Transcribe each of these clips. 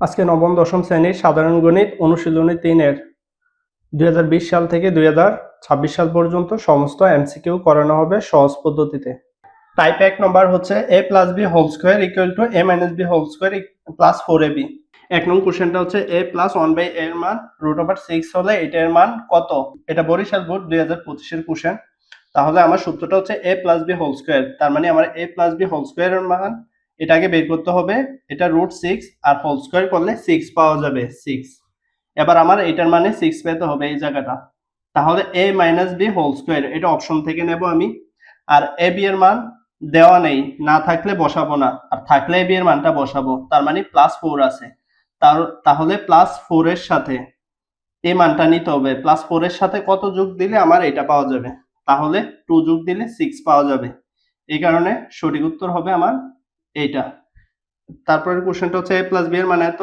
আজকে নবম দশম শ্রেণীর সাধারণ গণিত অনুশীলনী 3-এর 2020 সাল থেকে 2026 সাল পর্যন্ত সমস্ত এমসিকিউ করানো হবে সহজ পদ্ধতিতে। টাইপ 1 নম্বর হচ্ছে a plus b whole square equal to a minus b whole square plus 4ab। এক নং কোশ্চেনটা হচ্ছে a প্লাস 1/a এর মান √6 হলে এটার মান কত? এটা বরিশাল বোর্ড 2025 এর কোশ্চেন। তাহলে আমার সূত্রটা হচ্ছে a plus b whole square, তার মানে আমার a plus b হোল স্কয়ারের মান এটাকে বের করতে হবে। এটা √6 আর হোল স্কয়ার করলে 6 পাওয়া যাবে, 6। এবার আমার এটার মানে 6 পেতে হবে এই জায়গাটা। তাহলে a minus b whole square এটা অপশন থেকে নেব আমি। আর ab এর মান দেওয়া নেই, না থাকলে বসাবো না, আর থাকলে ab এর মানটা বসাবো, তার মানে +4 আছে। তাহলে +4 এর সাথে এই মানটা নিতে হবে। +4 এর সাথে কত যোগ দিলে আমার এটা পাওয়া যাবে? তাহলে 2 যোগ দিলে 6 পাওয়া যাবে। এই কারণে সঠিক উত্তর হবে আমার এইটা। তারপরের কোশ্চেনটা হচ্ছে a plus b এর মান এত,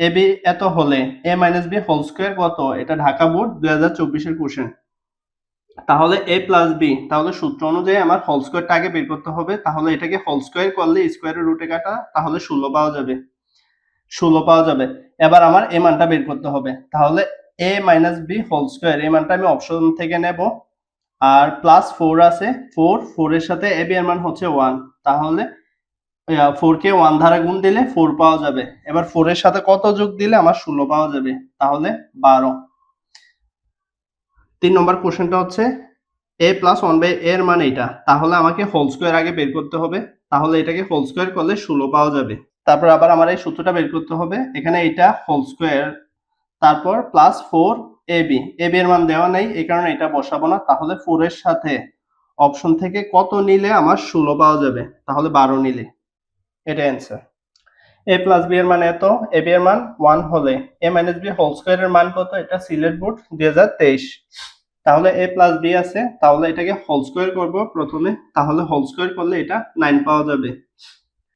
ab এত হলে a minus b whole square কত? এটা ঢাকা বোর্ড 2024 এর কোশ্চেন। তাহলে a plus b, তাহলে সূত্র অনুযায়ী আমার হোল স্কয়ারটা আগে বের করতে হবে। তাহলে এটাকে হোল স্কয়ার করলে স্কয়ারের রুটে কাটা, তাহলে 16 পাওয়া যাবে, 16 পাওয়া যাবে। এবার আমার এই মানটা বের করতে হবে। তাহলে a minus b whole square এই মানটা আমি অপশন থেকে নেব। আর +4 আছে, 4 এর সাথে ab এর মান হচ্ছে 1, তাহলে 4 কে 1 দ্বারা গুণ দিলে 4 পাওয়া যাবে। এবার 4 এর সাথে কত যোগ দিলে আমার 16 পাওয়া যাবে? তাহলে 12। 3 নম্বর কোশ্চেনটা হচ্ছে a plus 1/a এর মান এটা, তাহলে আমাকে হোল স্কয়ার আগে বের করতে হবে। তাহলে এটাকে হোল স্কয়ার করলে 16 পাওয়া যাবে। তারপর আবার আমার এই সূত্রটা বের করতে হবে। এখানে এটা হোল স্কয়ার, তারপর +4ab, ab এর মান দেওয়া নেই, এই কারণে এটা বসাবো না। তাহলে 4 এর সাথে অপশন থেকে কত নিলে আমার 16 পাওয়া যাবে? তাহলে 12 নিলে, এটা অ্যান্সার। a plus b এর মান এত, ab এর মান 1 হলে a minus b whole square এর মান কত? এটা সিলেট বোর্ড 2023। তাহলে a plus b আছে, তাহলে এটাকে হোল স্কয়ার করব প্রথমে। তাহলে হোল স্কয়ার করলে এটা 9 পাওয়া যাবে।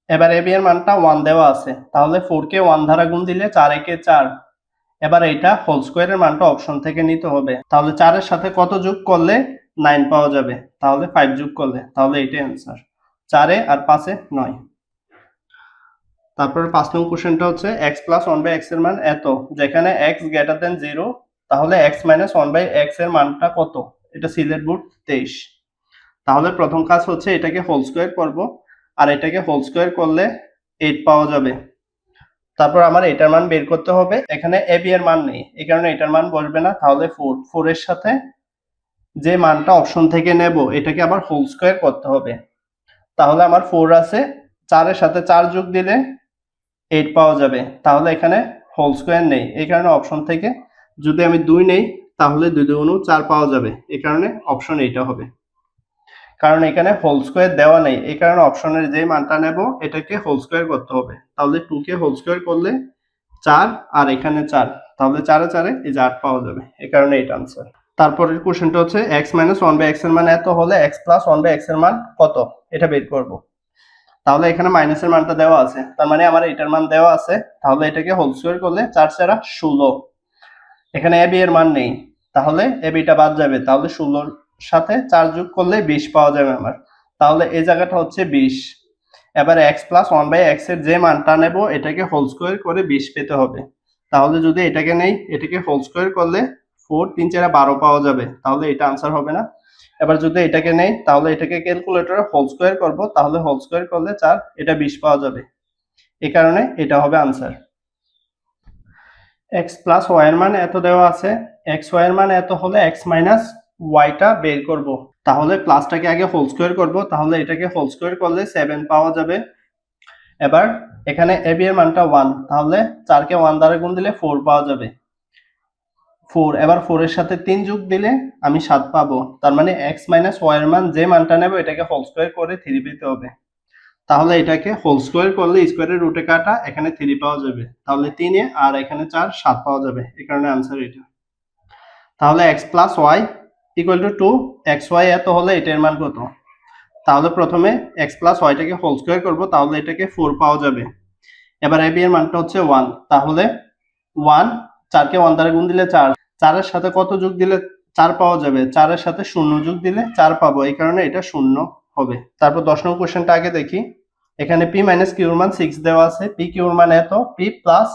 এবার ab এর মানটা 1 দেওয়া আছে, তাহলে 4 কে 1 দ্বারা গুণ দিলে 4 একে 4। এবার এটা হোল স্কয়ারের মানটা অপশন থেকে নিতে হবে। তাহলে 4 এর সাথে কত যোগ করলে 9 পাওয়া যাবে? তাহলে 5 যোগ করলে, তাহলে এটাই অ্যান্সার। 4 এ আর 5 এ 9। তারপর 5 নং কোশ্চেনটা হচ্ছে x plus 1/x এর মান এত, যেখানে x greater than 0, তাহলে x minus 1/x এর মানটা কত? এটা সিলেট বোর্ড 23। তাহলে প্রথম কাজ হচ্ছে এটাকে হোল স্কয়ার করব, আর এটাকে হোল স্কয়ার করলে 8 পাওয়া যাবে। তারপর আমার এটার মান বের করতে হবে। এখানে ab এর মান নেই, এই কারণে এটার মান বসবে না। তাহলে 4 এর সাথে যে মানটা অপশন থেকে নেব এটাকে আবার হোল স্কয়ার করতে হবে। তাহলে আমার 4 আছে, 4 এর সাথে 4 যোগ দিলে 8 পাওয়া যাবে। তাহলে এখানে হোল স্কয়ার নেই, এই কারণে অপশন থেকে যদি আমি 2 নেই তাহলে 2 2 4 পাওয়া যাবে। এই কারণে অপশন এইটা হবে, কারণ এখানে হোল স্কয়ার দেওয়া নেই, এই কারণে অপশনের যে মানটা নেব এটাকে হোল স্কয়ার করতে হবে। তাহলে 2 কে হোল স্কয়ার করলে 4, আর এখানে 4, তাহলে 4 এ 4 এ এই যে 8 পাওয়া যাবে। এই কারণে এটা आंसर। তারপরের কোশ্চেনটা হচ্ছে x minus 1/x এর মান এত হলে x plus 1/x এর মান কত? এটা বের করব। তাহলে এখানে মাইনাসের মানটা দেওয়া আছে, তার মানে আমার এটার মান দেওয়া আছে। তাহলে এটাকে হোল স্কয়ার করলে 4 4 16। এখানে ab এর মান নেই, তাহলে ab টা বাদ যাবে। তাহলে 16 এর সাথে 4 যোগ করলে 20 পাওয়া যাবে আমার। তাহলে এই জায়গাটা হচ্ছে 20। এবার x plus 1/x এর যে মানটা নেব এটাকে হোল স্কয়ার করে 20 পেতে হবে। তাহলে যদি এটাকে নেই, এটাকে হোল স্কয়ার করলে 4 3 4 12 পাওয়া যাবে। তাহলে এটা आंसर হবে না। এবার যদি এটাকে নেই, তাহলে এটাকে ক্যালকুলেটরে হোল স্কয়ার করব। তাহলে হোল স্কয়ার করলে 4, এটা 20 পাওয়া যাবে। এই কারণে এটা হবে आंसर। x plus y এর মান এত দেওয়া আছে, x y এর মান এত হলে x minus y টা বের করব। তাহলে প্লাসটাকে আগে হোল স্কয়ার করব, তাহলে এটাকে হোল স্কয়ার করলে 7 পাওয়া যাবে। এবার এখানে ab এর মানটা 1, তাহলে 4 কে 1 দ্বারা গুণ দিলে 4 পাওয়া যাবে, 4। এবার 4 এর সাথে 3 যোগ দিলে আমি 7 পাবো। তার মানে x minus y এর মান যে মানটা নেব এটাকে হোল স্কয়ার করে 3 পেতে হবে। তাহলে এটাকে হোল স্কয়ার করলে স্কয়ারের রুটে কাটা, এখানে 3 পাওয়া যাবে। তাহলে 3 এ আর এখানে 4 7 পাওয়া যাবে। এই কারণে आंसर এটা। তাহলে x plus y equal to 2, xy এত হলে এটার মান কত? তাহলে প্রথমে x plus y টাকে হোল স্কয়ার করব, তাহলে এটাকে 4 পাওয়া যাবে। এবার ab এর মানটা হচ্ছে 1, তাহলে 1 4 কে 1 দ্বারা গুণ দিলে 4, 4 এর সাথে কত যোগ দিলে 4 পাওয়া যাবে? 4 এর সাথে 0 যোগ দিলে 4 পাবো, এই কারণে এটা 0 হবে। তারপর 10 নং কোশ্চেনটা আগে দেখি। এখানে p minus q এর মান 6 দেওয়া আছে, p q এর মান এত, p plus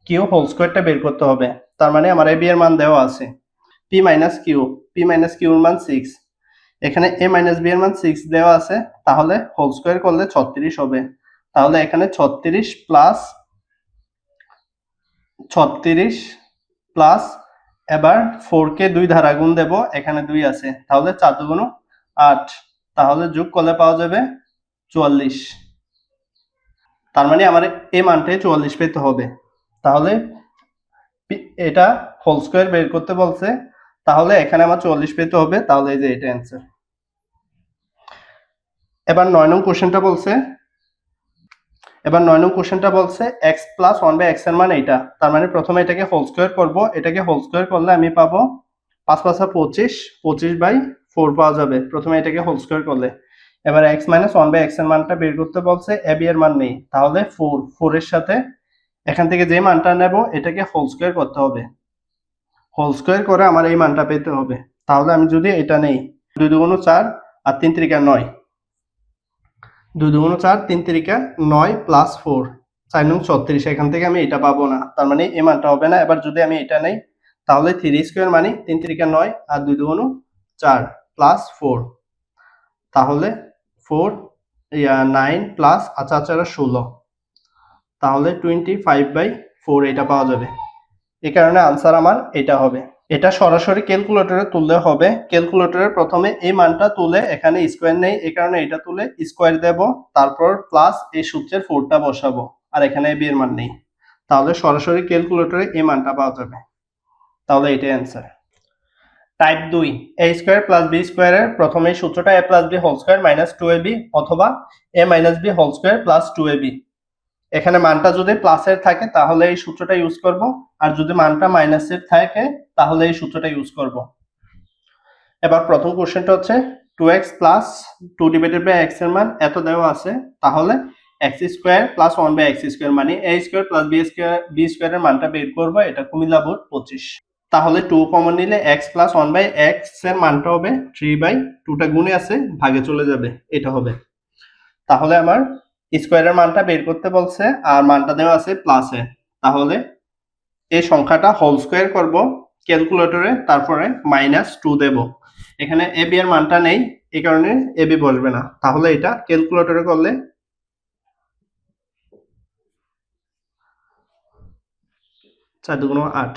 কিউ হোল স্কোয়ারটা বের করতে হবে। তার মানে আমার এ বি এর মান দেওয়া আছে পি মাইনাস কিউর মান 6, এখানে এ মাইনাস বি এর মান 6 দেওয়া আছে, তাহলে হোল স্কোয়ার করলে 36 হবে। তাহলে এখানে 36 প্লাস এবার 4 কে 2 দ্বারা গুণ দেব, এখানে 2 আছে, তাহলে 4 2 8, তাহলে যোগ করলে পাওয়া যাবে 44। তার মানে আমার এই মানটাই 44 পেতে হবে। তাহলে এটা হোল স্কোয়ার বের করতে বলছে, তাহলে এখানে আমার 44 পেতে হবে, তাহলে এই যে এটা অ্যান্সার। এবার 9 নং কোশ্চেনটা বলছে x প্লাস 1/x এর মান এইটা। তার মানে প্রথমে এটাকে হোল স্কোয়ার করব, এটাকে হোল স্কোয়ার করলে আমি পাবো 5 5 25, 25/4 পাওয়া যাবে প্রথমে এটাকে হোল স্কোয়ার করলে। এবার x মাইনাস 1/x এর মানটা বের করতে বলছে, a b এর মান নেই, তাহলে 4 এর সাথে এখান থেকে যে মানটা নেব এটাকে হোল স্কোয়ার করতে হবে, হোল স্কোয়ার করে আমার এই মানটা পেতে হবে। তাহলে আমি যদি এটা নেই 2 2 4 আর 3 3 9, 2 2 4 3 3 9 প্লাস 4 4 9 36, এখান থেকে আমি এটা পাবো না, তার মানে এই মানটা হবে না। এবার যদি আমি এটা নেই তাহলে 3 স্কোয়ার মানে 3 3 9 আর 2 2 4 প্লাস 4, তাহলে 4 9 প্লাস 16, তাহলে 25/4 এটা পাওয়া যাবে। এই কারণে আনসার আমার এটা হবে। এটা সরাসরি ক্যালকুলেটরে তুললে হবে, ক্যালকুলেটরে প্রথমে এই মানটা তুলে এখানে স্কোয়ার নেই, এই কারণে এটা তুলে স্কোয়ার দেব, তারপর প্লাস এই সূত্রের 4টা বসাবো, আর এখানে বি এর মান নেই, তাহলে সরাসরি ক্যালকুলেটরে এই মানটা পাওয়া যাবে, তাহলে এটাই answer. Type 2, a square plus b স্কোয়ারের প্রথমে সূত্রটা a plus b whole square minus 2ab অথবা a minus b whole square plus 2ab। এখানে মানটা যদি প্লাসের থাকে তাহলে এই সূত্রটা ইউজ করব, আর যদি মানটা মাইনাসের থাকে তাহলে এই সূত্রটা ইউজ করব। এবার প্রথম কোশ্চেনটা হচ্ছে 2x plus 2 divided by x এর মান এত দেওয়া আছে, তাহলে x square plus 1/x square মানে a স্কোয়ার প্লাস বি স্কোয়ারের মানটা বের করব, এটা কুমিল্লা বোর্ড 25। তাহলে 2 কমন নিলে x প্লাস 1/x এর মানটা হবে 3/2টা গুণে আছে ভাগে চলে যাবে, এটা হবে। তাহলে আমার স্কোয়ারের মানটা বের করতে বলছে আর মানটা দেওয়া আছে প্লাসে, তাহলে এই সংখ্যাটা হোল স্কোয়ার করব ক্যালকুলেটরে, তারপরে -2 দেব। এখানে এ বি এর মানটা নেই, এই কারণে এ বি বসবে না, তাহলে এটা ক্যালকুলেটরে করলে 4 2 8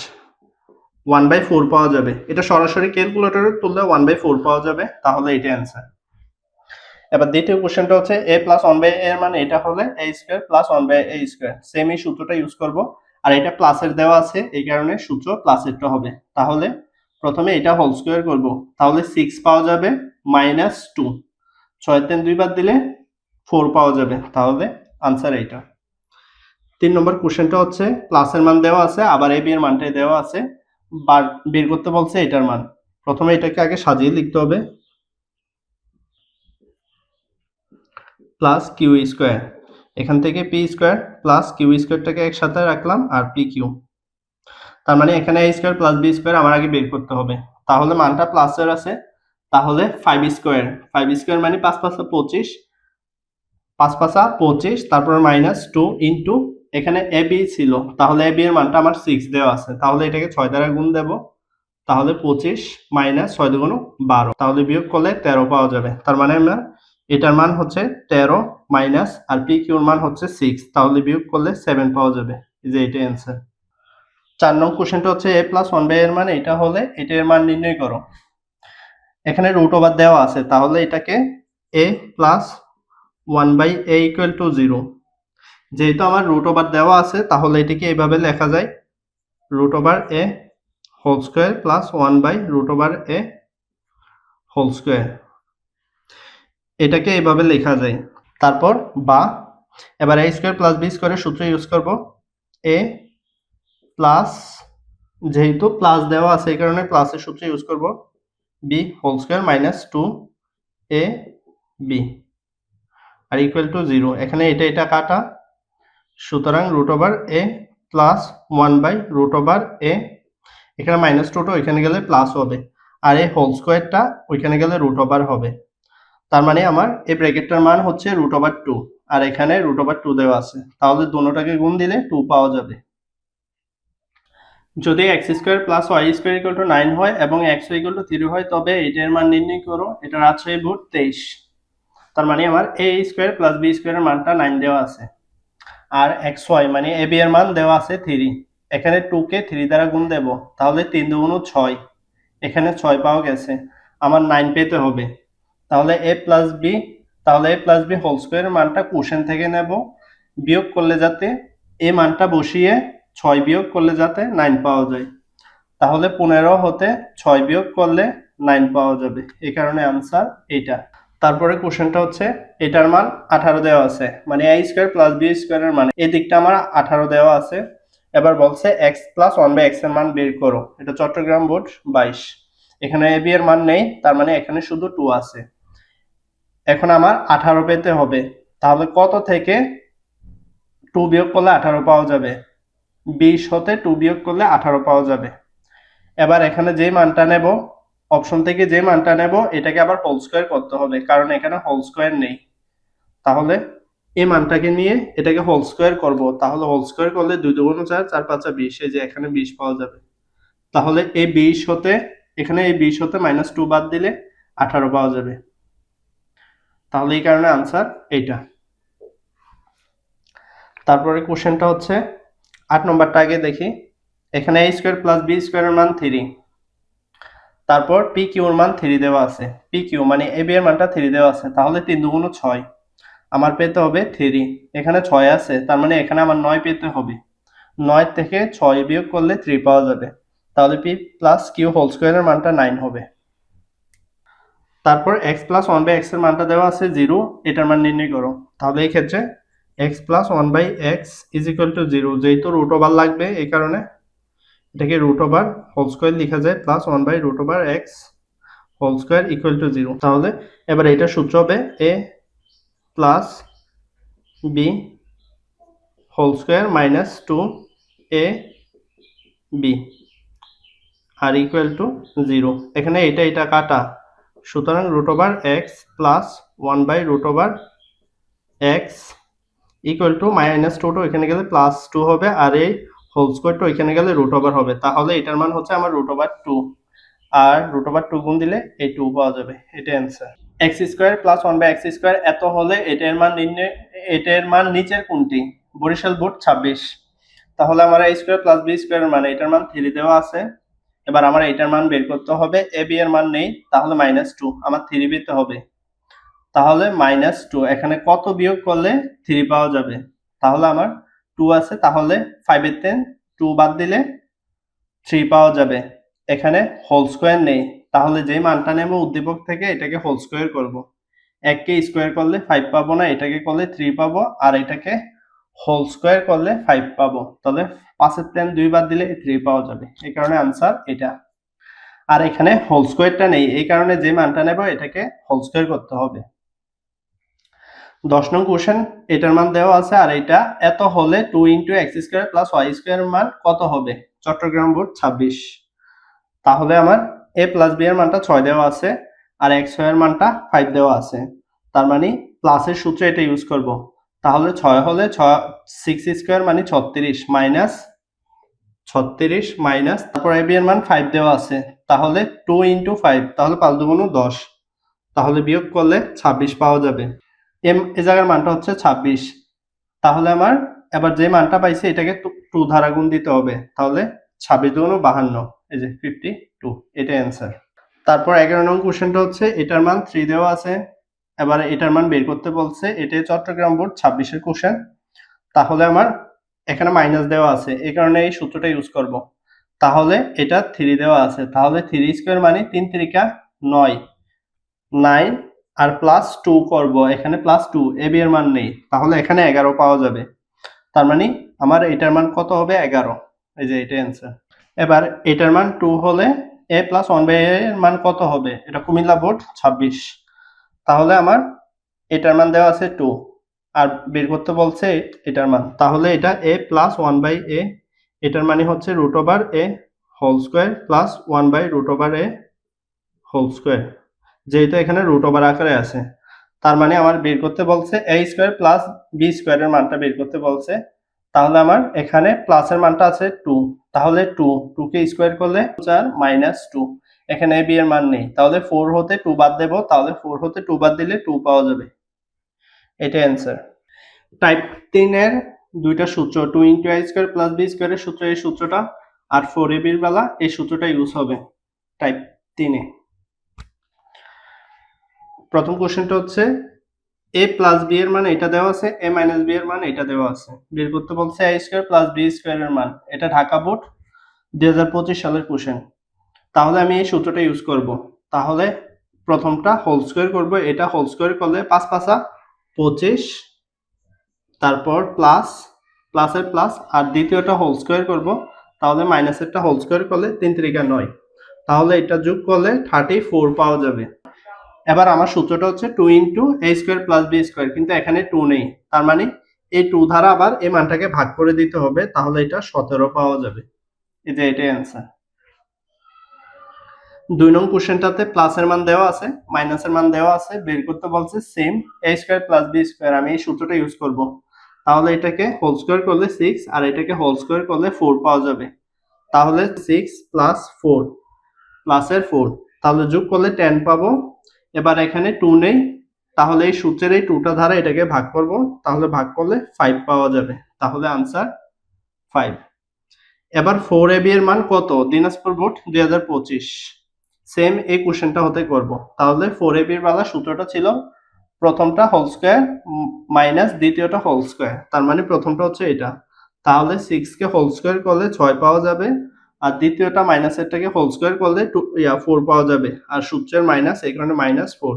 1/4 পাওয়া যাবে। এটা সরাসরি ক্যালকুলেটরে তুললে 1/4 পাওয়া যাবে, তাহলে এটা অ্যান্সার। এবার দ্বিতীয় কোশ্চেনটা হচ্ছে a প্লাস 1/a এর মানে এটা হলে a square plus 1/a square, same এই সূত্রটা ইউজ করব, আর এটা প্লাসের দেওয়া আছে এই কারণে সূত্র প্লাসেরটা হবে। তাহলে প্রথমে এটা হোল স্কয়ার করব, তাহলে 6 পাওয়া যাবে -2, 6 3 2 বাদ দিলে 4 পাওয়া যাবে, তাহলে आंसर এইটা। 3 নম্বর কোশ্চেনটা হচ্ছে প্লাসের মান দেওয়া আছে, আবার a b এর মানটাই দেওয়া আছে, বের করতে বলছে এটার মান। প্রথমে এটাকে আগে সাজিয়ে লিখতে হবে, প্লাস কিউ স্কোয়ার, এখান থেকে পি স্কোয়ার প্লাস কিউ স্কোয়ারটাকে একসাথে রাখলাম আর পি কিউ, তার মানে এখানে a square plus b square আমার আগে বের করতে হবে। তাহলে মানটা প্লাসের আছে, তাহলে 5 স্কোয়ার মানে 5 5 25, 5 5 25, তারপর -2 ইনটু এখানে এ বি ছিল, তাহলে এ বি এর মানটা আমার 6 দেওয়া আছে, তাহলে এটাকে 6 দ্বারা গুণ দেব, তাহলে 25 - 6 দুগুণ 12, তাহলে বিয়োগ করলে 13 পাওয়া যাবে। তার মানে আমরা এটার মান হচ্ছে 13 মাইনাস আর পি কিউর মান হচ্ছে 6, তাহলে বিয়োগ করলে 7 পাওয়া যাবে, এই যে এটাই অ্যান্সার। 4 নং কোশ্চেনটা হচ্ছে a প্লাস 1/a এর মান এটা হলে এটার মান নির্ণয় করো। এখানে রুট ওভার দেওয়া আছে, তাহলে এটাকে a plus 1/a equal to 0, যেহেতু আমার রুট ওভার দেওয়া আছে তাহলে এটাকে এইভাবে লেখা যায় root over a whole square plus 1/√a whole square, এটাকে এইভাবে লেখা যায়। তারপর বা এবার a স্কোয়ার প্লাস বি স্কোয়ারের সূত্র ইউজ করব, a প্লাস যেহেতু প্লাস দেওয়া আছে এই কারণে প্লাসের সূত্র ইউজ করব, b হোল স্কোয়ার -2ab আর ইকুয়াল টু 0, এখানে এটা কাটা, সুতরাং root over a plus 1/√a, এখানে -2টা ওইখানে গেলে প্লাস হবে, আর এই হোল স্কোয়ারটা ওইখানে গেলে রুট ওভার হবে। তার মানে আমার এই ব্র্যাকেটটার মান হচ্ছে √2 আর এখানে √2 দেওয়া আছে, তাহলে দুটোটাকে গুণ দিলে 2 পাওয়া যাবে। যদি x square plus y square equal to 9 হয় এবং এক্স ইকুয়াল টু 3 হয় তবে এটার মান নির্ণয় করো। এটা রাজশাহী বোর্ড 23। তার মানে আমার এ স্কোয়ার প্লাস বি স্কোয়ারের মানটা 9 দেওয়া আছে, আর এক্স ওয়াই মানে এ বি এর মান দেওয়া আছে 3। এখানে 2 কে 3 দ্বারা গুণ দেব, তাহলে 3 দুগুণ 6, এখানে 6 পাওয়া গেছে। আমার 9 পেতে হবে, তাহলে এ প্লাস বি, তাহলে এ প্লাস বি হোল স্কোয়ারের মানটা কোশ্চেন থেকে নেব, বিয়োগ করলে যাতে এই মানটা বসিয়ে 6 বিয়োগ করলে যাতে 9 পাওয়া যায়। তাহলে 15 হতে 6 বিয়োগ করলে 9 পাওয়া যাবে, এই কারণে আনসার এইটা। তারপরে কোশ্চেনটা হচ্ছে এটার মান 18 দেওয়া আছে, মানে a স্কয়ার প্লাস b স্কয়ারের মান এই দিকটা আমার 18 দেওয়া আছে। এবার বলছে x প্লাস 1/x এর মান বের করো। এটা চট্টগ্রাম বোর্ড 22। এখানে a b এর মান নেই, তার মানে এখানে শুধু 2 আছে। এখন আমার 18 পেতে হবে, তাহলে কত থেকে 2 বিয়োগ করলে 18 পাওয়া যাবে? 20 হতে 2 বিয়োগ করলে 18 পাওয়া যাবে। এবার এখানে যে মানটা নেব, অপশন থেকে যে মানটা নেব এটাকে আবার হোল স্কয়ার করতে হবে, কারণ এখানে হোল স্কয়ার নেই। তাহলে এই মানটাকে নিয়ে এটাকে হোল স্কয়ার করব, তাহলে হোল স্কয়ার করলে 2 দুগুণ 4, 4 5 20, এই যে এখানে 20 পাওয়া যাবে। তাহলে এই 20 হতে এখানে এই 20 হতে -2 বাদ দিলে 18 পাওয়া যাবে। তাহলে এই কারণে आंसर এইটা। তারপরে কোশ্চেনটা হচ্ছে 8 নম্বরটা আগে দেখি। এখানে a স্কয়ার প্লাস b স্কয়ারের মান 3, তারপর পি কিউর মান 3 দেওয়া আছে। পি কিউ মানে এ বি এর মানটা 3 দেওয়া আছে, তাহলে 3 দুগুণ 6, আমার পেতে হবে 3। এখানে 6 আছে, তার মানে এখানে আমার 9 পেতে হবে। 9 থেকে 6 বিয়োগ করলে 3 পাওয়া যাবে, তাহলে পি প্লাস কিউ হোল স্কয়ারের মানটা 9 হবে। তারপর x প্লাস 1/x এর মানটা দেওয়া আছে 0, এটার মান নির্ণয় করো। তাহলে এই ক্ষেত্রে x plus 1/x is equal to 0, যেহেতু রুট ওভার লাগবে এই কারণে এটাকে রুট ওভার হোল স্কয়ার লেখা যায়, plus 1/√x whole square equal to 0। তাহলে এবার এটা সূত্র হবে a plus b whole square minus 2ab আর ইকুয়াল টু 0। এখানে এটা কাটা, সুতরাং √x plus 1/√x equal to -2 তো এখানে গেলে +2 হবে, আর এই হোল স্কয়ারটা এখানে গেলে রুট ওভার হবে। তাহলে এটার মান হচ্ছে আমার √2, আর √2 গুণ দিলে এই 2 পাওয়া যাবে। এটা answer. x square plus 1/x square এত হলে এটার মান নির্ণয়, এটার মান নিচের কোনটি? বরিশাল বোর্ড 26। তাহলে আমার a স্কয়ার প্লাস b স্কয়ারের মান, এটার মান 3 দেওয়া আছে। এবার আমার এটার মান বের করতে হবে। a b এর মান নেই, তাহলে -2, আমার 3 পেতে হবে। তাহলে -2 এখানে কত বিয়োগ করলে 3 পাওয়া যাবে? তাহলে আমার 2 আছে, তাহলে 5 এর 2 বাদ দিলে 3 পাওয়া যাবে। এখানে হোল স্কয়ার নেই, তাহলে যে মানটা নেব উদ্দীপক থেকে এটাকে হোল স্কয়ার করব। 1 কে স্কয়ার করলে 5 পাবো না, এটাকে করলে 3 পাবো, আর এটাকে হোল স্কয়ার করলে 5 পাবো। তাহলে 5 এর 2 বাদ দিলে 3 পাওয়া যাবে, এই কারণে आंसर এটা। আর এখানে হোল স্কয়ারটা নেই, এই কারণে যে মানটা নেব এটাকে হোল স্কয়ার করতে হবে। 10 নং কোশ্চেন, এটার মান দেওয়া আছে, আর এটা এত হলে 2 * x স্কয়ার প্লাস y স্কয়ারের মান কত হবে? চট্টগ্রাম বোর্ড 26। তাহলে আমার a প্লাস b এর মানটা 6 দেওয়া আছে, আর x এর মানটা 5 দেওয়া আছে। তার মানে প্লাসের সূত্রে এটা ইউজ করব। তাহলে 6 হলে 6 স্কয়ার মানে 36 মাইনাস 36 মাইনাস, তারপর a b এর মান 5 দেওয়া আছে, তাহলে 2 * 5, তাহলে 5 দুগুণ 10, তাহলে বিয়োগ করলে 26 পাওয়া যাবে। এই জায়গার মানটা হচ্ছে 26। তাহলে আমার এবার যে মানটা পাইছি এটাকে 2 দ্বারা গুণ দিতে হবে, তাহলে 26 দুগুণ 52, এই যে 52, এটাই आंसर। তারপর 11 নং কোশ্চেনটা হচ্ছে এটার মান 3 দেওয়া আছে, এবারে এটার মান বের করতে বলছে। এটাই চট্টগ্রাম বোর্ড 26 এর কোশ্চেন। তাহলে আমার এখানে মাইনাস দেওয়া আছে, এই কারণে এই সূত্রটা ইউজ করব। তাহলে এটা 3 দেওয়া আছে, তাহলে 3 স্কয়ার মানে 3 3 9, 9 আর প্লাস 2 করব, এখানে +2, a b এর মান নেই, তাহলে এখানে 11 পাওয়া যাবে। তার মানে আমার এটার মান কত হবে? 11, এই যে এটাই आंसर। এবার এটার মান 2 হলে a প্লাস 1/a এর মান কত হবে? এটা কুমিল্লা বোর্ড 26। তাহলে আমার এটার মান দেওয়া আছে 2, আর বের করতে বলছে এটার মান, তাহলে এটা a প্লাস 1/a, এটার মানে হচ্ছে √a whole square plus 1/√a whole square, যেহেতু এখানে রুট ওভার আকারে আছে। তার মানে আমার বের করতে বলছে a স্কয়ার প্লাস b স্কয়ারের মানটা বের করতে বলছে। তাহলে আমার এখানে প্লাসের মানটা আছে 2, তাহলে 2 2 কে স্কয়ার করলে 4 মাইনাস 2, এখানে a b এর মান নেই, তাহলে 4 হতে 2 বাদ দেব, তাহলে 4 হতে 2 বাদ দিলে 2 পাওয়া যাবে। এটা অ্যান্সার। টাইপ 3 এর দুইটা সূত্র 2 * a স্কয়ার প্লাস b স্কয়ারের সূত্র, এই সূত্রটা আর 4ab এর বেলা এই সূত্রটা ইউজ হবে টাইপ 3 এ। প্রথম কোশ্চেনটা হচ্ছে a প্লাস b এর মান এটা দেওয়া আছে, a মাইনাস b এর মান এটা দেওয়া আছে, বের করতে বলছে a স্কয়ার প্লাস b স্কয়ারের মান। এটা ঢাকা বোর্ড 2025 সালের কোশ্চেন। তাহলে আমি এই সূত্রটা ইউজ করব। তাহলে প্রথমটা হোল স্কয়ার করব, এটা হোল স্কয়ার করলে 5 5 25, তারপর প্লাস প্লাসের প্লাস, আর দ্বিতীয়টা হোল স্কয়ার করব, তাহলে মাইনাসেরটা হোল স্কয়ার করলে 3 3 9, তাহলে এটা যোগ করলে 34 পাওয়া যাবে। এবার আমার সূত্রটা হচ্ছে 2 * a square plus b square, কিন্তু এখানে 2 নেই, তার মানে এই 2 দ্বারা আবার এই মানটাকে ভাগ করে দিতে হবে, তাহলে এটা 17 পাওয়া যাবে। এই যে এটাই অ্যান্সার। 2 নং কোশ্চেনটাতে প্লাসের মান দেওয়া আছে, মাইনাসের মান দেওয়া আছে, বের করতে বলছে same a square plus b square. আমি এই সূত্রটা ইউজ করব, তাহলে এটাকে হোল স্কয়ার করলে 6 আর এটাকে হোল স্কয়ার করলে 4 পাওয়া যাবে, তাহলে 6 প্লাস 4 প্লাসের 4, তাহলে যোগ করলে 10 পাবো। এবার এখানে 2 নেই, তাহলে এই সূত্রের এই 2টা দ্বারা এটাকে ভাগ করব, তাহলে ভাগ করলে 5 পাওয়া যাবে, তাহলে আনসার 5। এবার 4ab এর মান কত, দিনাজপুর বোর্ড 2025, সেম এই কোশ্চেনটা হতে করব। তাহলে 4ab এর বেলা সূত্রটা ছিল প্রথমটা হোল স্কয়ার মাইনাস দ্বিতীয়টা হোল স্কয়ার, তার মানে প্রথমটা হচ্ছে এটা, তাহলে 6 কে হোল স্কয়ার করলে 6 পাওয়া যাবে, আর দ্বিতীয়টা মাইনাসেরটাকে হোল স্কয়ার করলে 4 পাওয়া যাবে, আর সূত্রের মাইনাস এই কারণে -4,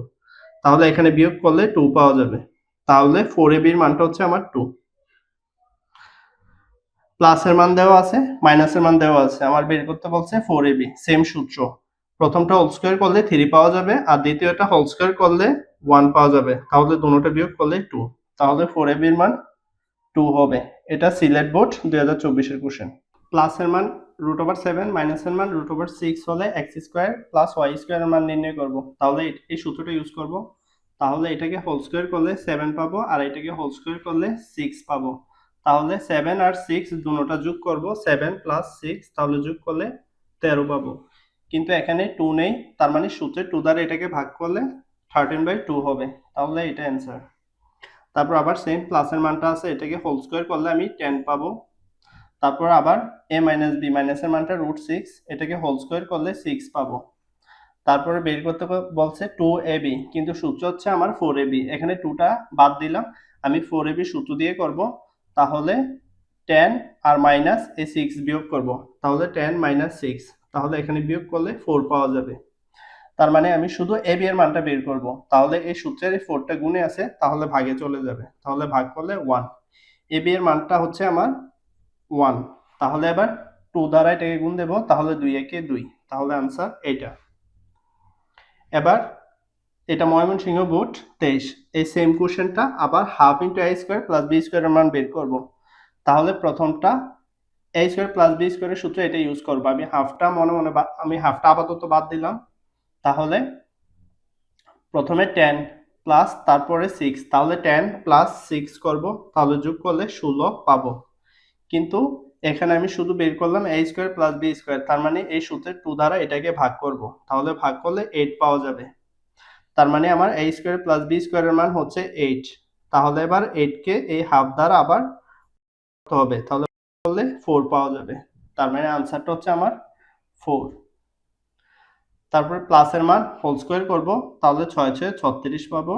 তাহলে এখানে বিয়োগ করলে 2 পাওয়া যাবে, তাহলে 4ab এর মানটা হচ্ছে আমার 2। প্লাসের মান দেওয়া আছে, মাইনাসের মান দেওয়া আছে, আমার বের করতে বলছে 4ab, সেম সূত্র, প্রথমটা হোল স্কয়ার করলে 3 পাওয়া যাবে, আর দ্বিতীয়টা হোল স্কয়ার করলে 1 পাওয়া যাবে, তাহলে দুটোটা বিয়োগ করলে 2, তাহলে 4ab এর মান 2 হবে। এটা সিলেট বোর্ড 2024 এর কোশ্চেন। প্লাসের মান √7, মাইনাসের মান √6 হলে x² প্লাস y² এর মান নির্ণয় করব, তাহলে এই সূত্রটা ইউজ করব। তাহলে এটাকে হোল স্কয়ার করলে 7 পাবো, আর এটাকে হোল স্কয়ার করলে 6 পাবো, তাহলে 7 আর 6 দুটোটা যোগ করব, 7 প্লাস 6, তাহলে যোগ করলে 13 পাবো, কিন্তু এখানে 2 নেই, তার মানে সূত্রের 2 দ্বারা এটাকে ভাগ করলে 13/2 হবে, তাহলে এটা অ্যান্সার। তারপর আবার সেম প্লাসের মানটা আছে, এটাকে হোল স্কয়ার করলে আমি 10 পাবো, তারপর আবার a মাইনাস b, মাইনাসের মানটা √6, এটাকে হোল স্কয়ার করলে 6 পাবো, তারপরে বের করতে বলছে 2ab, কিন্তু সূত্র হচ্ছে আমার 4ab, এখানে 2টা বাদ দিলাম, আমি 4ab সূত্র দিয়ে করব, তাহলে 10 আর মাইনাস এই 6 বিয়োগ করব, তাহলে 10 - 6, তাহলে এখানে বিয়োগ করলে 4 পাওয়া যাবে, তার মানে আমি শুধু ab এর মানটা বের করব, তাহলে এই সূত্রের এই 4টা গুণে আছে, তাহলে ভাগে চলে যাবে, তাহলে ভাগ করলে 1, ab এর মানটা হচ্ছে আমার 1, তাহলে এবার 2 দ্বারা এটাকে গুণ দেব, তাহলে 2 একে 2, তাহলে আনসার এটা। এবার এটা ময়মনসিংহ বোর্ড 23, এই সেম কোশ্চেনটা আবার half * a² plus b square এর মান বের করব, তাহলে প্রথমটা a² প্লাস b স্কয়ারের সূত্র এটা ইউজ করব, আমি হাফটা আমি হাফটা আপাতত বাদ দিলাম, তাহলে প্রথমে 10 প্লাস তারপরে 6, তাহলে 10 প্লাস 6 করব, তাহলে যোগ করলে 16 পাবো, কিন্তু এখানে আমি শুধু বের করলাম a² প্লাস b স্কয়ার, তার মানে এই সূত্রের 2 দ্বারা এটাকে ভাগ করব, তাহলে ভাগ করলে 8 পাওয়া যাবে, তার মানে আমার a² প্লাস b স্কয়ারের মান হচ্ছে 8, তাহলে এবার 8 কে এই হাফ দ্বারা আবার করতে হবে, তাহলে করলে 4 পাওয়া যাবে, তার মানে আনসারটা হচ্ছে আমার 4। তারপরে প্লাসের মান হোল স্কয়ার করব, তাহলে 6 6 36 পাবো,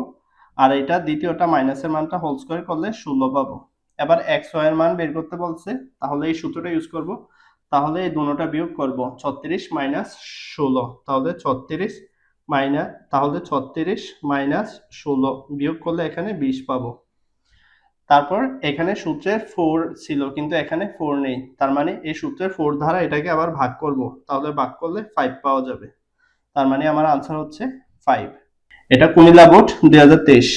আর এটা দ্বিতীয়টা মাইনাসের মানটা হোল স্কয়ার করলে 16 পাবো। এবার x y এর মান বের করতে বলছে, তাহলে এই সূত্রটা ইউজ করব, তাহলে এই দুটোটা বিয়োগ করব, 36 - 16, তাহলে 36 - 16 বিয়োগ করলে এখানে 20 পাবো, তারপর এখানে সূত্রের 4 ছিল, কিন্তু এখানে 4 নেই, তার মানে এই সূত্রের 4 দ্বারা এটাকে আবার ভাগ করব, তাহলে ভাগ করলে 5 পাওয়া যাবে, তার মানে আমার আনসার হচ্ছে 5। এটা কুমিল্লা বোর্ড 2023,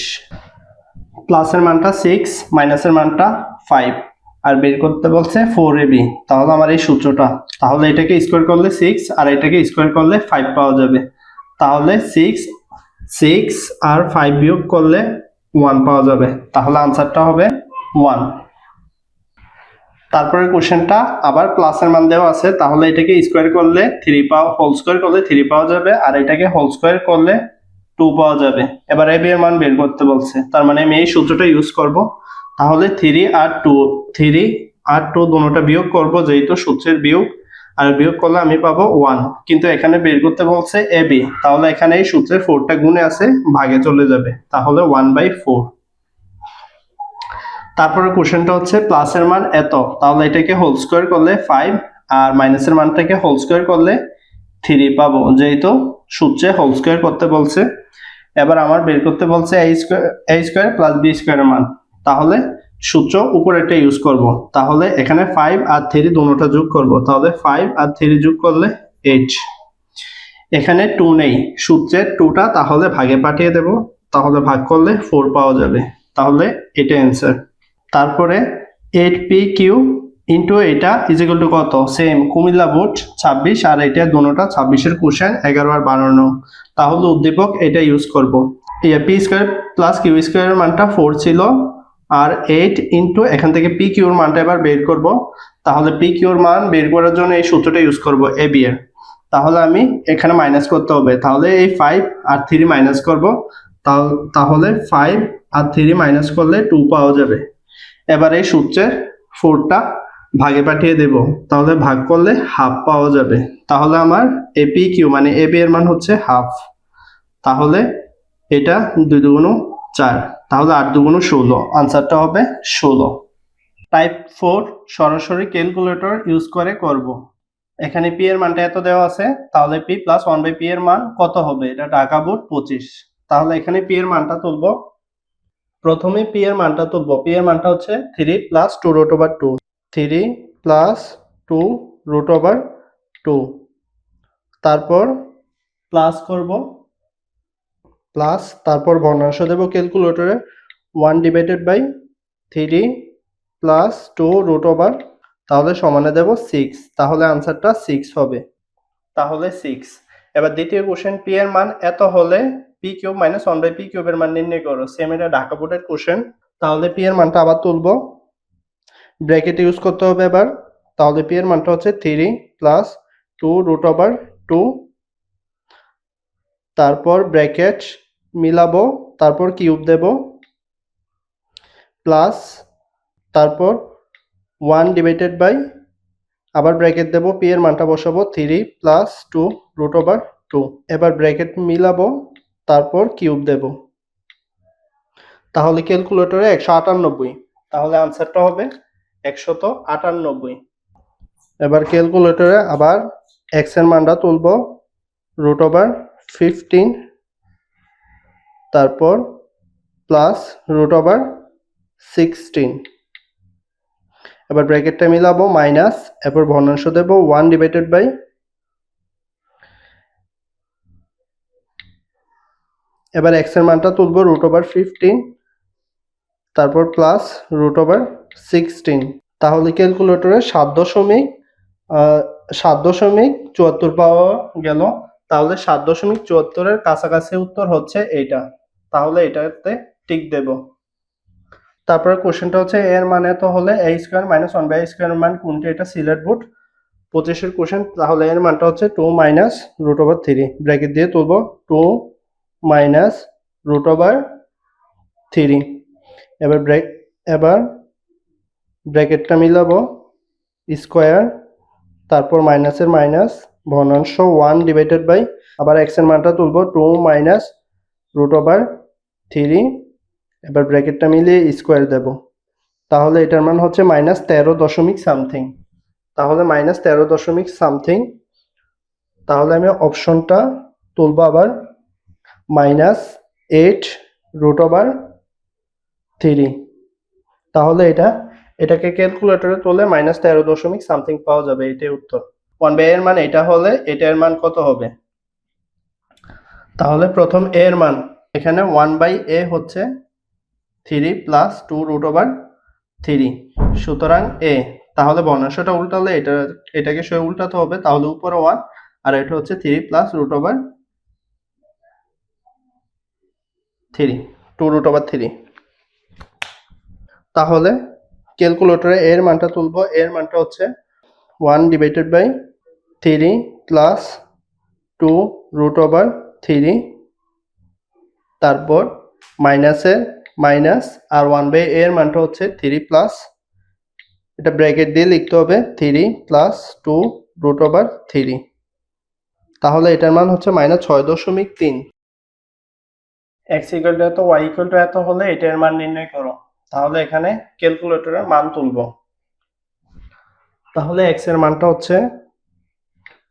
প্লাসের মানটা 6, মাইনাসের মানটা 5, আর বের করতে বলছে 4ab, তাহলে আমার এই সূত্রটা, তাহলে এটাকে স্কয়ার করলে 6 আর এটাকে স্কয়ার করলে 5 পাওয়া যাবে, তাহলে 6 আর 5 বিয়োগ করলে 1 পাওয়া যাবে, তাহলে আনসারটা হবে 1। তারপরে কোশ্চেনটা আবার প্লাসের মান দেওয়া আছে, তাহলে এটাকে স্কোয়ার করলে 3 পাওয়া, হোল স্কোয়ার করলে 3 পাওয়া যাবে, আর এটাকে হোল স্কোয়ার করলে 2 পাওয়া যাবে। এবার এ বি এর মান বের করতে বলছে, তার মানে আমি এই সূত্রটা ইউজ করব। তাহলে 3 আর 2 দুটোটা বিয়োগ করব, যেহেতু সূত্রের বিয়োগ, আর বিয়োগ করলে আমি পাবো 1। কিন্তু এখানে বের করতে বলছে এ বি, তাহলে এখানে এই সূত্রের 4টা গুণে আছে, ভাগে চলে যাবে, তাহলে 1/4। তারপরে কোশ্চেনটা হচ্ছে প্লাসের মান এত, তাহলে এটাকে হোল স্কোয়ার করলে 5, আর মাইনাসের মানটাকে হোল স্কোয়ার করলে 3 পাবো, যেহেতু সূত্রে হোল স্কোয়ার করতে বলছে। এবার আমার বের করতে বলছে এ স্কোয়ার প্লাস বি স্কোয়ারের মান, তাহলে সূত্র উপরে একটা ইউজ করব। তাহলে এখানে 5 আর 3 দুটোটা যোগ করব, তাহলে 5 আর 3 যোগ করলে 8। এখানে 2 নেই, সূত্রের 2টা তাহলে ভাগে পাঠিয়ে দেব, তাহলে ভাগ করলে 4 পাওয়া যাবে, তাহলে এটা অ্যান্সার। তারপরে 8p³ ইন্টু এটা ইজ ইকুয়াল টু কত, সেম কুমিল্লা বোর্ড 26, আর এটা দুটোটা 26-এর কোশ্চেন 11 আর 12 নং, তাহলে উদ্দীপক এটা ইউজ করব। পি স্কোয়ার প্লাস কিউ স্কোয়ারের মানটা 4 ছিল, আর 8 ইন্টু এখান থেকে পি কিউর মানটা এবার বের করব। তাহলে পি কিউর মান বের করার জন্য এই সূত্রটা ইউজ করব এ বি এর। তাহলে আমি এখানে মাইনাস করতে হবে, তাহলে এই 5 আর 3 মাইনাস করব, তাহলে 5 আর 3 মাইনাস করলে 2 পাওয়া যাবে। এবার এই সূত্রের 4টা ভাগে পাঠিয়ে দেব, তাহলে ভাগ করলে হাফ পাওয়া যাবে, তাহলে আমার এপি কিউ মানে এ বি এর মান হচ্ছে হাফ। তাহলে এটা 2 দুগুণ 4, তাহলে 8 দুগুণ 16, আনসারটা হবে 16। টাইপ 4 সরাসরি ক্যালকুলেটর ইউজ করে করব। এখানে পি এর মানটা এত দেওয়া আছে, তাহলে পি প্লাস 1/পি এর মান কত হবে, এটা ঢাকা বোর্ড 25। তাহলে এখানে পি এর মানটা তুলব, প্রথমে পি এর মানটা তুলব। পি এর মানটা হচ্ছে 3 plus 2 root over 2, 3 plus 2 root over 2, তারপর প্লাস করব, প্লাস তারপর ভগ্নাংশ দেব ক্যালকুলেটরে, 1/3 প্লাস 2 রুট ওভার, তাহলে সমানে দেব 6, তাহলে আনসারটা 6 হবে, তাহলে 6। এবার দ্বিতীয় কোশ্চেন, পি এর মান এত হলে পি কিউব মাইনাস 1/পি কিউবের মান নির্ণয় করো, সেম এটা ঢাকা বোর্ডের কোশ্চেন। তাহলে পি এর মানটা আবার তুলব, ব্র্যাকেট ইউজ করতে হবে এবার, তাহলে পি এর মানটা হচ্ছে 3 প্লাস 2 রুট ওভার 2, তারপর ব্র্যাকেট মিলাবো, তারপর কিউব দেব, প্লাস তারপর 1/, আবার ব্র্যাকেট দেব, পি এর মানটা বসাবো 3 প্লাস 2 রুট ওভার 2, এবার ব্র্যাকেট মিলাবো, তারপর কিউব দেব, তাহলে ক্যালকুলেটরে 198, তাহলে আনসারটা হবে 198। এবার ক্যালকুলেটরে আবার এক্স এর মানটা তুলব, রুট ওভার 15, তারপর প্লাস রুট ওভার 16, এবার ব্র্যাকেটটা মিলাবো, মাইনাস, এরপর ভগ্নাংশ দেব 1/, এবার এক্স এর মানটা তুলব, রুট ওভার 15, তারপর প্লাস রুট ওভার 16, তাহলে ক্যালকুলেটরে 7.74 পাওয়া গেল। তাহলে 7.74-এর কাছাকাছি উত্তর হচ্ছে এইটা, তাহলে এটাতে টিক দেব। তারপরে কোশ্চেনটা হচ্ছে এর মানে তো হলে এ স্কোয়ার মাইনাস 1/a স্কোয়ারের মান কোনটি, এটা সিলেট বোর্ড 25-এর কোশ্চেন। তাহলে এর মানটা হচ্ছে 2 মাইনাস রুট ওভার 3, ব্র্যাকেট দিয়ে তুলব, 2 মাইনাস রুট ওভার 3, এবার ব্র্যাকেটটা মিলাবো, স্কোয়ার, তারপর মাইনাসের মাইনাস, ভগ্নাংশ 1/, আবার এক্স এর মানটা তুলব, 2 মাইনাস রুট ওভার 3, এবার ব্র্যাকেটটা মিলিয়ে স্কোয়ার দেব, তাহলে এটার মান হচ্ছে মাইনাস 13 দশমিক সামথিং, তাহলে মাইনাস 13 দশমিক সামথিং। তাহলে আমি অপশনটা তুলব আবার, মাইনাস 8 রুট ওভার 3, তাহলে এটাকে ক্যালকুলেটরে তুললে মাইনাস 13 দশমিক সামথিং পাওয়া যাবে, এটাই উত্তর। 1/a এর মান এটা হলে এটার মান কত হবে, তাহলে প্রথম a এর মান, এখানে 1/a হচ্ছে 3 প্লাস 2 রুট ওভার 3, সুতরাং a, তাহলে ভগ্নাংশটা উল্টালে এটাকে সে উল্টাতে হবে, তাহলে উপরে 1, আর এটা হচ্ছে 3 plus root over 3, 2 root over 3, তাহলে ক্যালকুলেটরে এর মানটা তুলবো। এর মানটা হচ্ছে 1/3 প্লাস 2√3, তারপর মাইনাসের মাইনাস, আর 1/এর মানটা হচ্ছে 3 প্লাস, এটা ব্র্যাকেট দিয়ে লিখতে হবে 3 প্লাস 2√3। তাহলে এটার মান হচ্ছে -6.3। x ইকুয়াল টু এত, y ইকুয়াল টু এত হলে এটার মান নির্ণয় করো। তাহলে এখানে ক্যালকুলেটরের মান তুলব। তাহলে x এর মানটা হচ্ছে,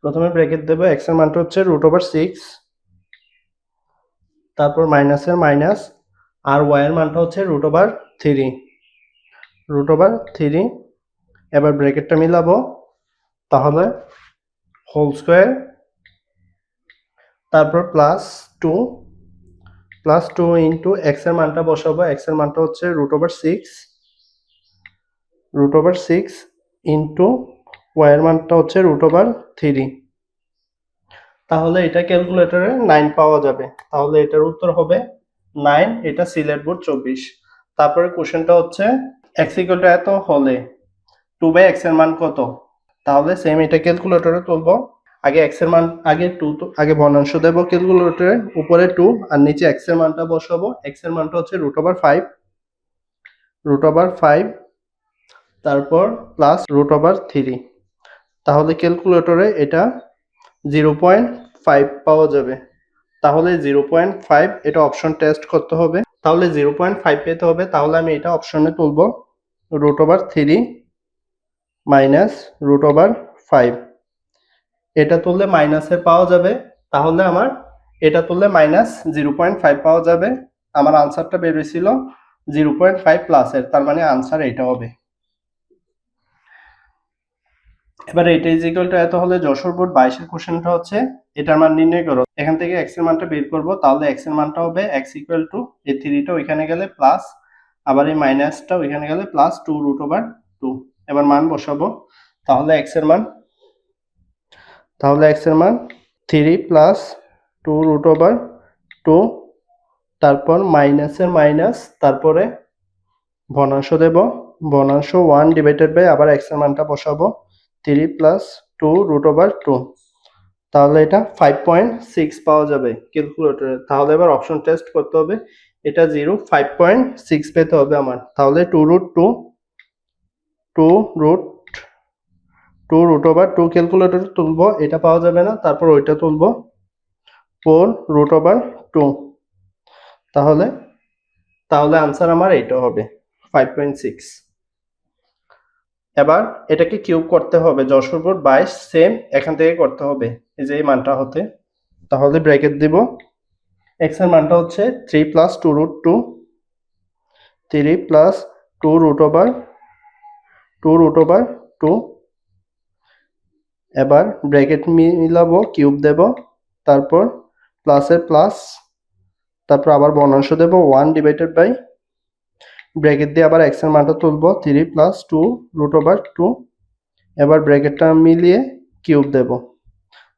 প্রথমে ব্র্যাকেট দেব, x এর মানটা হচ্ছে √6, তারপর মাইনাসের মাইনাস, আর y এর মানটা হচ্ছে √3। এবার ব্র্যাকেটটা মিলাবো, তাহলে হোল স্কয়ার, তারপর প্লাস 2 ইন্টু x এর মানটা বসাবো। x এর মানটা হচ্ছে √6 ইন্টু y এর মানটা হচ্ছে √3। তাহলে এটা ক্যালকুলেটরে 9 পাওয়া যাবে। তাহলে এটার উত্তর হবে 9। এটা সিলেট বোর্ড 24। তারপরে কোশ্চেনটা হচ্ছে x ইকুয়াল টু এত হলে 2/x এর মান কত? তাহলে সেম এটা ক্যালকুলেটরে তুলবো। আগে x এর মান, আগে 2 তো আগে ভগ্নাংশ দেব ক্যালকুলেটরে, উপরে 2 আর নিচে x এর মানটা বসাবো। x এর মানটা হচ্ছে √5, তারপর প্লাস √3। তাহলে ক্যালকুলেটরে এটা 0.5 পাওয়া যাবে। তাহলে 0.5 এটা অপশন টেস্ট করতে হবে। তাহলে 0.5 পেতে হবে। তাহলে আমি এটা অপশনে তুলব, √3 মাইনাস √5। এটা তুললে মাইনাসে পাওয়া যাবে। তাহলে আমার এটা তুললে -0.5 পাওয়া যাবে। আমার আনসারটা বের হয়েছিল 0.5 প্লাসের, তার মানে আনসার এটা হবে। এবার এটা ইজ ইকুয়াল টু এত হলে যশোর বোর্ড 22 এর কোশ্চেনটা হচ্ছে এটার মান নির্ণয় করো। এখান থেকে x এর মানটা বের করব। তাহলে x এর মানটা হবে x ইকুয়াল টু এই 3টা ওইখানে গেলে প্লাস, আবার এই মাইনাসটা ওইখানে গেলে প্লাস 2√2। এবার মান বসাবো। তাহলে x এর মান 3 প্লাস 2√2, তারপর মাইনাসের মাইনাস, তারপরে ভগ্নাংশ দেব। ভগ্নাংশ 1/, আবার x এর মানটা বসাবো 3 প্লাস 2√2। তাহলে এটা 5.6 পাওয়া যাবে ক্যালকুলেটরে। তাহলে এবার অপশন টেস্ট করতে হবে। এটা 5.6 পেতে হবে আমার। তাহলে 2√2 ক্যালকুলেটরে তুলবো, এটা পাওয়া যাবে না। তারপর ওইটা তুলবো 4√2। তাহলে আনসার আমার এইটা হবে 5.6। এবার এটাকে কিউব করতে হবে। যশোর বোর্ড 22 সেম এখান থেকে করতে হবে, এই যে এই মানটা হতে। তাহলে ব্র্যাকেট দিব, x এর মানটা হচ্ছে 3 প্লাস 2√2, 3 প্লাস 2√2। এবার ব্র্যাকেট মিলাবো, কিউব দেব, তারপর প্লাসের প্লাস, তারপর আবার ভগ্নাংশ দেব 1/, ব্র্যাকেট দিয়ে আবার x এর মানটা তুলবো 3 প্লাস 2√2। এবার ব্র্যাকেটটা মিলিয়ে কিউব দেব।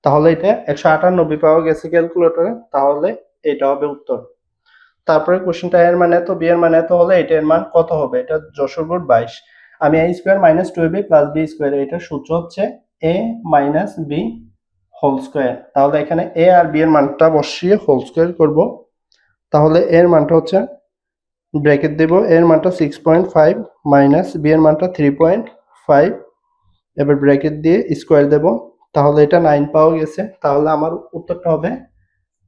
তাহলে এটা 198 পাওয়া গেছে ক্যালকুলেটরে। তাহলে এটা হবে উত্তর। তারপরে কোশ্চেনটা এর মানে এত, বি এর মানে এত হলে এটার মান কত হবে? এটা যশোর বোর্ড 22। আমি a square minus 2ab plus b square, এটার সূত্র হচ্ছে a minus b whole square. তাহলে এখানে a আর b এর মানটা বসিয়ে হোল স্কয়ার করব। তাহলে এর মানটা হচ্ছে, ব্র্যাকেট দেব, এর মানটা 6.5 মাইনাস b এর মানটা 3.5, এবার ব্র্যাকেট দিয়ে স্কয়ার দেব। তাহলে এটা 9 পাওয়া গেছে। তাহলে আমার উত্তরটা হবে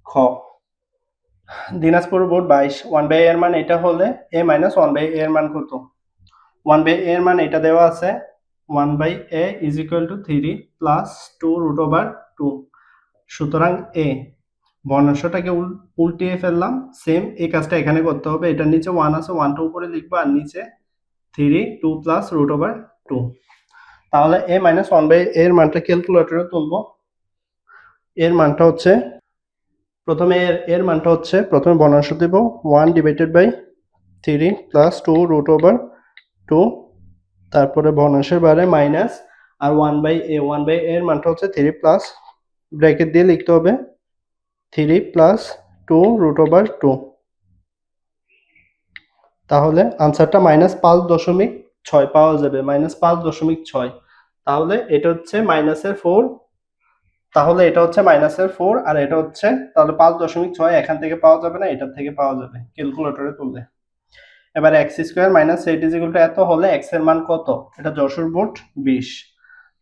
খ। দিনাজপুর বোর্ড 22, 1/a এর মান এটা হলে a মাইনাস 1/a এর মান কত? 1/a এর মান এটা দেওয়া আছে, 1/a is equal to 3 plus 2√2। সুতরাং a, ভগ্নাংশটাকে উল্টিয়ে ফেললাম। সেম এই কাজটা এখানে করতে হবে। এটার নিচে 1 আছে, 1টা উপরে লিখবো, আর নিচে 3, 2 প্লাস √2। তাহলে a মাইনাস 1/a এর মানটা ক্যালকুলেটরে তুলবো। এর মানটা হচ্ছে, প্রথমে এর মানটা হচ্ছে, প্রথমে ভগ্নাংশ দেব 1/3 প্লাস 2√2, তারপরে ভগ্নাংশের বাইরে মাইনাস, আর 1/a এর মানটা হচ্ছে 3 প্লাস, ব্র্যাকেট দিয়ে লিখতে হবে 3 প্লাস 2√2। তাহলে আনসারটা -5.6 6 পাওয়া যাবে, -5.6। তাহলে এটা হচ্ছে মাইনাসের 4, তাহলে এটা হচ্ছে মাইনাসের 4 আর এটা হচ্ছে, তাহলে 5.6 এখান থেকে পাওয়া যাবে না, এটার থেকে পাওয়া যাবে ক্যালকুলেটরে তুললে। এবার x square minus 8 is equal two এত হলে x এর মান কত? এটা যশোর বোর্ড 20।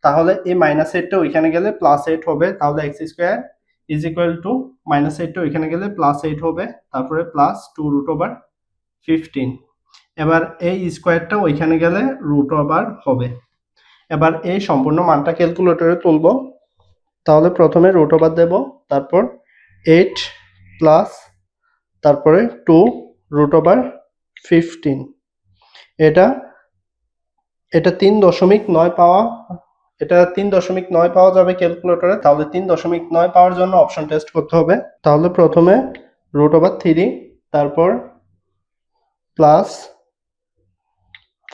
তাহলে এই মাইনাস 8টা ওইখানে গেলে প্লাস 8 হবে, তাহলে x square is equal to minus 8টা ওইখানে গেলে প্লাস 8 হবে, তারপরে প্লাস 2√15। এবার এই স্কয়ারটা ওইখানে গেলে √ওভার হবে। এবার এই সম্পূর্ণ মানটা ক্যালকুলেটরে তুলবো। তাহলে প্রথমে √ওভার দেব, তারপর 8 প্লাস তারপরে 2√15। এটা 3.9 পাওয়া, এটা 3.9 পাওয়া যাবে ক্যালকুলেটরে। তাহলে 3.9 পাওয়ার জন্য অপশন টেস্ট করতে হবে। তাহলে প্রথমে √3, তারপর প্লাস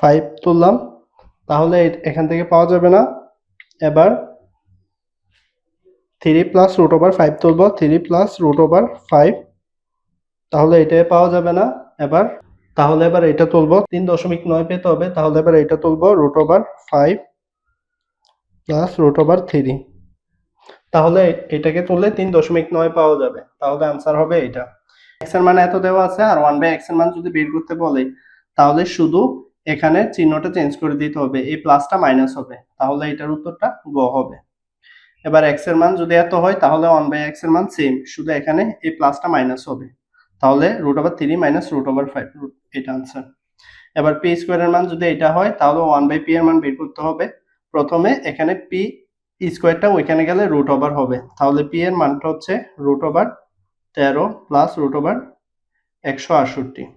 5 তুললাম, তাহলে এখান থেকে পাওয়া যাবে না। এবার 3 প্লাস √5 তুলব, 3 প্লাস √5, তাহলে এটাই পাওয়া যাবে না। তাহলে এবার এটা তুলব, 3.9 পেতে হবে, তাহলে এবার এটা তুলব, √5 প্লাস √3। তাহলে এটাকে তুললে 3.9 পাওয়া যাবে। তাহলে आंसर হবে এটা। x এর মান এত দেওয়া আছে আর 1/x এর মান যদি বের করতে বলে, তাহলে শুধু এখানে চিহ্নটা চেঞ্জ করে দিতে হবে, এই প্লাসটা মাইনাস হবে, তাহলে এটার উত্তরটা গ হবে। এবার x এর মান যদি এত হয়, তাহলে 1/x এর মান সেম, শুধু এখানে এই প্লাসটা মাইনাস হবে, তাহলে √3 মাইনাস √5, এটা आंसर। এবার p স্কয়ারের মান যদি এটা হয়, তাহলে 1/p এর মান বের করতে হবে। প্রথমে এখানে p স্কয়ারটা ওইখানে গেলে √ওভার হবে, তাহলে p এর মানটা হচ্ছে √13 প্লাস √168।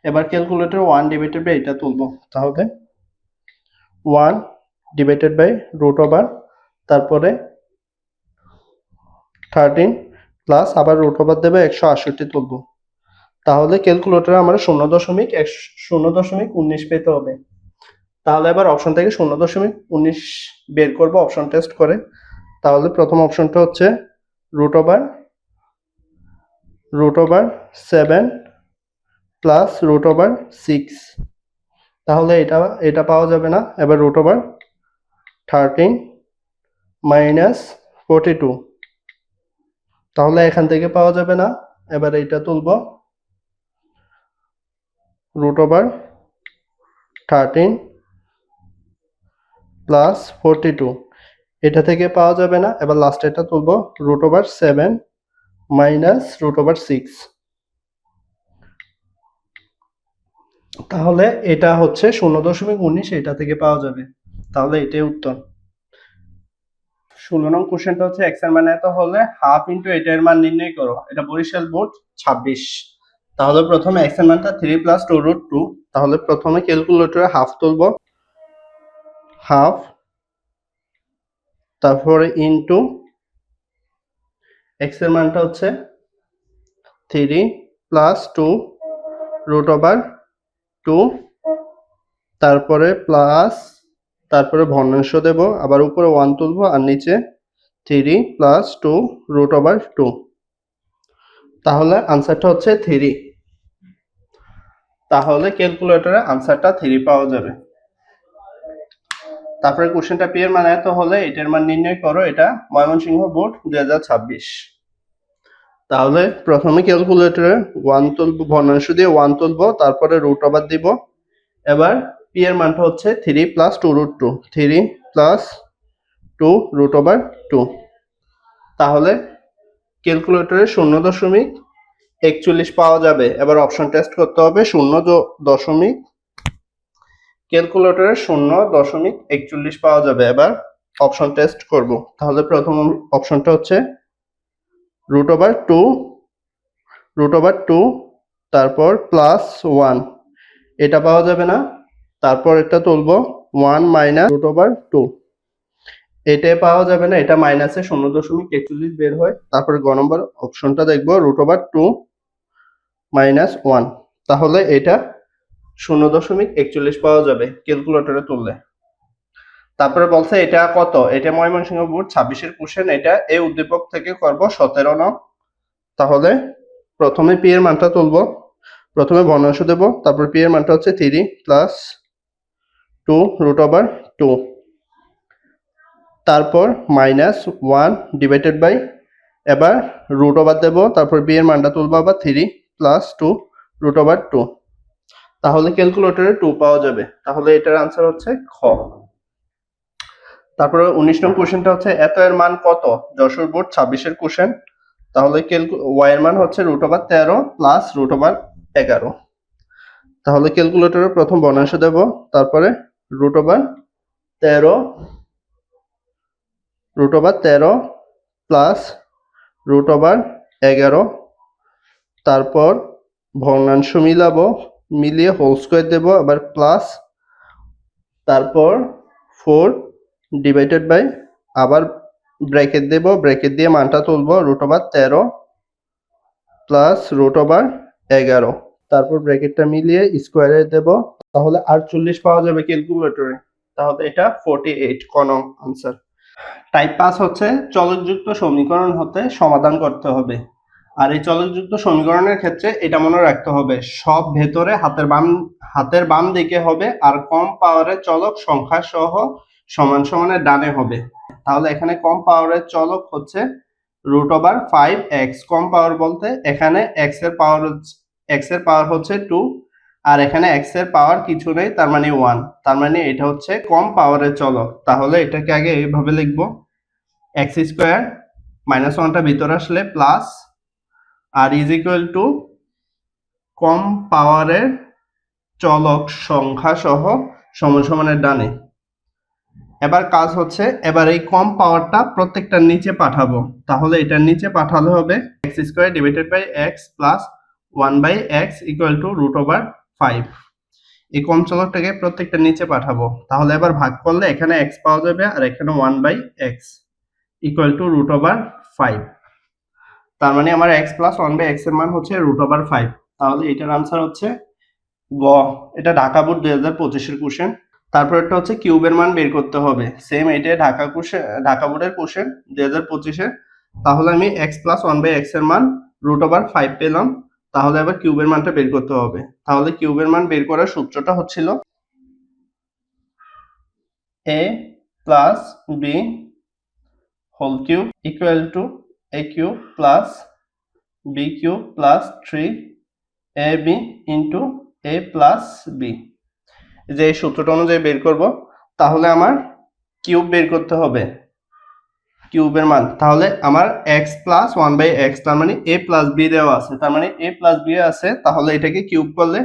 এবার ক্যালকুলেটর 1 ডিভাইডেড বাই এটা তুলবো, তাহলে 1 ডিভাইডেড বাই √ওভার, তারপরে 13 প্লাস আবার √ওভার দেবে 168 তুলবো। তাহলে ক্যালকুলেটরে আমরা 0.19 পেতে হবে। তাহলে এবার অপশন থেকে 0.19 বের করব অপশন টেস্ট করে। তাহলে প্রথম অপশনটা হচ্ছে √7 প্লাস √6, তাহলে এটা পাওয়া যাবে না। এবার √13 মাইনাস 42, তাহলে এখান থেকে পাওয়া যাবে না। এবার এটা তুলব, √13 প্লাস 42, এটা থেকে পাওয়া যাবে না। এবার লাস্ট এটা তুলব, √7 মাইনাস √6, তাহলে এটা হচ্ছে 0.19, এটা থেকে পাওয়া যাবে, তাহলে এটাই উত্তর। 16 নং কোশ্চেনটা হচ্ছে x এর মান এত হলে হাফ ইনটু এটা এর মান নির্ণয় করো। এটা বরিশাল বোর্ড 26। তাহলে প্রথমে x এর মানটা 3 প্লাস 2√2, তাহলে প্রথমে ক্যালকুলেটরে হাফ তুলব, হাফ, তারপরে ইনটু x এর মানটা হচ্ছে 3 প্লাস 2√2, তারপরে প্লাস, তারপরে ভগ্নাংশ দেব, আবার উপরে 1 তুলবো আর নিচে 3 প্লাস 2√2, তাহলে আনসারটা হচ্ছে 3। তাহলে ক্যালকুলেটরে আনসারটা 3 পাওয়া যাবে। তারপরে কোশ্চেনটা পি এর মান এত হলে এটার মান নির্ণয় করো। এটা ময়মনসিংহ বোর্ড 2026। তাহলে প্রথমে ক্যালকুলেটরে 1 তুলবো, ভগ্নাংশ দিয়ে 1 তুলবো, তারপরে √ওভার দিব। এবার পি এর মানটা হচ্ছে 3 প্লাস 2√2, 3 প্লাস 2√2, তাহলে ক্যালকুলেটরে 0.41 পাওয়া যাবে। এবার অপশন টেস্ট করতে হবে, ক্যালকুলেটরে 0.41 পাওয়া যাবে। এবার অপশন টেস্ট করব। তাহলে প্রথম অপশনটা হচ্ছে √2, তারপর প্লাস 1, এটা পাওয়া যাবে না। তারপর এটা তুলবো 1 মাইনাস √2, এটাই পাওয়া যাবে না, এটা মাইনাসে 0.41 বের হয়। তারপরে গ নম্বর অপশনটা দেখবো, √2 মাইনাস 1, তাহলে এটা 0.41 পাওয়া যাবে ক্যালকুলেটরে তুললে। তারপরে বলছে এটা কত, এটা ময়মনসিংহ বোর্ড 26 এর কোশ্চেন, এটা এই উদ্দীপক থেকে করব 17 নং। তাহলে প্রথমে পি এর মানটা তুলবো, প্রথমে ভগ্নাংশ দেব, তারপর পি এর মানটা হচ্ছে 3 প্লাস 2 √2, তারপর -1 ডিভাইডেড বাই, এবার রুট ওভার দেব, তারপর বি এর মানটা তুলবো আবার 3 প্লাস 2 √2। তাহলে ক্যালকুলেটরে 2 পাওয়া যাবে। তাহলে এটার আনসার হচ্ছে খ। তারপরে 19 নং কোশ্চেনটা হচ্ছে এত এর মান কত? যশোর বোর্ড 26 এর কোশ্চেন। তাহলে ওয়াই এর মান হচ্ছে √13 প্লাস √11। তাহলে ক্যালকুলেটরে প্রথম ভগ্নাংশ দেব, তারপরে √13 প্লাস √11, তারপর ভগ্নাংশ মিলাবো, মিলিয়ে হোল স্কয়ার দেব, আবার প্লাস, তারপর 4 ডিভাইডেড বাই, আবার ব্র্যাকেট দেব, ব্র্যাকেট দিয়ে মানটা তুলবো √13 প্লাস √11, তারপর ব্র্যাকেটটা মিলিয়ে স্কয়ারে দেব, তাহলে 48 পাওয়া যাবে ক্যালকুলেটরে। তাহলে এটা 48 ক নং আনসার। টাইপ 5 হচ্ছে চলকযুক্ত সমীকরণ হতে সমাধান করতে হবে। আর এই চলকযুক্ত সমীকরণের ক্ষেত্রে এটা মনে রাখতে হবে, সব ভেতরে হাতের বাম দিকে হবে, আর কম পাওয়ারের চলক সংখ্যা সহ সমান সমানের ডানে হবে। তাহলে এখানে কম পাওয়ারের চলক হচ্ছে √5x। কম পাওয়ার বলতে এখানে x এর পাওয়ার হচ্ছে 2, আর এখানে x এর পাওয়ার কিছু নেই, তার মানে 1। তার মানে এটা হচ্ছে কম পাওয়ারের চলক। তাহলে এটাকে আগে এইভাবে লিখবো, x² -1টা ভিতরে আসলে প্লাস, আর ইজ ইকুয়াল টু কম পাওয়ারের চলক সংখ্যা সহ সমান সমানের ডানে। এবার কাজ হচ্ছে, এবার এই কম পাওয়ারটা প্রত্যেকটার নিচে পাঠাবো। তাহলে এটার নিচে পাঠালে হবে x² divided by x plus 1/x equal to √5। এই কম চলকটাকে প্রত্যেকটা নিচে পাঠাবো। তাহলে এবার ভাগ করলে এখানে x পাওয়া যাবে, আর এখানে 1/x ইকুয়াল টু √5। তার মানে আমার x প্লাস 1/x এর মান হচ্ছে √5। তাহলে এটার আনসার হচ্ছে গ। এটা ঢাকা বোর্ড 2025 এর কোশ্চেন। তারপর একটা হচ্ছে কিউবের মান বের করতে হবে, সেম এটা ঢাকা বোর্ডের কোশ্চেন 2025 এর। তাহলে আমি x প্লাস 1/x এর মান √5 পেলাম। তাহলে আবার কিউবের মানটা বের করতে হবে। তাহলে কিউবের মান বের করার সূত্রটা হচ্ছিল a plus b whole cube equal to a cube plus b cube plus 3ab into a plus b। যে এই সূত্রটা অনুযায়ী বের করব। তাহলে আমার কিউব বের করতে হবে, কিউবের মান। তাহলে আমার x প্লাস 1/x, তার মানে a প্লাস b দেওয়া আছে, তার মানে a প্লাস b আছে। তাহলে এটাকে কিউব করলে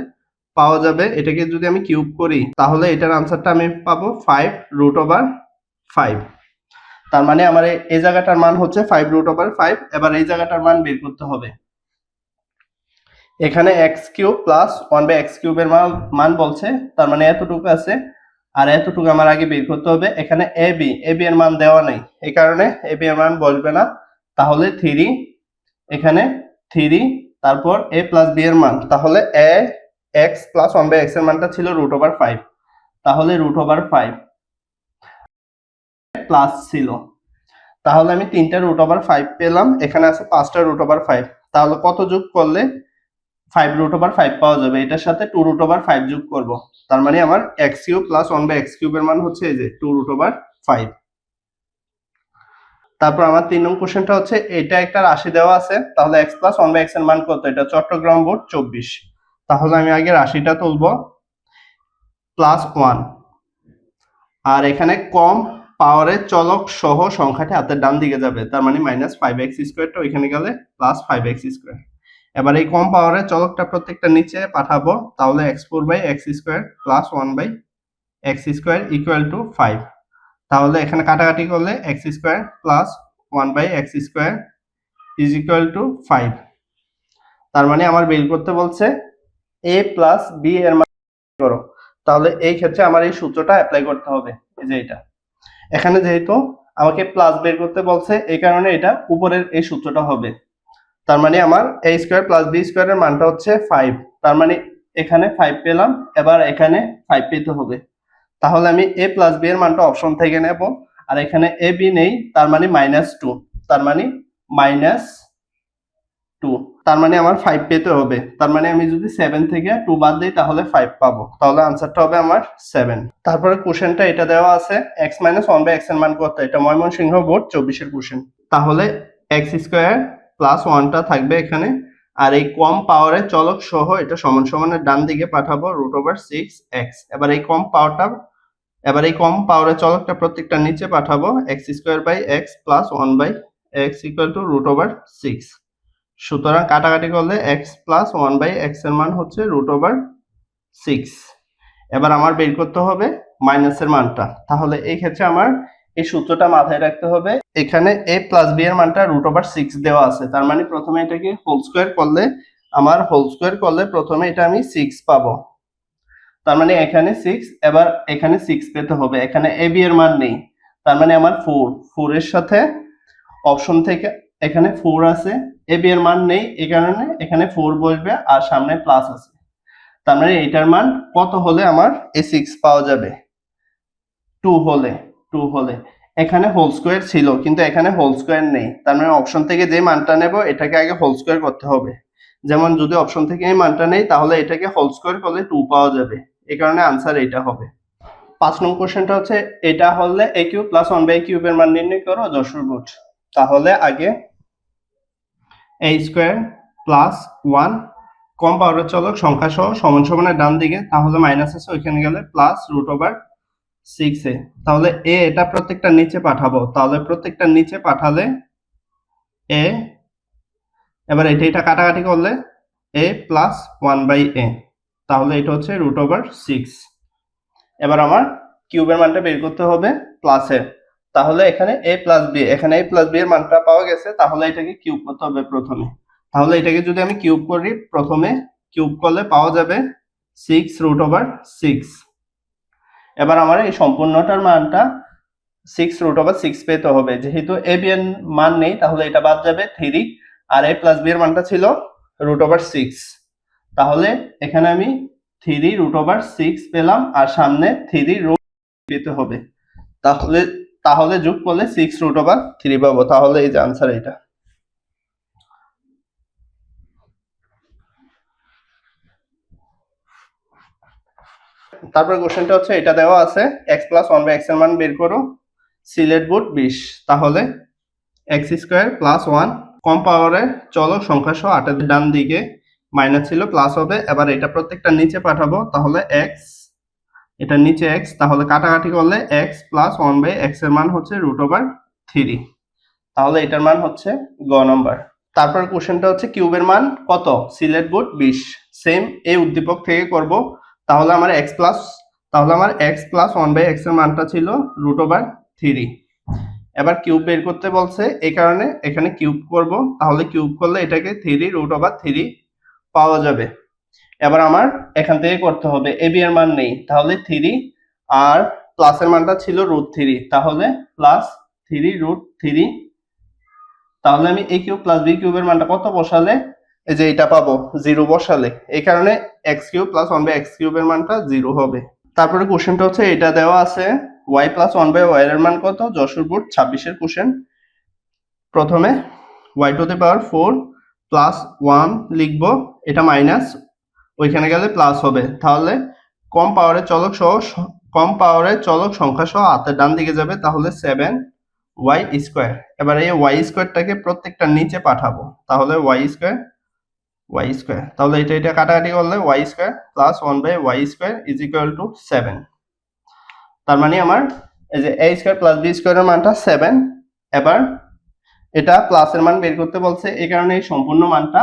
পাওয়া যাবে, এটাকে যদি আমি কিউব করি তাহলে এটার আনসারটা আমি পাবো 5√5। তার মানে আমার এই জায়গাটার মান হচ্ছে 5√5। এবার এই জায়গাটার মান বের করতে হবে। এখানে x³ প্লাস 1/x কিউবের মান বলছে, তার মানে এতটুকু আছে, আর এতটুকু আমার আগে বের করতে হবে। এখানে ab এর মান দেওয়া নেই, এই কারণে ab এর মান বসবে না। তাহলে 3, এখানে 3, তারপর a প্লাস b এর মান, তাহলে x প্লাস 1/x এর মানটা ছিল √5। তাহলে √5 প্লাস ছিল, তাহলে আমি 3টা √5 পেলাম, এখানে আছে 5টা √5। তাহলে কত যোগ করলে 5√5 পাওয়া যাবে? এটার সাথে 2√5 যোগ করব। তার মানে আমার x³ প্লাস 1/x কিউবের মান হচ্ছে এই যে 2√5। তারপর আমার 3 নং কোশ্চেনটা হচ্ছে, এটা একটা রাশি দেওয়া আছে, তাহলে x প্লাস 1/x এর মান কত? এটা চট্টগ্রাম বোর্ড 24। তাহলে আমি আগে রাশিটা তুলবো, প্লাস 1, আর এখানে কম পাওয়ারের চলক সহ সংখ্যাটি হাতের ডান দিকে যাবে, তার মানে -5x²টা ওইখানে গেলে প্লাস 5x²। এবার এই কম পাওয়ারের চলকটা প্রত্যেকটা নিচে পাঠাবো, তাহলে x4/x² plus 1/x² equal to 5। তাহলে এখানে কাটাকাটি করলে x² plus 1/x² is equal to 5। তার মানে আমার বের করতে বলছে a প্লাস b এর মান করো। তাহলে এই ক্ষেত্রে আমার এই সূত্রটা অ্যাপ্লাই করতে হবে, এই যে এটা। এখানে যেহেতু আমাকে প্লাস বের করতে বলছে, এই কারণে এটা উপরের এই সূত্রটা হবে। তার মানে আমার a² প্লাস b² এর মানটা হচ্ছে 5। তার মানে এখানে 5 পেলাম, এবার এখানে 5 পেতে হবে। তাহলে আমি a প্লাস b এর মানটা অপশন থেকে নেব, আর এখানে ab নেই, তার মানে -2, তার মানে -2। তার মানে আমার 5 পেতে হবে। তার মানে আমি যদি 7 থেকে 2 বাদ দিই তাহলে 5 পাবো। তাহলে আনসারটা হবে আমার 7। তারপরে কোশ্চেনটা এটা দেওয়া আছে x - 1/x এর মান কত? এটা ময়মনসিংহ বোর্ড 24 এর কোশ্চেন। তাহলে x স্কয়ার প্লাস 1 টা থাকবে এখানে, আর এই কম পাওয়ারের চলক সহ এটা সমান সমানের ডান দিকে পাঠাবো √6x। এবার এই কম পাওয়ারের চলকটা প্রত্যেকটা নিচে পাঠাবো x² x plus 1/x equal two √6। সুতরাং কাটাকাটি করলে x প্লাস 1/x এর মান হচ্ছে √6। এবার আমার বের করতে হবে মাইনাসের মানটা। তাহলে এই ক্ষেত্রে আমার এই সূত্রটা মাথায় রাখতে হবে, এখানে a প্লাস b এর মানটা √6 দেওয়া আছে। তার মানে প্রথমে এটাকে হোল স্কয়ার করলে প্রথমে এটা আমি 6 পাবো। তার মানে এখানে 6, এবার এখানে 6 পেতে হবে। এখানে a b এর মান নেই, তার মানে আমার 4 এর সাথে অপশন থেকে এখানে 4 আছে, a b এর মান নেই, এই কারণে এখানে 4 বসবে আর সামনে প্লাস আছে। তার মানে এটার মান কত হলে আমার এই 6 পাওয়া যাবে? 2 হলে। এখানে হোল স্কয়ার ছিল কিন্তু এখানে হোল স্কয়ার নেই, তার মানে অপশন থেকে যে মানটা নেব এটাকে আগে হোল স্কয়ার করতে হবে। যেমন যদি অপশন থেকে এই মানটা নেই তাহলে এটাকে হোল স্কয়ার করলে 2 পাওয়া যাবে, এই কারণে আনসার এটা হবে। 5 নং কোশ্চেনটা হচ্ছে এটা হলে a³ + 1/3 এর মান নির্ণয় করো যশোর বোর্ড। তাহলে আগে a² + 1 কম পাওয়ারের চলক সংখ্যা সহ সমান সমানের ডান দিকে, তাহলে মাইনাস আছে ওইখানে গেলে প্লাস √6 এ। তাহলে a এটা প্রত্যেকটা নিচে পাঠাবো, তাহলে প্রত্যেকটা নিচে পাঠালে a, এবার এটা কাটাকাটি করলে a প্লাস 1/a, তাহলে এটা হচ্ছে √6। এবার আমার কিউবের মানটা বের করতে হবে প্লাসের। তাহলে এখানে a প্লাস b, এখানে a প্লাস b এর মানটা পাওয়া গেছে, তাহলে এটাকে কিউব করতে হবে প্রথমে। তাহলে এটাকে যদি আমি কিউব করি, প্রথমে কিউব করলে পাওয়া যাবে 6√6। এবার আমার এই সম্পূর্ণটার মানটা 6√6 পেতে হবে। যেহেতু a b এর মান নেই তাহলে এটা বাদ যাবে 3, আর a প্লাস b এর মানটা ছিল √6। তাহলে এখানে আমি 3√6 পেলাম আর সামনে 3 পেতে হবে। তাহলে যোগ করলে 6√3 পাবো। তাহলে এই যে আনসার এটা। তারপর কোশ্চেনটা হচ্ছে এটা দেওয়া আছে x + 1/x এর মান বের করো সিলেট বোর্ড 20। তাহলে x² + 1 কম পাওয়ারের চলক সংখ্যা সহ 8 এর ডান দিকে মাইনাস ছিল প্লাস হবে। এবার এটা প্রত্যেকটা নিচে পাঠাবো, তাহলে x, এটা নিচে x, তাহলে কাটাকাটি করলে x + 1/x এর মান হচ্ছে √3। তাহলে এটার মান হচ্ছে গ নাম্বার। তারপর কোশ্চেনটা হচ্ছে কিউবের মান কত? সিলেট বোর্ড 20। সেম এই উদ্দীপক থেকে করব। তাহলে আমার x + 1/x এর মানটা ছিল √3। এবার কিউব বের করতে বলছে, এই কারণে এখানে কিউব করব। তাহলে কিউব করলে এটাকে 3√3 পাওয়া যাবে। এবার আমার এখান থেকে করতে হবে, a b এর মান নেই, তাহলে 3 আর প্লাসের মানটা ছিল √3, তাহলে প্লাস 3√3। তাহলে আমি a³ + b³ এর মানটা কত বসালে এই যে এটা পাবো 0 বসালে, এই কারণে x³ + 1/x³ এর মানটা 0 হবে। তারপরে কোশ্চেনটা হচ্ছে এটা দেওয়া আছে y + 1/y এর মান কত? যশোর বোর্ড 26 এর কোশ্চেন। প্রথমে y⁴ + 1 লিখবো, এটা মাইনাস ওইখানে গেলে প্লাস হবে। তাহলে কম পাওয়ারের চলক সংখ্যা সহ হাতের ডান দিকে যাবে, তাহলে 7y²। এবার এই y²টাকে প্রত্যেকটা নিচে পাঠাবো, তাহলে y²। তাহলে এটা কাটাকাটি করলে y² + 1/y² = 7। তার মানে আমার এই যে a² + b² এর মানটা 7। এবার এটা প্লাসের মান বের করতে বলছে, এই কারণে এই সম্পূর্ণ মানটা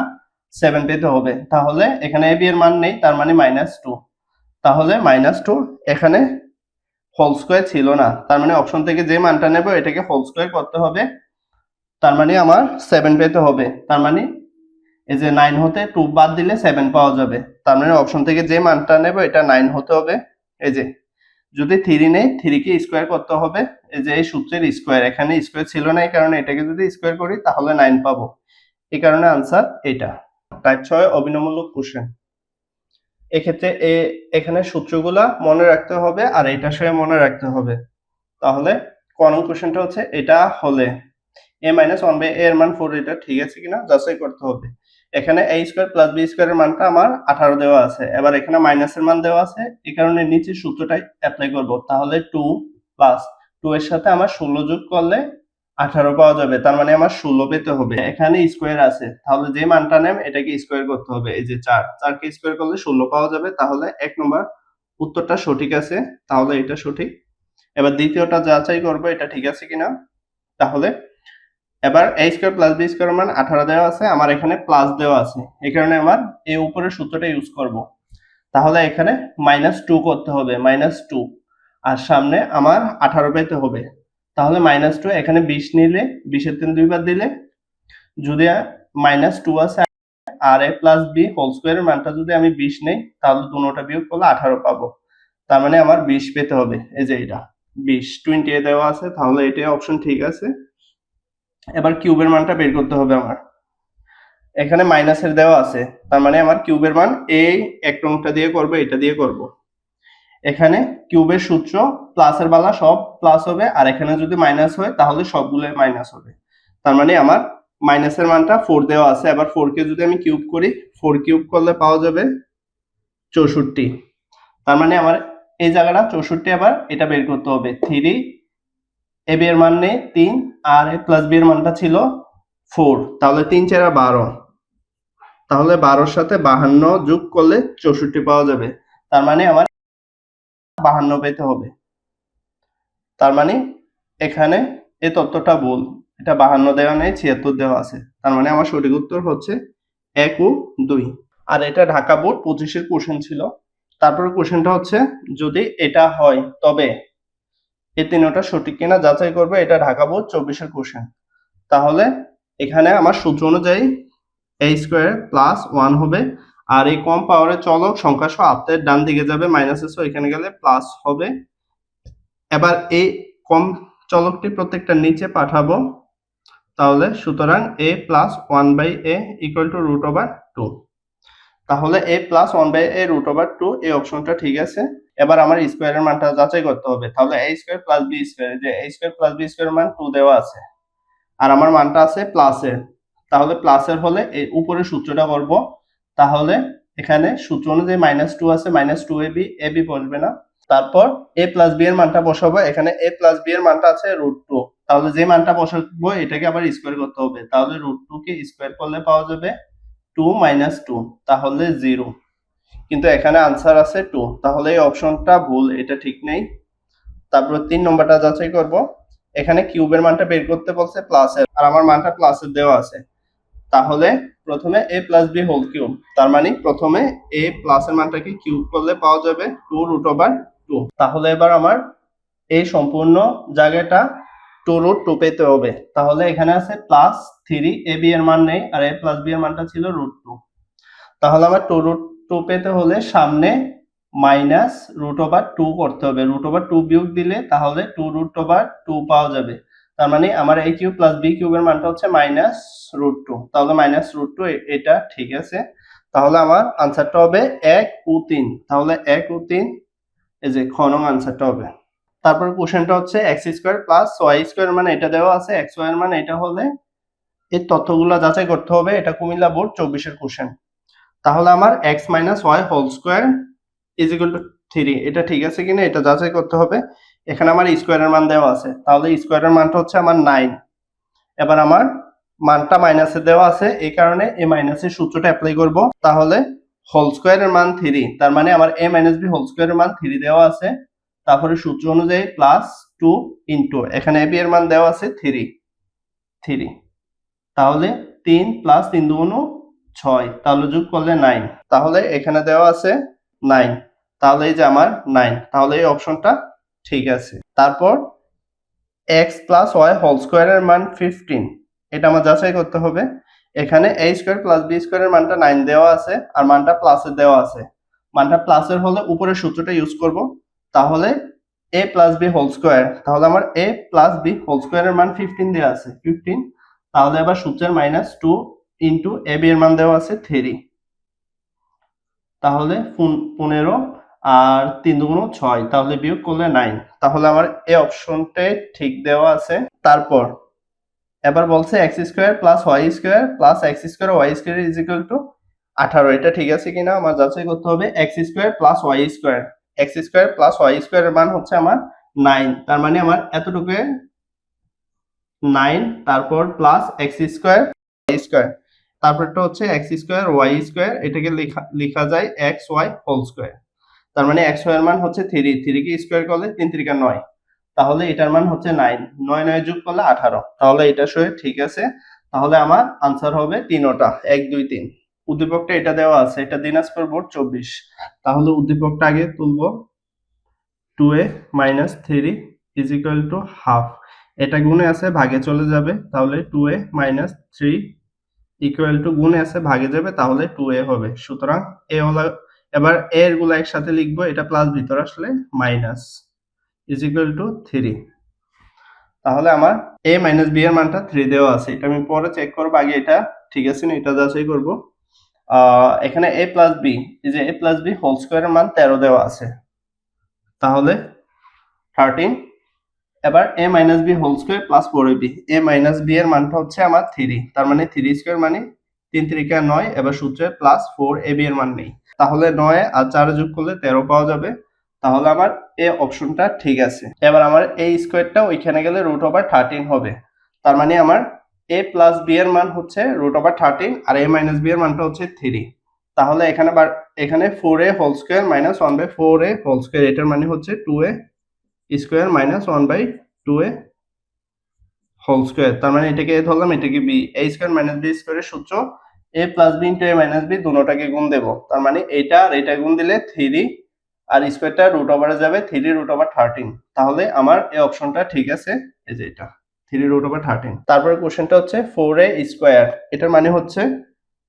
7 পেতে হবে। তাহলে এখানে a b এর মান নেই, তার মানে -2। তাহলে -2, এখানে হোল স্কয়ার ছিল না, তার মানে অপশন থেকে যে মানটা নেব এটাকে হোল স্কয়ার করতে হবে। তার মানে আমার 7 পেতে হবে। তার মানে এই যে 9 হতে 2 বাদ দিলে 7 পাওয়া যাবে। তার মানে অপশন থেকে যে মানটা নেব এটা 9 হতে হবে। এই যে যদি 3 নেই, 3 কে স্কয়ার করতে হবে, এই যে এই সূত্রের স্কয়ার, এখানে স্কয়ার ছিল না, এই কারণে এটাকে যদি স্কয়ার করি তাহলে 9 পাবো। এই কারণে আনসার এটা। টাইপ 6 অবিনমূলক কোশ্চেন। এক্ষেত্রে এখানে সূত্রগুলা মনে রাখতে হবে আর এটা সহ মনে রাখতে হবে। তাহলে ক নং কোশ্চেনটা হচ্ছে এটা হলে a - 1/a এর মান 4, এটা ঠিক আছে কিনা যাচাই করতে হবে। এখানে a স্কয়ার প্লাস b স্কয়ারের মানটা আমার 18 দেওয়া আছে। এবার এখানে মাইনাসের মান দেওয়া আছে, এই কারণে নিচে সূত্রটাই অ্যাপ্লাই করব। তাহলে 2 প্লাস 2 এর সাথে আমার 16 যোগ করলে 18 পাওয়া যাবে। তার মানে আমার 16 পেতে হবে। এখানে স্কয়ার আছে, তাহলে যে মানটা নেম এটাকে স্কয়ার করতে হবে। এই যে 4, 4 কে স্কয়ার করলে 16 পাওয়া যাবে। তাহলে 1 নম্বর উত্তরটা সঠিক আছে, তাহলে এটা সঠিক। এবার দ্বিতীয়টা যাচাই করব এটা ঠিক আছে কিনা। তাহলে এবার a স্কয়ার প্লাস b স্কয়ারের মান 18 দেওয়া আছে, আমার এখানে প্লাস দেওয়া আছে, এই কারণে আমার এই উপরের সূত্রটা ইউজ করব। তাহলে এখানে -2 করতে হবে, -2, আর সামনে আমার 18 পেতে হবে। তাহলে -2 এখানে 20 নিলে 20 এর 3 দুইবার দিলে যদি -2 আছে আর a প্লাস b হোল স্কয়ারের মানটা যদি আমি 20 নেই, তাহলে দুটোটা বিয়োগ করলে 18 পাবো। তার মানে আমার 20 পেতে হবে। এই যে এটা 20 20 এ দেওয়া আছে, তাহলে এটাই অপশন ঠিক আছে। এবার কিউবের মানটা বের করতে হবে আমার। এখানে মাইনাসের দেওয়া আছে, তার মানে আমার কিউবের মান এই এক রংটা দিয়ে করব, এটা দিয়ে করব। এখানে কিউবের সূত্র প্লাসের বেলা সব প্লাস হবে, আর এখানে যদি মাইনাস হয় তাহলে সবগুলো মাইনাস হবে। তার মানে আমার মাইনাসের মানটা 4 দেওয়া আছে। এবার 4 কে যদি আমি কিউব করি, 4 কিউব করলে পাওয়া যাবে 64। তার মানে আমার এই জায়গাটা 64। আবার এটা বের করতে হবে। 3 a b এর মান নেই 3, আর a প্লাস b এর মানটা ছিল 4, তাহলে 3 4 12, তাহলে 12 এর সাথে 52 যোগ করলে 64 পাওয়া যাবে। তার মানে আমার 52 পেতে হবে। তার মানে এখানে এই তথ্যটা ভুল, এটা 52 দেওয়া নেই, 76 দেওয়া আছে। তার মানে আমার সঠিক উত্তর হচ্ছে 1 ও 2। আর এটা ঢাকা বোর্ড 25 এর কোশ্চেন ছিল। তারপরে কোশ্চেনটা হচ্ছে যদি এটা হয় তবে এই তিনটা সঠিক কিনা যাচাই করবে। এটা ঢাকা বোর্ড 24 এর কোশ্চেন। তাহলে এখানে আমার সূত্র অনুযায়ী a স্কয়ার প্লাস 1 হবে, আর এই কম পাওয়ারের চলক সংখ্যা সহ আত্মের ডান দিকে যাবে, মাইনাসের সহ এখানে গেলে প্লাস হবে। এবার এই কম চলকটি প্রত্যেকটা নিচে পাঠাবো, তাহলে সুতরাং a plus 1/a equal to √2। তাহলে a প্লাস 1/a √2 এই অপশনটা ঠিক আছে। এবার আমার স্কয়ারের মানটা যাচাই করতে হবে। তাহলে a square plus b square, যে a স্কয়ার প্লাস b স্কয়ারের মান 2 দেওয়া আছে, আর আমার মানটা আছে প্লাসের। তাহলে প্লাসের হলে এই উপরের সূত্রটা করব। তাহলে এখানে সূত্র অনুযায়ী -2 আছে, -2ab, ab বসবে না। তারপর a প্লাস b এর মানটা বসাবো। এখানে a প্লাস b এর মানটা আছে √2, তাহলে যে মানটা বসাবো এটাকে আবার স্কয়ার করতে হবে। তাহলে √2 কে স্কয়ার করলে পাওয়া যাবে 2 - 2, তাহলে 0। কিন্তু এখানে आंसर আছে 2, তাহলে এই অপশনটা ভুল, এটা ঠিক নেই। তারপর 3 নম্বরটা যাচাই করব। এখানে কিউবের মানটা বের করতে বলছে প্লাসের, আর আমার মানটা প্লাসের দেওয়া আছে। তাহলে প্রথমে a plus b whole cube, তার মানে প্রথমে a প্লাসের মানটাকে কিউব করলে পাওয়া যাবে 2√2। তাহলে এবার আমার এই সম্পূর্ণ জায়গাটা 2√2 পেতে হবে। তাহলে এখানে আছে প্লাস 3ab এর মান নেই, আর a প্লাস b এর মানটা ছিল √2। তাহলে আমার 2√2 পেতে হলে সামনে -√2 করতে হবে। √2 বিয়োগ দিলে তাহলে 2√2 পাওয়া যাবে। তার মানে আমার a কিউব প্লাস b কিউবের মানটা হচ্ছে -√2। তাহলে -√2 এটা ঠিক আছে। তাহলে আমার आंसरটা হবে 1 ও 3। তাহলে 1 ও 3 এই যে খ নং आंसरটা হবে। তারপর কোশ্চেনটা হচ্ছে x² প্লাস y² মানে এটা দেওয়া আছে, xy এর মান এটা হলে এই তথ্যগুলো যাচাই করতে হবে। এটা কুমিল্লা বোর্ড 24 এর কোশ্চেন। তাহলে আমার x - y whole square is equal to 3, এটা ঠিক আছে কিনা এটা যাচাই করতে হবে। এখানে আমার স্কয়ারের মান দেওয়া আছে, তাহলে স্কয়ারের মানটা হচ্ছে আমার 9। এবার আমার মানটা মাইনাসে দেওয়া আছে, এই কারণে এই মাইনাসের সূত্রটা অ্যাপ্লাই করব। তাহলে হোল স্কয়ারের মান 3, তার মানে আমার a - b হোল স্কয়ারের মান 3 দেওয়া আছে। তারপরে সূত্র অনুযায়ী প্লাস 2 ইনটু এখানে ab এর মান দেওয়া আছে 3, তাহলে 3 প্লাস 3 দুগুণ 6, তাহলে যোগ করলে 9, তাহলে এখানে দেওয়া আছে 9, তাহলে এই যে আমার 9, তাহলে এই অপশনটা ঠিক আছে। তারপর x প্লাস y হোল স্কয়ারের মান 15, এটা আমার যাচাই করতে হবে। এখানে a স্কয়ার প্লাস b স্কয়ারের মানটা 9 দেওয়া আছে, আর মানটা প্লাসের দেওয়া আছে। মানটা প্লাসের হলে উপরের সূত্রটা ইউজ করব। তাহলে a plus b whole square, তাহলে আমার a প্লাস b হোল স্কয়ারের মান 15 দেওয়া আছে 15, তাহলে আবার সূত্রের -2 ইনটু ab এর মান দেওয়া আছে 3, তাহলে 15 আর 3 দুগুণ 6, তাহলে বিয়োগ করলে 9, তাহলে আমার এই অপশনটাই ঠিক দেওয়া আছে। তারপর এবার বলছে x square plus y square plus x square y square is equal to 18। এটা ঠিক আছে কিনা আমার যাচাই করতে হবে। X square plus y square, x square plus y square এর মান হচ্ছে আমার 9, তার মানে আমার এতটুকু 9, তারপর plus x square y square, তারপরটা হচ্ছে এক্স স্কোয়ার ওয়াই স্কোয়ার, এটাকে লেখা যায় এক্স ওয়াই হোল স্কোয়ার। তার মানে এক্স ওয়াই এর মান হচ্ছে 3, 3 কে স্কোয়ার করলে 3 3 9, তাহলে এটার মান হচ্ছে 9, 9 9 যোগ করলে 18, তাহলে এটা সহ ঠিক আছে। তাহলে আমার আনসার হবে 3টা, 1 2 3। উদ্দীপকটা এটা দেওয়া আছে, এটা দিনাজপুর বোর্ড 24। তাহলে উদ্দীপকটা আগে তুলবো, 2a - 3 is equal to half. এটা গুণে আছে ভাগে চলে যাবে, তাহলে 2a - 3 ইকুয়াল টু, গুণে আছে ভাগে যাবে, তাহলে 2a হবে। সুতরাং এ হলো, এবার এ এর গুলো একসাথে লিখবো, এটা প্লাস ভিতর আসলে মাইনাস ইজ ইকুয়াল টু 3। তাহলে আমার a মাইনাস b এর মানটা 3 দেওয়া আছে, এটা আমি পরে চেক করব, আগে এটা ঠিক আছে না এটা যাচাই করব। এখানে a প্লাস b, এই যে a প্লাস b হোল স্কয়ারের মান 13 দেওয়া আছে, তাহলে 13। এবার a minus b whole square plus 4ab, a minus b এর মানটা হচ্ছে আমার 3, তার মানে 3 স্কয়ার মানে 3 3 9, এবার সূত্রে প্লাস 4ab এর মান নেই, তাহলে 9 আর 4 যোগ করলে 13 পাওয়া যাবে। তাহলে আমার এ অপশনটা ঠিক আছে। এবার আমার a স্কয়ারটা ওইখানে গেলে √13 হবে, তার মানে আমার a প্লাস b এর মান হচ্ছে √13 আর a মাইনাস b এর মানটা হচ্ছে 3। তাহলে এখানে 4a whole square minus 1/4a whole square, এটার মানে হচ্ছে 2a square minus 1/2a whole square, তার মানে এটাকে a ধরলাম, এটাকে b। a square minus b স্কয়ারের সূত্র a plus b into a minus b, দুটোটাকে গুণ দেব, তার মানে এটা আর এটা গুণ দিলে 3 আর স্কয়ারটা রুট ওভারে যাবে 3√13। তাহলে আমার এই অপশনটা ঠিক আছে, এই যে এটা 3√13। তারপরে কোশ্চেনটা হচ্ছে 4a স্কয়ার, এটার মানে হচ্ছে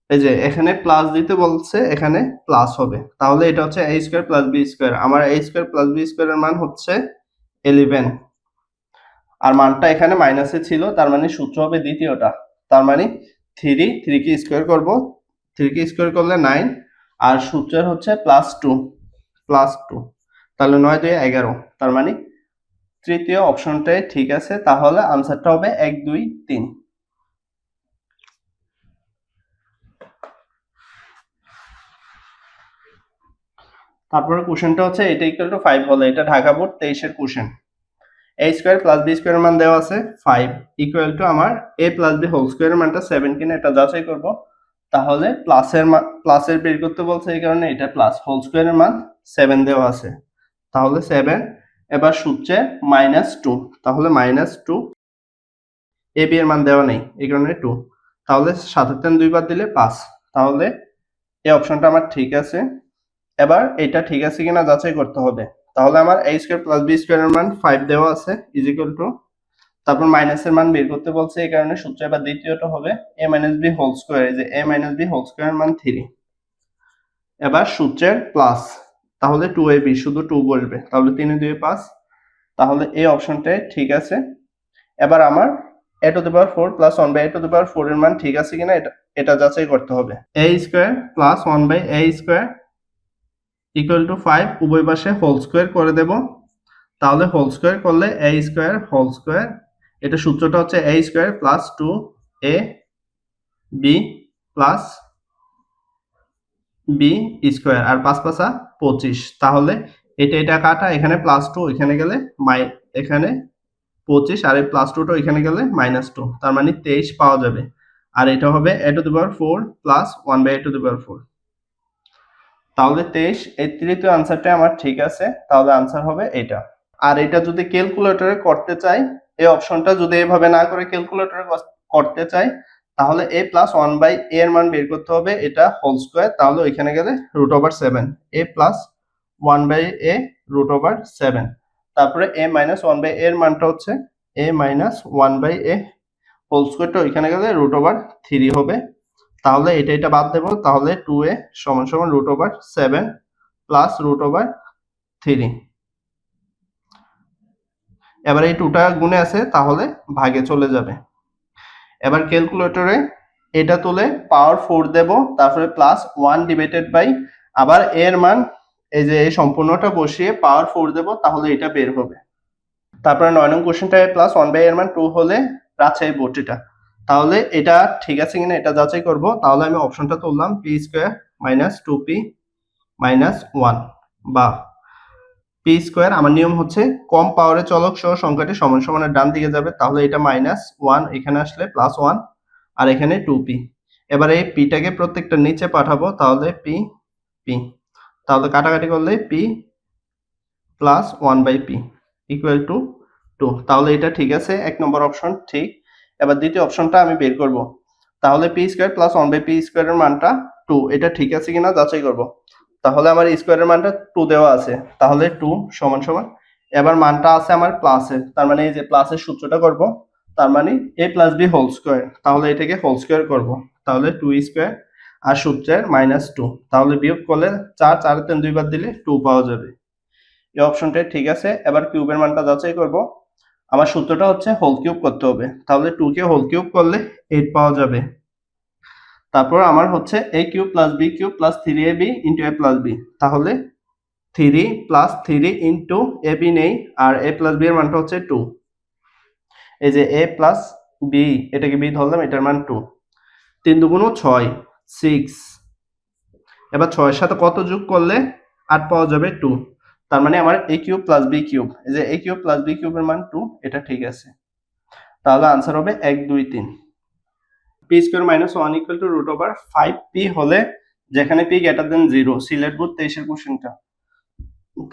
এই যে এখানে প্লাস দিতে বলছে, এখানে প্লাস হবে, তাহলে এটা হচ্ছে a square plus b square. আমার a স্কয়ার প্লাস b স্কয়ারের মান হচ্ছে 11, আর মানটা এখানে মাইনাসে ছিল, তার মানে সূত্র হবে দ্বিতীয়টা, তার মানে 3 কে স্কয়ার করব, 3 কে স্কয়ার করলে 9, আর সূত্রের হচ্ছে +2, তাহলে 9 2 11, তার মানে তৃতীয় অপশনটাই ঠিক আছে। তাহলে আনসারটা হবে 1 2 3। তারপরে কোশ্চেনটা হচ্ছে এটা ইকুয়াল টু 5 হলে, এটা ঢাকা বোর্ড 23 এর question. a square plus b স্কয়ারের মান দেওয়া আছে 5 ইকুয়াল টু আমার a প্লাস b হোল স্কয়ারের মানটা 7 কিনা এটা যাচাই করব। তাহলে প্লাসের বের করতে বলছে, এই কারণে এটা প্লাস, হোল স্কয়ারের মান 7 দেওয়া আছে, তাহলে 7। এবার সূত্রে -2, তাহলে -2, ab এর মান দেওয়া নেই, এই কারণে 2, তাহলে 7 এর 2 বার দিলে 5, তাহলে এই অপশনটা আমার ঠিক আছে। এবার এটা ঠিক আছে কিনা যাচাই করতে হবে। তাহলে আমার a স্কয়ার প্লাস b স্কয়ারের মান 5 দেওয়া আছে ইজ ইকুয়াল টু, তারপর মাইনাসের মান বের করতে বলছে, এই কারণে সূত্র এবার দ্বিতীয়টা হবে a - b হোল স্কয়ার, এই যে a - b হোল স্কয়ারের মান 3। এবার সূত্রের প্লাস, তাহলে 2ab, শুধু 2 বসবে, তাহলে 3 2 5, তাহলে এই অপশনটাই ঠিক আছে। এবার আমার a to the power 4 plus 1/a to the power 4 এর মান ঠিক আছে কিনা এটা যাচাই করতে হবে। a square plus 1/a square equal to 5, উভয় পাশে হোল স্কয়ার করে দেব, তাহলে হোল স্কয়ার করলে a স্কয়ার হোল স্কয়ার, এটা সূত্রটা হচ্ছে a square plus 2ab plus b square, আর 5 5 25, তাহলে এটা কাটা, এখানে +2, এখানে গেলে এখানে 25, আর এই +2টা এখানে গেলে -2, তার মানে 23 পাওয়া যাবে। আর এটা হবে a to the power 4 plus 1/a to the power 4, তাহলে 23। এই তৃতীয় আনসারটা আমার ঠিক আছে, তাহলে আনসার হবে এটা। আর এটা যদি ক্যালকুলেটরে করতে চাই, এই অপশনটা যদি এভাবে না করে ক্যালকুলেটরে করতে চাই, তাহলে a প্লাস 1/a এর মান বের করতে হবে, এটা হোল স্কয়ার, তাহলে ওইখানে গেলে √7, a প্লাস 1/a √7, তারপরে a মাইনাস 1/a এর মানটা হচ্ছে a মাইনাস 1/a হোল স্কয়ারটা ওইখানে গেলে √3 হবে, তাহলে এটা বাদ দেব, তাহলে 2a সমান সমান √7 প্লাস √3। এবার এই 2টা গুণে আছে, তাহলে ভাগে চলে যাবে। এবার ক্যালকুলেটরে এটা তুলে পাওয়ার 4 দেব, তারপরে প্লাস 1 ডিভাইডেড বাই, আবার এর মান এই যে এই সম্পূর্ণটা বসিয়ে পাওয়ার 4 দেব, তাহলে এটা বের হবে। তারপরে 9 নং কোশ্চেনটা প্লাস 1/a এর মান 2 হলে রাজশাহী বোর্ড এটা। তাহলে এটা ঠিক আছে কিনা এটা যাচাই করব। তাহলে আমি অপশনটা তুললাম P square minus 2p minus 1 বা পি স্কোয়ার। আমার নিয়ম হচ্ছে কম পাওয়ারের চলক সহ সংখ্যাটি সমান সমানের ডান দিকে যাবে। তাহলে এটা -1 এখানে আসলে +1 আর এখানে 2p। এবারে এই পিটাকে প্রত্যেকটা নিচে পাঠাবো, তাহলে পি পি, তাহলে কাটাকাটি করলে P plus 1/p equal two 2। তাহলে এটা ঠিক আছে, 1 নম্বর অপশন ঠিক। এবার দ্বিতীয় অপশনটা আমি বের করব। তাহলে পি স্কোয়ার প্লাস 1/p স্কোয়ারের মানটা 2, এটা ঠিক আছে কিনা যাচাই করব। তাহলে আমার স্কোয়ারের মানটা 2 দেওয়া আছে, তাহলে 2 সমান সমান, এবার মানটা আছে আমার প্লাসের, তার মানে এই যে প্লাসের সূত্রটা করব, তার মানে a plus b whole square, তাহলে এটাকে হোল স্কোয়ার করব, তাহলে 2 স্কোয়ার আর সূত্রের -2, তাহলে বিয়োগ করলে 4, 4 এর 2 বার দিলে 2 পাওয়া যাবে। এই অপশনটা ঠিক আছে। এবার কিউবের মানটা যাচাই করব। আমার সূত্রটা হচ্ছে হোল কিউব করতে হবে, তাহলে 2 কে হোল কিউব করলে 8 পাওয়া যাবে। তারপর আমার হচ্ছে a cube plus b cube plus 3ab into a plus b, তাহলে 3 প্লাস 3 ইন্টু ab নেই, আর a প্লাস b এর মানটা হচ্ছে 2। এই যে a প্লাস b, এটাকে b ধরলাম, এটার মান 2। 3 দুগুণ 6, 6। এবার 6 এর সাথে কত যোগ করলে 8 পাওয়া যাবে? 2। তার মানে আমার a cube plus b cube, এই যে a কিউব প্লাস b কিউবের মান 2, এটা ঠিক আছে। তাহলে आंसर হবে 1 2 3। p square minus 1 equal to root over 5p হলে যেখানে p greater than 0, Sylhet board 23 এর কোশ্চেনটা।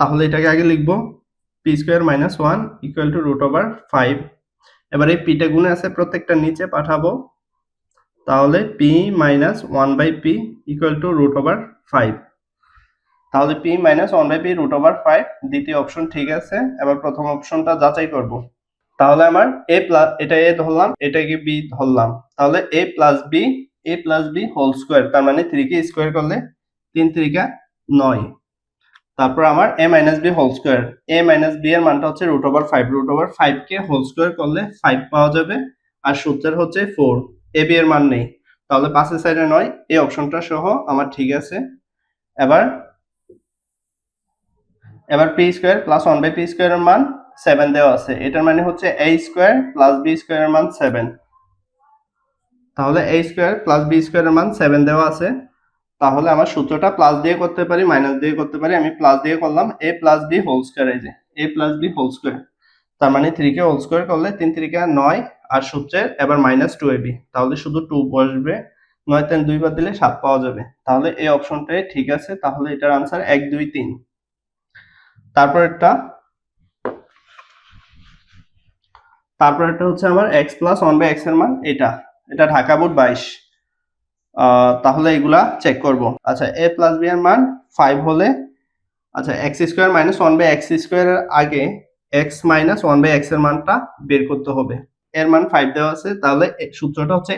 তাহলে এটাকে আগে লিখব p square minus 1 equal to root over 5। এবার এই p টা গুণে আছে, প্রত্যেকটা নিচে পাঠাবো, তাহলে p minus 1/p equal to root over 5। তাহলে p minus 1/p root over 5, দ্বিতীয় অপশন ঠিক আছে। এবার প্রথম অপশনটা যাচাই করব। তাহলে আমার a প্লাস, এটা a ধরলাম, এটাকে b ধরলাম, তাহলে a plus b whole square, তার মানে 3 কে স্কয়ার করলে 3 3 9। তারপর আমার a minus b whole square, a minus b এর মানটা হচ্ছে রুট ওভার 5, রুট ওভার 5 কে হোল স্কয়ার করলে 5 পাওয়া যাবে, আর সূত্রের হচ্ছে 4, a b এর মান নেই, তাহলে পাশের সাইডে 9, এই অপশনটা সহ আমার ঠিক আছে। এবার p স্কয়ার প্লাস 1/p স্কয়ারের মান 7 দেওয়া আছে, এটার মানে হচ্ছে a স্কয়ার প্লাস b স্কয়ারের মান 7। তাহলে a স্কয়ার প্লাস b স্কয়ারের মান 7 দেওয়া আছে। তাহলে আমার সূত্রটা প্লাস দিয়ে করতে পারি, মাইনাস দিয়ে করতে পারি। আমি প্লাস দিয়ে করলাম, a plus b whole square, এই যে a plus b whole square, তার মানে 3 কে হোল স্কয়ার করলে 3 3 9, আর সূত্রের এবার -2ab, তাহলে শুধু 2 বসবে, 9 তে 2 বার দিলে 7 পাওয়া যাবে। তাহলে এই অপশনটাই ঠিক আছে, তাহলে এটার आंसर 1 2 3। তারপর একটা হচ্ছে আমার x প্লাস 1/x এর মান, এটা ঢাকা বোর্ড 22। তাহলে এগুলা চেক করব। আচ্ছা, a প্লাস b এর মান 5 হলে, আচ্ছা x square minus 1/x square এর আগে x মাইনাস 1/x এর মানটা বের করতে হবে। এর মান 5 দেওয়া আছে, তাহলে সূত্রটা হচ্ছে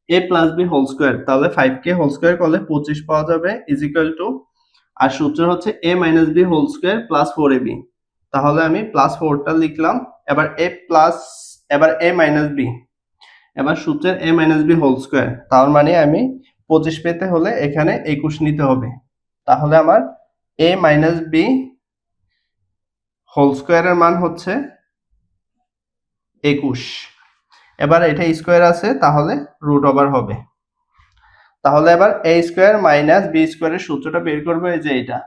a plus b whole square, তাহলে 5 কে হোল স্কয়ার করলে 25 পাওয়া যাবে, ইজ ইকুয়াল টু, আর সূত্র হচ্ছে a minus b whole square plus 4ab, তাহলে আমি প্লাস 4টা লিখলাম। এবার a মাইনাস b, এবার সূত্রের a minus b whole square, তার মানে আমি 25 পেতে হলে এখানে 21 নিতে হবে। তাহলে আমার a মাইনাস b হোল স্কয়ারের মান হচ্ছে 21। এবার এটা স্কয়ার আছে, তাহলে রুট ওভার হবে। তাহলে এবার a স্কয়ার মাইনাস b স্কয়ারের সূত্রটা বের করব, এই যে এটা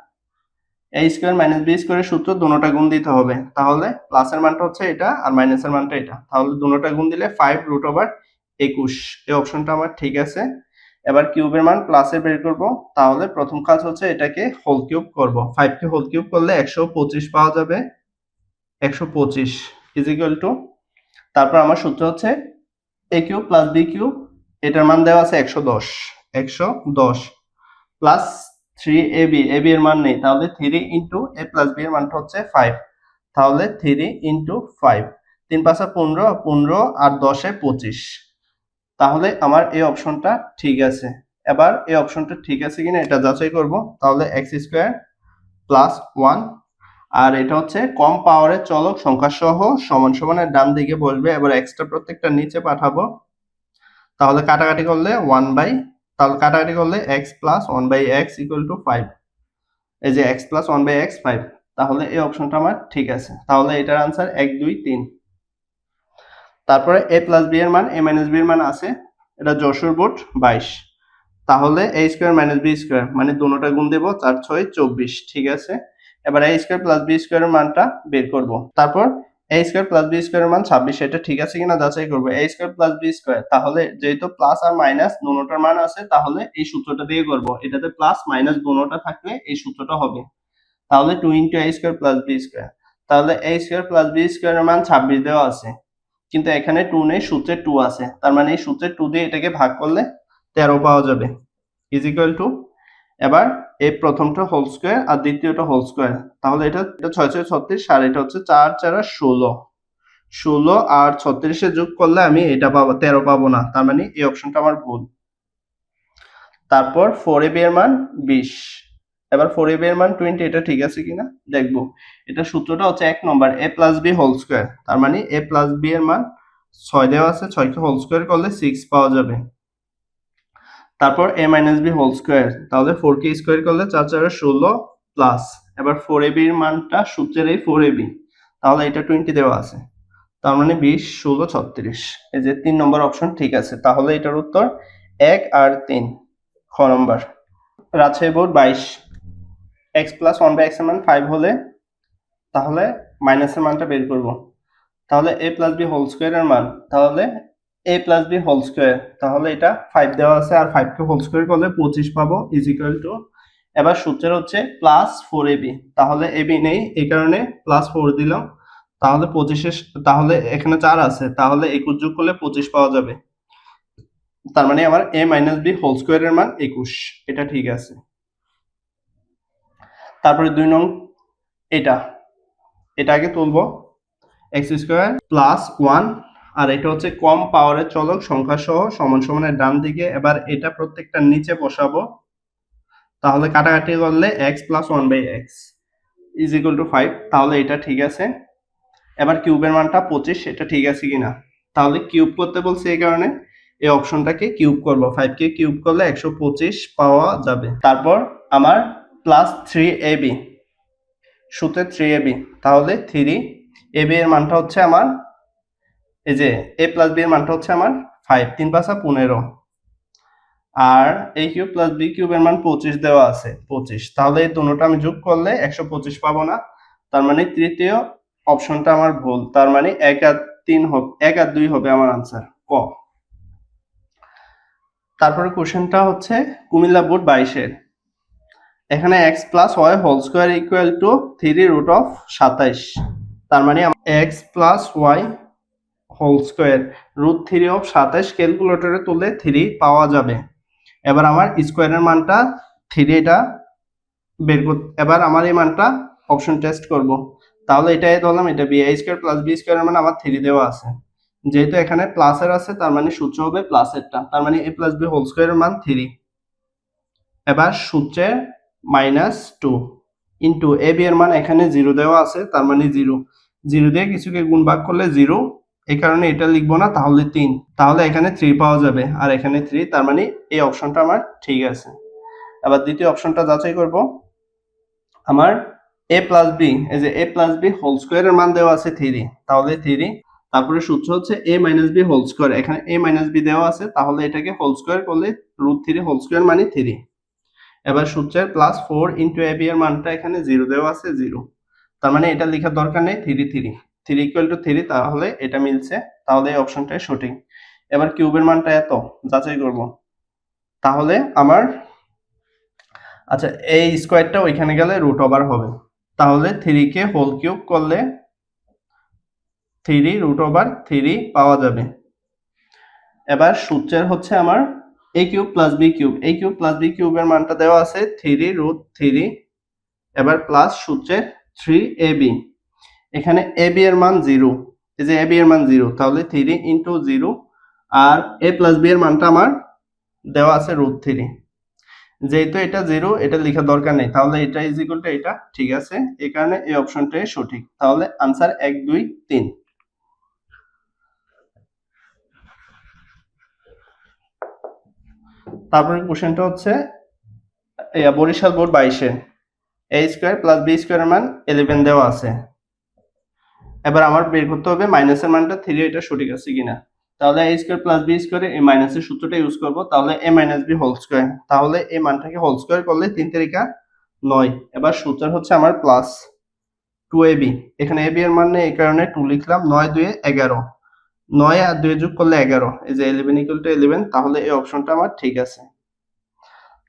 a স্কয়ার মাইনাস b স্কয়ারের সূত্র, দুটোটা গুণ দিতে হবে। তাহলে প্লাসের মানটা হচ্ছে এটা আর মাইনাসের মানটা এটা, তাহলে দুটোটা গুণ দিলে 5 রুট ওভার 21, এই অপশনটা আমার ঠিক আছে। এবার কিউবের মান প্লাসে বের করব, তাহলে প্রথম কাজ হচ্ছে এটাকে হোল কিউব করব। 5 কে হোল কিউব করলে 125 পাওয়া যাবে, 125 ইজ ইকুয়াল টু, তারপর আমার সূত্র হচ্ছে a cube plus b cube, এটার মান দেওয়া আছে 110 প্লাস 3ab, ab এর মান নেই, তাহলে 3 ইন্টু a প্লাস b এর মানটা হচ্ছে 5, তাহলে 3 ইন্টু 5, 3 5 15, 15 আর 10 25। তাহলে আমার এই অপশনটা ঠিক আছে। এবার এই অপশনটা ঠিক আছে কিনা এটা যাচাই করব। তাহলে x স্কয়ার প্লাস 1, আর এটা হচ্ছে কম পাওয়ারের চলক সংখ্যা সহ সমান সমানের ডান দিকে বসবে। এবার এক্সটা প্রত্যেকটা নিচে পাঠাবো, তাহলে কাটাকাটি করলে তাহলে কাটাকাটি করলে x plus 1/x equal to 5, এই যে x প্লাস 1/x 5, তাহলে এই অপশনটা আমার ঠিক আছে। তাহলে এটার आंसर 1 2 3। তারপরে a প্লাস b এর মান a মাইনাস b এর মান আছে, এটা যশোর বোর্ড 22। তাহলে a square minus b square মানে দুটোটা গুণ দেব, 4 6 24। ঠিক আছে, এবার a square plus b square এর মানটা বের করব। তারপর a square plus b square এর মান 26, এটা ঠিক আছে কিনা যাচাই করব। a square plus b square, তাহলে যেহেতু প্লাস আর মাইনাস দুটোটার মান আছে, তাহলে এই সূত্রটা দিয়ে করব। এটাতে প্লাস মাইনাস দুটোটা থাকলে এই সূত্রটা হবে। তাহলে 2 into a square plus b square, তাহলে a square plus b square এর মান 26 দেওয়া আছে, কিন্তু এখানে 2 নেই, সূত্রে 2 আছে, তার মানে এই সূত্রে 2 দিয়ে এটাকে ভাগ করলে 13 পাওয়া যাবে, ইজ ইকুয়াল টু, এবার এই প্রথমটা হোল স্কয়ার আর দ্বিতীয়টা হোল স্কয়ার, তাহলে এটা 6 6 36 আর এটা হচ্ছে 4 4 16, 16 আর 36 এ যোগ করলে আমি এটা পাবো, 13 পাবো না, তার মানে এই অপশনটা আমার ভুল। তারপর 4ab এর মান 20, এবার 4ab এর মান 20, এটা ঠিক আছে কিনা দেখবো। এটা সূত্রটা হচ্ছে 1 number a plus b whole square, তার মানে a প্লাস b এর মান 6 দেওয়া আছে, 6 কে হোল স্কয়ার করলে 6 পাওয়া যাবে। তারপর a minus b whole square, তাহলে 4 কে স্কয়ার করলে 4 4 16 প্লাস, এবার 4ab এর মানটা সূত্রের এই 4ab, তাহলে এটা 20 দেওয়া আছে, তার মানে 20 16 36, এই যে 3 নম্বর অপশন ঠিক আছে। তাহলে এটার উত্তর 1 আর 3, খ নম্বর। Rajshahi board 22, x plus 1/x এর মান 5 হলে তাহলে মাইনাসের মানটা বের করব। তাহলে a plus b whole square এর মান, তাহলে a plus b whole square, তাহলে এটা 5 দেওয়া আছে আর 5 কে হোল স্কয়ার করলে 25 পাবো, ইজ ইকুয়াল টু, এবার সূত্রের হচ্ছে প্লাস 4ab, তাহলে ab নেই এই কারণে প্লাস 4 দিলাম, তাহলে 25 তাহলে এখানে 4 আছে, তাহলে 21 যোগ করলে 25 পাওয়া যাবে, তার মানে আমার a minus b whole square এর মান 21, এটা ঠিক আছে। তারপরে 2 নং, এটা আগে তুলবো, x স্কয়ার প্লাস 1, আর এটা হচ্ছে কম পাওয়ারের চলক সংখ্যা সহ সমান সমানের ডান দিকে, এবার এটা প্রত্যেকটা নিচে বসাবো, তাহলে কাটাকাটি করলে x plus 1/x is equal to 5, তাহলে এটা ঠিক আছে। এবার কিউবের মানটা 25, এটা ঠিক আছে কিনা, তাহলে কিউব করতে বলছে এই কারণে এই অপশনটাকে কিউব করব, 5 কে কিউব করলে 125 পাওয়া যাবে। তারপর আমার প্লাস 3ab, সূত্রে 3ab, তাহলে 3ab এর মানটা হচ্ছে আমার, এই যে a প্লাস b এর মানটা হচ্ছে আমার 5, 3 5 15, আর a cube plus b cube এর মান 25 দেওয়া আছে 25, তাহলে এই দুটোটা আমি যোগ করলে 125 পাবো না, তার মানে তৃতীয় অপশনটা আমার ভুল, তার মানে 1 আর 3 হবে, 1 আর 2 হবে আমার আনসার, ক। তারপরে কোশ্চেনটা হচ্ছে কুমিল্লা বোর্ড 22 এর, এখানে x plus y whole square equal to 3 root of 27, তার মানে x plus y whole square root 3 of 27 ক্যালকুলেটরে তুললে 3 পাওয়া যাবে। এবার আমার স্কয়ারের মানটা 3, এটা বের করতে, এবার আমার এই মানটা অপশন টেস্ট করব, তাহলে এটাই ধরলাম এটা b, a square plus b স্কয়ারের মান আমার 3 দেওয়া আছে, যেহেতু এখানে প্লাসের আছে তার মানে সূত্র হবে প্লাসেরটা, তার মানে a প্লাস b হোল স্কয়ারের মান 3, এবার সূত্রে মাইনাস 2 ইনটু ab এর মান এখানে 0 দেওয়া আছে, তার মানে 0 দিয়ে কিছুকে গুণ ভাগ করলে 0, এই কারণে এটা লিখবো না, তাহলে 3, তাহলে এখানে 3 পাওয়া যাবে আর এখানে 3, তার মানে এই অপশনটা আমার ঠিক আছে। আবার দ্বিতীয় অপশনটা যাচাই করব, আমার a প্লাস b, এই যে a প্লাস b হোল স্কয়ারের মান দেওয়া আছে 3, তাহলে 3, তারপরে সূত্র হচ্ছে a minus b whole square, এখানে a মাইনাস b দেওয়া আছে, তাহলে এটাকে হোল স্কয়ার করলে রুট 3 হোল স্কয়ার মানে 3, এবার সূত্রের প্লাস 4 ইনটু ab এর মানটা এখানে 0 দেওয়া আছে 0, তার মানে এটা লেখার দরকার নেই, 3 ইকুয়াল টু 3, তাহলে এটা মিলছে, তাহলে এই অপশনটাই সঠিক। এবার কিউবের মানটা এত যাচাই করব, তাহলে আমার, আচ্ছা এই স্কয়ারটা ওইখানে গেলে রুট ওভার হবে, তাহলে 3 কে হোল কিউব করলে 3 রুট ওভার 3 পাওয়া যাবে। এবার সূত্রের হচ্ছে আমার a cube plus b cube, a cube plus b কিউবের মানটা দেওয়া আছে 3 রুট 3, এবার প্লাস সূত্রে 3ab, এখানে ab এর মান 0, এই যে ab এর মান 0, তাহলে 3 ইনটু 0, আর a প্লাস b এর মানটা আমার দেওয়া আছে রুট 3, যেহেতু এটা 0 এটা লেখার দরকার নেই, তাহলে এটা ইজ ইকুয়াল টু এটা ঠিক আছে, এই কারণে এই অপশনটাই সঠিক, তাহলে आंसर 1 2 3। তারপরে কোশ্চেনটা হচ্ছে বরিশাল বোর্ড 22 এ a স্কয়ার প্লাস b স্কয়ারের মান 11 দেওয়া আছে, এবার আমার বের করতে হবে মাইনাসের মানটা 3, এটা সঠিক আছে কিনা। তাহলে a স্কয়ার প্লাস b স্কয়ারে এই মাইনাসের সূত্রটা ইউজ করব। তাহলে a minus b whole square, তাহলে এই মানটাকে হোল স্কয়ার করলে 3 তারিখা 9। এবার সূত্র হচ্ছে আমার প্লাস 2ab, এখানে ab এর মান নেই এই কারণে 2 লিখলাম। 9 2 11, 9 আর 2 যোগ করলে 11, এই যে 11 ইকুয়াল টু 11, তাহলে এই অপশনটা আমার ঠিক আছে।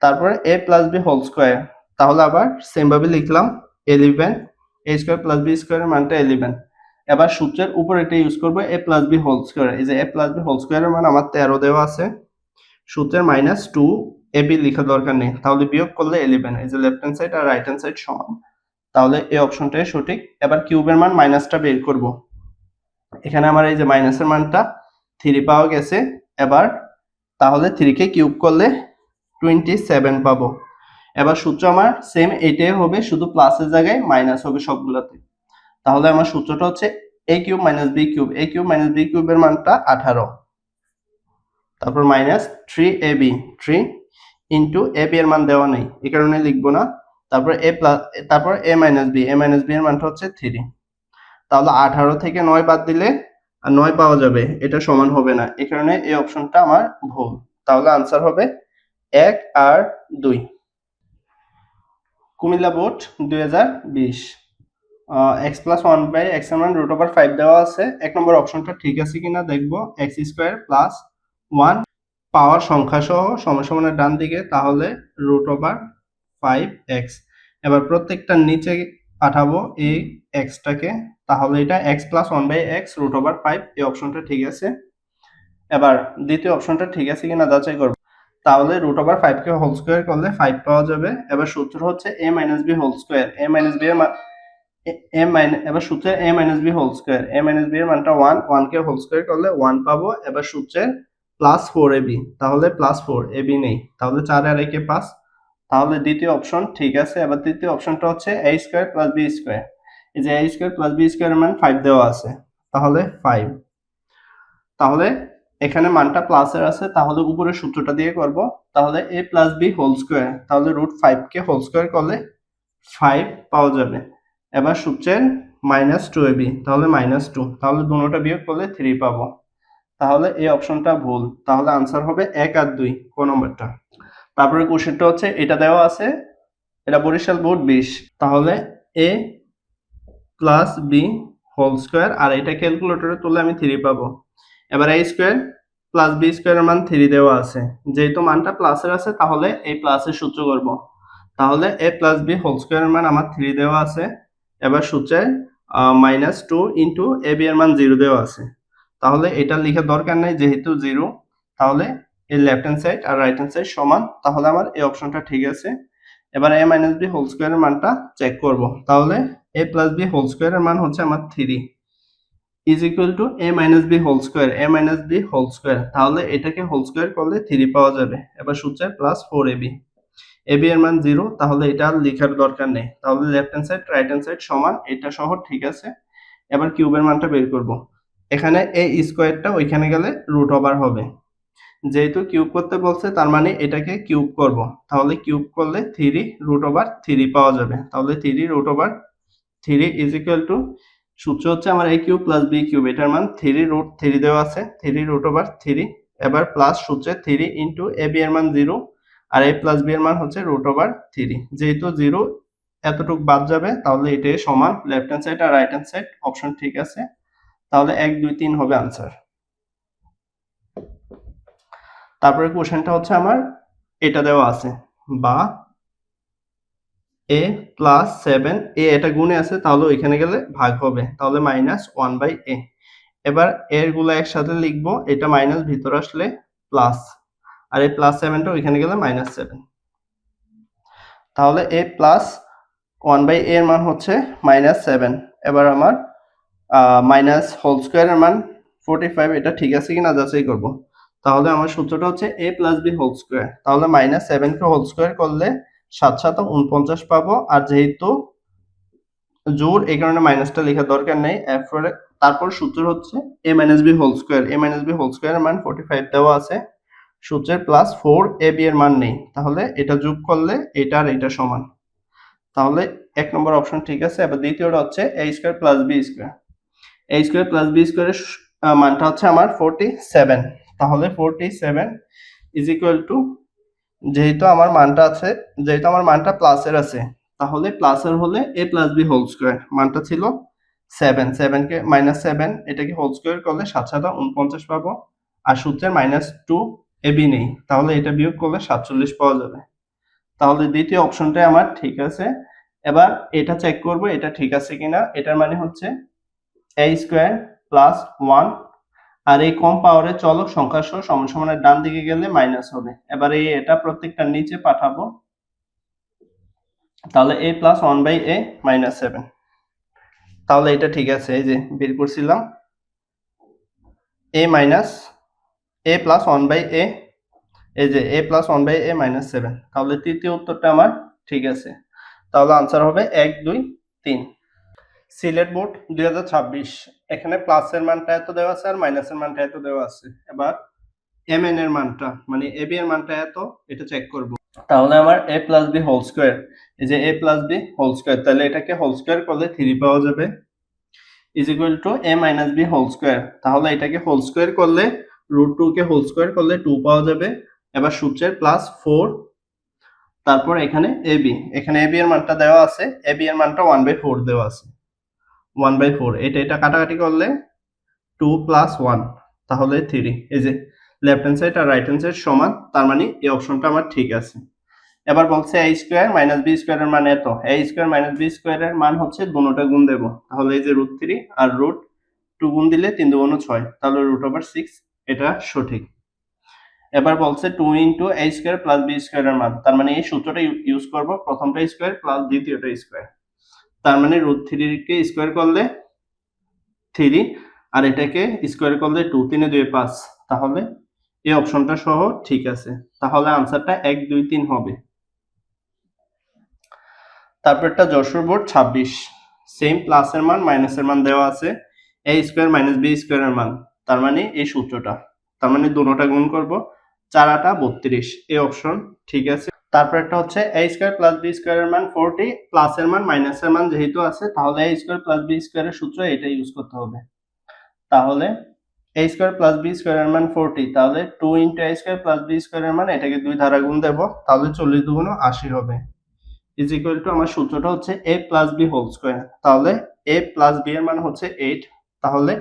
তারপরে a plus b whole square, তাহলে আবার সেম ভাবে লিখলাম 11, a স্কয়ার প্লাস b স্কয়ারের মানটা 11। এবার সূত্রের উপর এটা ইউজ করব a plus b whole square, এই যে a প্লাস b হোল স্কয়ারের মান আমার 13 দেওয়া আছে। সূত্রের মাইনাস 2 ab লেখা দরকার নেই, তাহলে বিয়োগ করলে 11, এই যে লেফট হ্যান্ড সাইড আর রাইট হ্যান্ড সাইড সমান, তাহলে এই অপশনটাই সঠিক। এবার কিউবের মান মাইনাসটা বের করব। এখানে আমার এই যে মাইনাসের মানটা 3 পাওয়া গেছে। এবার তাহলে 3 কে কিউব করলে 27 পাবো। এবার সূত্র আমার সেম এটাই হবে, শুধু প্লাসের জায়গায় মাইনাস হবে সবগুলোতে। তাহলে আমার সূত্রটা হচ্ছে a cube minus b cube, a cube minus b কিউবের মানটা 18, তারপর মাইনাস 3ab, 3 ইনটু ab এর মান দেওয়া নেই এই কারণে লিখবো না। তারপর a প্লাস, তারপর a minus b, a minus b এর মানটা হচ্ছে 3। তাহলে 18 থেকে 9 বাদ দিলে আর 9 পাওয়া যাবে, এটা সমান হবে না, এই কারণে এই অপশনটা আমার ভুল। তাহলে आंसर হবে 1 আর 2। Comilla board 2020, x plus 1 by x এর মান রুট ওভার 5 দেওয়া আছে। এক নম্বর অপশনটা ঠিক আছে কিনা দেখবো। x স্কয়ার প্লাস 1 পাওয়ার সংখ্যা সহ সমানের ডান দিকে, তাহলে রুট ওভার 5x। এবার প্রত্যেকটার নিচে পাঠাবো এই x টাকে, তাহলে এটা x plus 1 by x root over 5, এই অপশনটা ঠিক আছে। এবার দ্বিতীয় অপশনটা ঠিক আছে কিনা যাচাই করব। তাহলে রুট ওভার 5 কে হোল স্কয়ার করলে 5 পাওয়া যাবে। এবার সূত্র হচ্ছে a minus b whole square, a minus b এর মান এবার সূত্রে a minus b whole square, a minus b এর মানটা 1, 1 কে হোল স্কয়ার করলে 1 পাবো। এবার সূত্রে প্লাস 4ab, তাহলে প্লাস 4ab নেই, তাহলে 4 আর 1 এ 5, তাহলে দ্বিতীয় অপশন ঠিক আছে। এবার তৃতীয় অপশনটা হচ্ছে a square plus b square, এই যে a স্কয়ার প্লাস b স্কয়ারের মান 5 দেওয়া আছে, তাহলে 5। তাহলে এখানে মানটা প্লাসের আছে, তাহলে উপরের সূত্রটা দিয়ে করব। তাহলে a plus b whole square, তাহলে রুট 5 কে হোল স্কয়ার করলে 5 পাওয়া যাবে। এবার সূত্রের মাইনাস 2ab, তাহলে মাইনাস 2, তাহলে দুটোটা বিয়োগ করলে 3 পাবো। তাহলে এই অপশনটা ভুল, তাহলে आंसर হবে 1 আর 2 কোন নাম্বারটা। তারপরে কোশ্চেনটা হচ্ছে এটা দেওয়া আছে, এটা বরিশাল বোর্ড 20, তাহলে a plus b whole square, আর এটা ক্যালকুলেটরে তুললে আমি 3 পাবো। এবার a স্কয়ার প্লাস b স্কয়ারের মান 3 দেওয়া আছে, যেহেতু মানটা প্লাসের আছে তাহলে এই প্লাসের সূত্র করব। তাহলে a প্লাস b হোল স্কয়ারের মান আমার 3 দেওয়া আছে। এবার সূত্রে মাইনাস 2 ইনটু ab এর মান 0 দেওয়া আছে, তাহলে এটা লেখার দরকার নেই যেহেতু 0, তাহলে এই লেফট হ্যান্ড সাইড আর রাইট হ্যান্ড সাইড সমান, তাহলে আমার এই অপশনটা ঠিক আছে। এবার a মাইনাস b হোল স্কয়ারের মানটা চেক করব। তাহলে a প্লাস b হোল স্কয়ারের মান হচ্ছে আমার 3 is equal to a minus b whole square, a minus b whole square, তাহলে এটাকে হোল স্কয়ার করলে 3 পাওয়া যাবে। এবার সূত্রে প্লাস 4ab, ab এর মান 0, তাহলে এটা আর লেখার দরকার নেই, তাহলে left hand side right hand side সমান, এটা সহ ঠিক আছে। এবার কিউবের মানটা বের করব। এখানে a স্কয়ারটা ওইখানে গেলে রুট ওভার হবে, যেহেতু কিউব করতে বলছে তার মানে এটাকে কিউব করব, তাহলে কিউব করলে 3 রুট ওভার 3 পাওয়া যাবে, তাহলে 3 root over 3 is equal to, সূত্র হচ্ছে আমার a cube plus b cube, এটার মান 3 রুট 3 দেওয়া আছে, 3 রুট ওভার 3। এবার প্লাস সূত্রে 3 ইনটু ab এর মান 0 আর a প্লাস b এর মান হচ্ছে রুট ওভার 3, যেহেতু 0 এতটুক বাদ যাবে, তাহলে এটাই সমান। লেফট হ্যান্ড সাইড আর রাইট হ্যান্ড সাইড অপশন ঠিক আছে, তাহলে 1 2 3 হবে आंसर। তারপরে কোশ্চেনটা হচ্ছে আমার এটা দেওয়া আছে, বা a প্লাস 7, a এটা গুণে আছে তাহলে ওইখানে গেলে ভাগ হবে, তাহলে মাইনাস 1 বাই a। এবার এর গুলো একসাথে লিখবো, এটা মাইনাস ভিতর আসলে প্লাস, আর এই প্লাস 7টা ওইখানে গেলে মাইনাস 7, তাহলে a প্লাস 1 বাই a এর মান হচ্ছে মাইনাস 7। এবার আমার মাইনাস হোল স্কয়ারের মান 45, এটা ঠিক আছে কিনা যাচাই করব। তাহলে আমার সূত্রটা হচ্ছে a plus b whole square, তাহলে মাইনাস 7 কে হোল স্কয়ার করলে 7 7 49 পাবো, আর যেহেতু জোর এই কারণে মাইনাসটা লেখার দরকার নেই। তারপর সূত্র হচ্ছে a minus b whole square, a minus b whole স্কয়ারের মান 45 দেওয়া আছে, সূত্রের প্লাস 4ab এর মান নেই, তাহলে এটা যোগ করলে এটা আর এটা সমান, তাহলে এক নম্বর অপশন ঠিক আছে। এবার দ্বিতীয়টা হচ্ছে a square plus b square, a square plus b স্কোয়ারের মানটা হচ্ছে আমার 47। তাহলে 47 ইজ ইকুয়াল টু, যেহেতু আমার মানটা প্লাসের আছে, তাহলে প্লাসের হলে এ প্লাস বি হোল স্কোয়ার, মানটা ছিল 7, 7কে -7 এটাকে হোল স্কোয়ার করলে 7 7 49 পাবো। আর সূত্রের -2 এ বি নেই, তাহলে এটা বিয়োগ করলে 47 পাওয়া যাবে। তাহলে দ্বিতীয় অপশনটাই আমার ঠিক আছে। এবার এটা চেক করব এটা ঠিক আছে কিনা। এটার মানে হচ্ছে a স্কোয়ার প্লাস 1, আর এই কম পাওয়ারের চলক সংখ্যা সহ সমান সমানের ডান দিকে গেলে মাইনাস হবে। এবার এটা প্রত্যেকটা নিচে পাঠাবো, তাহলে a প্লাস 1/a -7। তাহলে এটা ঠিক আছে, এই যে বের করছিলাম a প্লাস 1/a, এই যে a প্লাস 1/a -7। তাহলে তৃতীয় উত্তরটা আমার ঠিক আছে। তাহলে আনসার হবে 1 2 3। সিলেট বোর্ড 2026, এখানে প্লাসের মানটা এত দেওয়া আছে আর মাইনাসের মানটা এত দেওয়া আছে। এবার mn এর মানটা মানে ab এর মানটা এত, এটা চেক করব। তাহলে আমার a plus b whole square, এই যে a plus b whole square, তাহলে এটাকে হোল স্কয়ার করলে 3 পাওয়া যাবে, is equal to a minus b whole square. তাহলে এটাকে হোল স্কয়ার করলে √2 কে হোল স্কয়ার করলে 2 পাওয়া যাবে। এবার সূত্রের +4, তারপর এখানে ab, এখানে ab এর মানটা দেওয়া আছে, ab এর মানটা 1/4 দেওয়া আছে, 1/4। এটা কাটাকাটি করলে 2 + 1, তাহলে 3। এই যে লেফট হ্যান্ড সাইড আর রাইট হ্যান্ড সাইড সমান, তার মানে এই অপশনটা আমার ঠিক আছে। এবার বলছে a স্কয়ার মাইনাস b স্কয়ারের মান এত, a স্কয়ার মাইনাস b স্কয়ারের মান হচ্ছে দুটোটা গুণ দেব, তাহলে এই যে √3 আর √2 গুণ দিলে 3 2 6, তাহলে √6, এটা সঠিক। এবার বলছে 2 * a স্কয়ার প্লাস b স্কয়ারের মান, তার মানে এই সূত্রটা ইউজ করব, প্রথমটা স্কয়ার প্লাস দ্বিতীয়টা স্কয়ার, তার মানে √3 কে স্কয়ার করলে 3 আর এটাকে স্কয়ার করলে 2, 3 2 5, তাহলে এই অপশনটা সহ ঠিক আছে। তাহলে আনসারটা 1 2 3 হবে। তারপরটা যশোর বোর্ড 26, সেম প্লাসের মান মাইনাসের মান দেওয়া আছে, a স্কয়ার মাইনাস b স্কয়ারের মান, তার মানে এই সূত্রটা, তার মানে দুটোটা গুণ করব, 4 8 32, এই অপশন ঠিক আছে। তারপর একটা হচ্ছে a স্কয়ার প্লাস b স্কয়ারের মান 40, প্লাসের মান মাইনাসের মান যেহেতু আছে, তাহলে a স্কয়ার প্লাস b স্কয়ারের সূত্র এটা ইউজ করতে হবে। তাহলে a স্কয়ার প্লাস b স্কয়ারের মান 40, তাহলে 2 * a স্কয়ার প্লাস b স্কয়ারের মান, এটাকে 2 দ্বারা গুণ দেব, তাহলে 40 2 80 হবে, ইজ ইকুয়াল টু, আমার সূত্রটা হচ্ছে a plus b whole square. তাহলে a প্লাস b এর মান হচ্ছে 8, তাহলে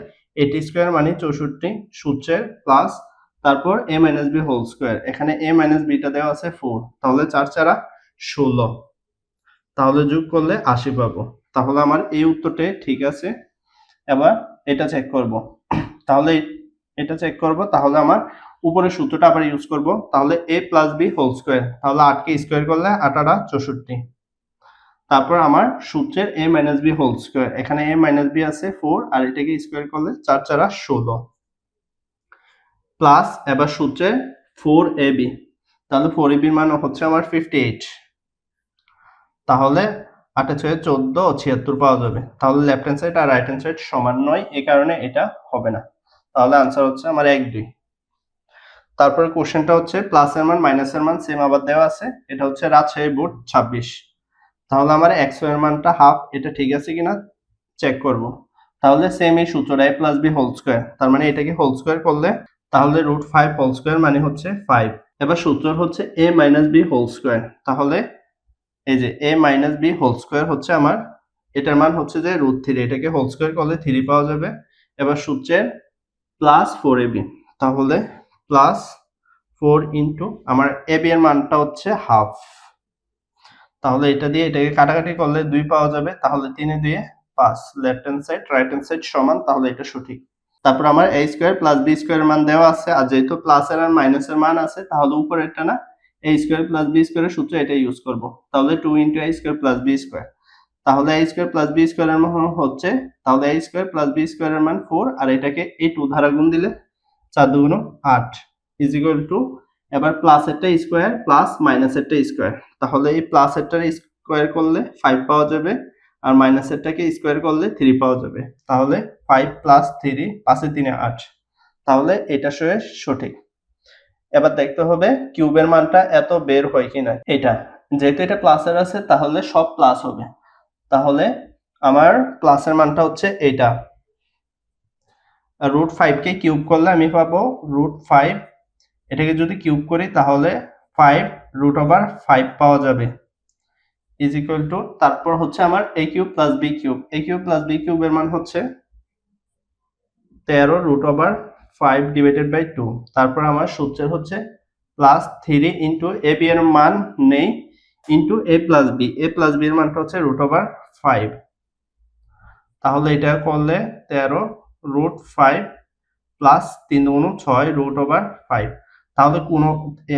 8 স্কয়ার মানে 64, সূত্রের প্লাস, তারপর a minus b whole square, এখানে a মাইনাস b টা দেওয়া আছে 4, তাহলে 4 4 16, তাহলে যোগ করলে 80 পাবো। তাহলে আমার এই উত্তরটা ঠিক আছে। এবার এটা চেক করব, তাহলে এটা চেক করব, তাহলে আমার উপরের সূত্রটা আবার ইউজ করব, তাহলে a plus b whole square, তাহলে 8 কে স্কয়ার করলে 8 8 64, তারপর আমার সূত্রের a minus b whole square, এখানে a মাইনাস b আছে 4 আর এটাকে স্কয়ার করলে 4 4 16, প্লাস এবার সূত্রের 4ab, তাহলে 4ab এর মান হচ্ছে আমার 58, তাহলে 8 6 14 ও 76 পাওয়া যাবে। তাহলে লেফট হ্যান্ড সাইড আর রাইট হ্যান্ড সাইড সমান নয়, এই কারণে এটা হবে না। তাহলে আনসার হচ্ছে আমার 1 2। তারপরে কোশ্চেনটা হচ্ছে প্লাসের মান মাইনাসের মান সেম আবার দেওয়া আছে, এটা হচ্ছে রাজশাহী বোর্ড 26। তাহলে আমার x এর মানটা হাফ, এটা ঠিক আছে কিনা চেক করব। তাহলে সেম এই সূত্রটা a plus b whole square, তার মানে এটাকে হোল স্কয়ার করলে, তাহলে √5 হোল স্কয়ার মানে হচ্ছে 5। এবার সূত্র হচ্ছে a minus b whole square, তাহলে এই যে a minus b whole square হচ্ছে আমার, এটার মান হচ্ছে যে √3, এটাকে হোল স্কয়ার করলে 3 পাওয়া যাবে। এবার সূত্রের +4ab, তাহলে +4 ইনটু আমার ab এর মানটা হচ্ছে হাফ, তাহলে এটা দিয়ে এটাকে কাটাকাটি করলে 2 পাওয়া যাবে, তাহলে 3 এ 2 5, left hand side right hand side সমান, তাহলে এটা সঠিক। তারপর আমার a স্কয়ার প্লাস b স্কয়ারের মান দেওয়া আছে, আর যেহেতু প্লাসের আর মাইনাসের মান আছে, তাহলে উপরেরটা না, a স্কয়ার প্লাস b স্কয়ারের সূত্র এটা ইউজ করব, তাহলে 2 * a square plus b square, তাহলে a স্কয়ার প্লাস b স্কয়ারের মান হচ্ছে, তাহলে a স্কয়ার প্লাস b স্কয়ারের মান 4 আর এটাকে এই 2 দ্বারা গুণ দিলে 4 2 8 ইজ ইকুয়াল টু, এবার প্লাসেরটা স্কয়ার প্লাস মাইনাসেরটা স্কয়ার, তাহলে এই প্লাসেরটা স্কয়ার করলে 5 পাওয়া যাবে আর মাইনাসেরটাকে স্কয়ার করলে 3 পাওয়া যাবে, তাহলে 5 + 3 5 এ 3 8, তাহলে এটা সঠিক। এবার দেখতে হবে কিউবের মানটা এত বের হয় কিনা, এটা যেহেতু এটা প্লাসের আছে তাহলে সব প্লাস হবে, তাহলে আমার প্লাসের মানটা হচ্ছে এটা, √5 কে কিউব করলে আমি পাবো √5, এটাকে যদি কিউব করি তাহলে 5√5 পাওয়া যাবে, ইজ ইকুয়াল টু, তারপর হচ্ছে আমার a cube plus b cube, a cube plus b কিউবের মান হচ্ছে 13√5 ডিভাইডেড বাই 2। তারপর আমার সূত্রের হচ্ছে প্লাস 3 ইন্টু a b এর মান নেই into a plus b, a plus b এর মানটা হচ্ছে √5। তাহলে এটা করলে 13√5 প্লাস 3 গুণ 6√5। তাহলে কোন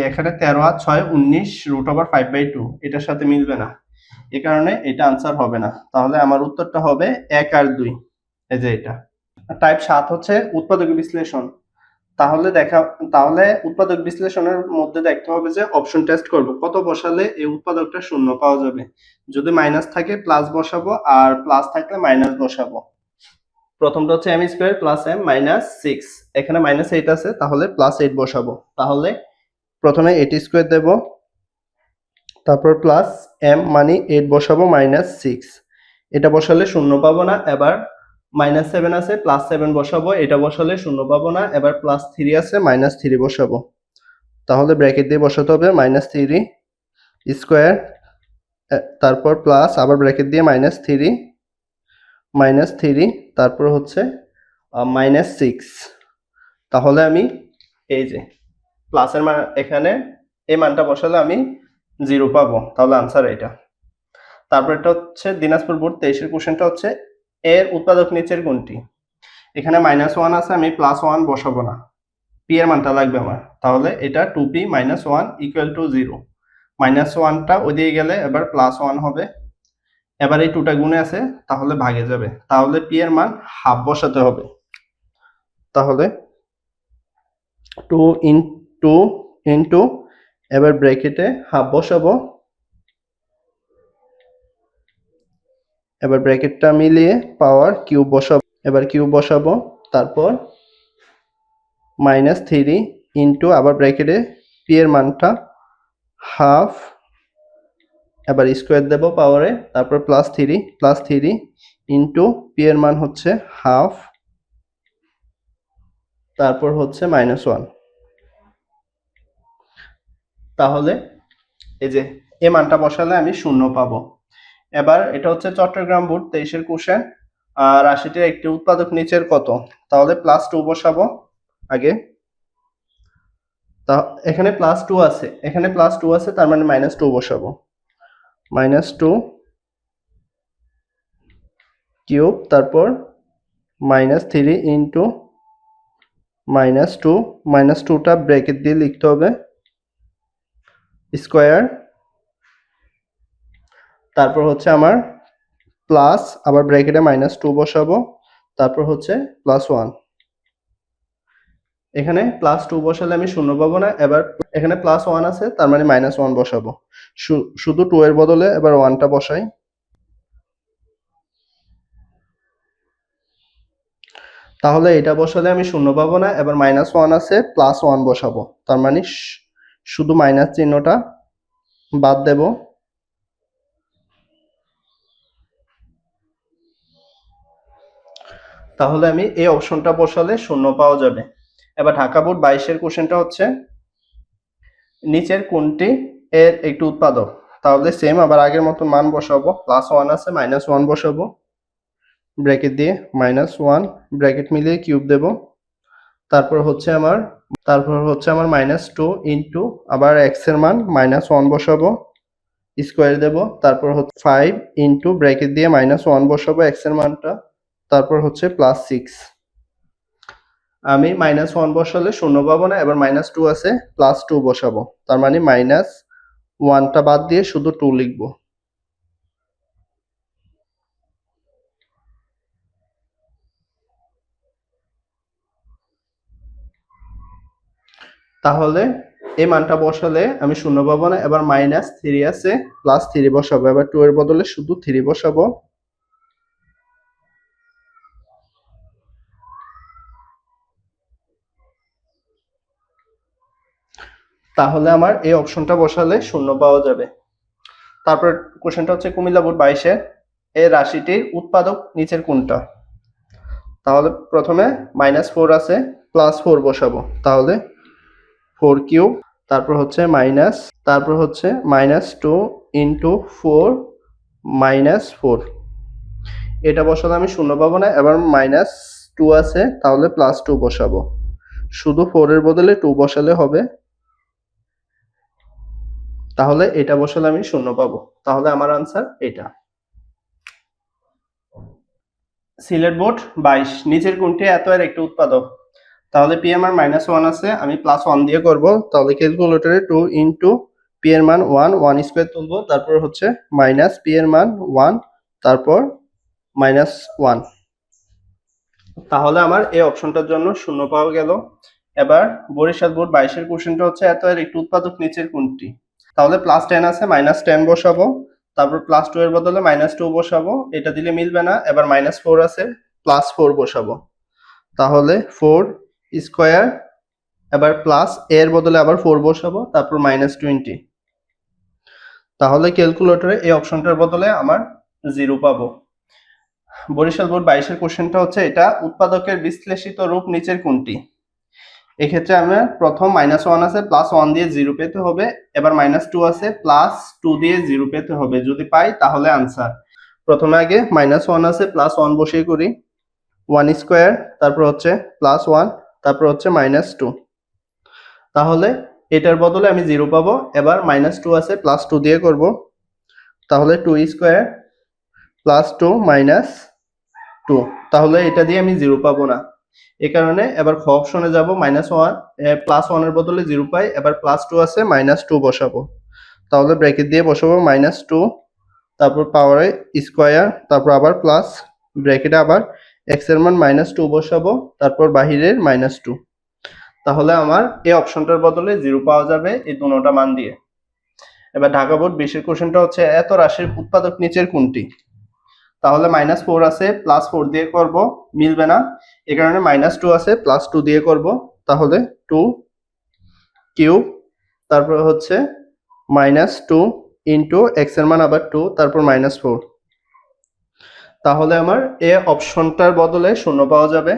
এখানে 13 আর 6 19√5/2, এটার সাথে মিলবে না, এই কারণে এটা आंसर হবে না। তাহলে আমার উত্তরটা হবে 1 আর 2, এই যে এটা। টাইপ 7 হচ্ছে উৎপাদক বিশ্লেষণ। তাহলে উৎপাদক বিশ্লেষণের মধ্যে দেখতে হবে যে অপশন টেস্ট করব, কত বসালে এই উৎপাদকটা শূন্য পাওয়া যাবে। যদি মাইনাস থাকে প্লাস বসাবো, আর প্লাস থাকলে মাইনাস বসাবো। প্রথমটা হচ্ছে m square plus m minus 6, এখানে মাইনাস 8 আছে, তাহলে প্লাস 8 বসাবো। তাহলে প্রথমে 8 স্কয়ার দেব, তারপর প্লাস m মানে 8 বসাবো মাইনাস 6, এটা বসালে শূন্য পাবো না। এবার মাইনাস 7 আছে, প্লাস 7 বসাবো, এটা বসালে শূন্য পাবো না। এবার প্লাস 3 আছে, মাইনাস 3 বসাবো। তাহলে ব্র্যাকেট দিয়ে বসাতে হবে মাইনাস 3 স্কয়ার, তারপর প্লাস, আবার ব্র্যাকেট দিয়ে মাইনাস 3, তারপর হচ্ছে মাইনাস 6। তাহলে আমি এই যে প্লাসের মান, এখানে এই মানটা বসালে আমি 0 পাবো, তাহলে আনসার এটা। তারপর এটা হচ্ছে দিনাজপুর বোর্ড 23-এর কোশ্চেনটা হচ্ছে এর উৎপাদক নিচের কোনটি। এখানে -1 আছে, আমি +1 বসাবো না, p এর মানটা লাগবে আমার। তাহলে এটা 2p - 1 = 0। -1টা ওইদিকে গেলে এবার +1 হবে। এবার এই 2টা গুণে আছে, তাহলে ভাগে যাবে। তাহলে p এর মান হাফ বসাতে হবে। তাহলে 2 ইনটু এবার ব্র্যাকেটে হাফ বসাবো, এবার ব্র্যাকেটটা মিলিয়ে পাওয়ার কিউব বসাবো, এবার কিউব বসাবো, তারপর -3 ইনটু আবার ব্র্যাকেটে p এর মানটা হাফ, এবার স্কয়ার দেব পাওয়ারে, তারপর +3 ইনটু p এর মান হচ্ছে হাফ, তারপর হচ্ছে -1। তাহলে এই যে এই মানটা বসালে আমি শূন্য পাবো। এবার এটা হচ্ছে চট্টগ্রাম বোর্ড 23-এর কোশ্চেন, আর রাশিটির একটি উৎপাদক নিচের কত। তাহলে +2 বসাবো আগে, তা এখানে +2 আছে, এখানে +2 আছে, তার মানে -2 বসাবো। -2 কিউব, তারপর -3 ইনটু -2টা ব্র্যাকেট দিয়ে লিখতে হবে স্কয়ার, তারপর হচ্ছে আমার প্লাস, আবার ব্র্যাকেটে -2 বসাবো, তারপর হচ্ছে +1। এখানে +2 বসালে আমি শূন্য পাবো না। এবার এখানে +1 আছে, তার মানে -1 বসাবো। শুধু 2 এর বদলে এবার 1টা বসাই। তাহলে এটা বসালে আমি শূন্য পাবো না। এবার -1 আছে, +1 বসাবো, তার মানে শুধু মাইনাস চিহ্নটা বাদ দেব। তাহলে আমি এই অপশনটা বসালে শূন্য পাওয়া যাবে। এবার ঢাকা বোর্ড 22-এর কোশ্চেনটা হচ্ছে নিচের কোনটি এর একটি উৎপাদক। তাহলে সেম আবার আগের মতো মান বসাবো, +1 আছে, -1 বসাবো, ব্র্যাকেট দিয়ে -1 ব্র্যাকেট মিলিয়ে কিউব দেব, তারপর হচ্ছে আমার -2 ইনটু আবার x এর মান -1 বসাবো, স্কয়ার দেব, তারপর হচ্ছে 5 ইনটু ব্র্যাকেট দিয়ে -1 বসাবো x এর মানটা, তারপর হচ্ছে +6। আমি -1 বসালে শূন্য পাবো না। এবার -2 আছে, +2 বসাবো, তার মানে -1টা বাদ দিয়ে শুধু 2 লিখবো। তাহলে এই মানটা বসালে আমি শূন্য পাবো না। এবার -3 আছে, +3 বসাবো, এবার 2 এর বদলে শুধু 3 বসাবো। তাহলে আমার এই অপশনটা বসালে শূন্য পাওয়া যাবে। তারপর কোশ্চেনটা হচ্ছে কুমিল্লা বোর্ড 22-এর এই রাশিটির উৎপাদক নিচের কোনটা। তাহলে প্রথমে -4 আছে, +4 বসাবো, তাহলে 4 কিউব, তারপর হচ্ছে মাইনাস, তারপর হচ্ছে -2 ইন্টু 4 -4, এটা বসালে আমি শূন্য পাবো না, এবার -2 আছে, তাহলে +2 বসাবো, শুধু 4 এর বদলে 2 বসালে হবে, তাহলে এটা বসালে আমি শূন্য পাবো, তাহলে আমার আনসার এটা। সিলেট বোর্ড 22, নিচের কোনটি এত এর একটি উৎপাদক? তাহলে পি এর মান -1 আছে, আমি +1 দিয়ে করব, তাহলে ক্যালকুলেটরে 2 ইন্টু পি এর মান 1 স্কোয়ার তুলবো, তারপর হচ্ছে মাইনাস পি এর মান 1, তারপর -1, তাহলে আমার এই অপশনটার জন্য শূন্য পাওয়া গেল। এবার বরিশাল বোর্ড 22 এর কোশ্চেনটা হচ্ছে এত এর একটি উৎপাদক নিচের কোনটি? তাহলে +10 আছে, -10 বসাবো, তারপর +2 এর বদলে -2 বসাবো, এটা দিলে মিলবে না, এবার -4 আছে, +4 বসাবো, তাহলে 4 স্কোয়ার, এবার প্লাস এর বদলে আবার 4 বসাবো, তারপর -20, তাহলে ক্যালকুলেটরে এই অপশনটার বদলে আমার 0 পাবো। বরিশাল বোর্ড 22 এর কোশ্চেনটা হচ্ছে এটা উৎপাদকের বিশ্লেষিত রূপ নিচের কোনটি? এক্ষেত্রে আমরা প্রথম -1 আছে, +1 দিয়ে 0 পেতে হবে, এবার -2 আছে, +2 দিয়ে 0 পেতে হবে, যদি পাই তাহলে আনসার। প্রথমে আগে -1 আছে, +1 বসিয়ে করি, 1 স্কোয়ার, তারপর হচ্ছে +1, তারপর হচ্ছে -2, তাহলে এটার বদলে আমি 0 পাবো, এবার -2 আছে, +2 দিয়ে করব, তাহলে 2 স্কোয়ার +2 -2, তাহলে এটা দিয়ে আমি 0 পাবো না, এই কারণে এবার খ অপশনে যাব, +1 এর বদলে 0 পাই, এবার +2 আছে, -2 বসাবো, তাহলে ব্র্যাকেট দিয়ে বসাবো -2, তারপর পাওয়ারে স্কোয়ার, তারপর আবার প্লাস, ব্র্যাকেটে আবার x এর মান -2 বসাবো, তারপর বাহিরের -2, তাহলে আমার এই অপশনটার বদলে 0 পাওয়া যাবে এই দুটোটা মান দিয়ে। এবার ঢাকা বোর্ড 20 এর কোশ্চেনটা হচ্ছে এত রাশির উৎপাদক নিচের কোনটি? তাহলে -4 আছে, +4 দিয়ে করব, মিলবে না, এই কারণে -2 আছে, +2 দিয়ে করব, তাহলে 2 কিউব, তারপর হচ্ছে -2 ইন্টু x এর মান আবার 2, তারপর -4, তাহলে আমার এ অপশনটার বদলে শূন্য পাওয়া যাবে।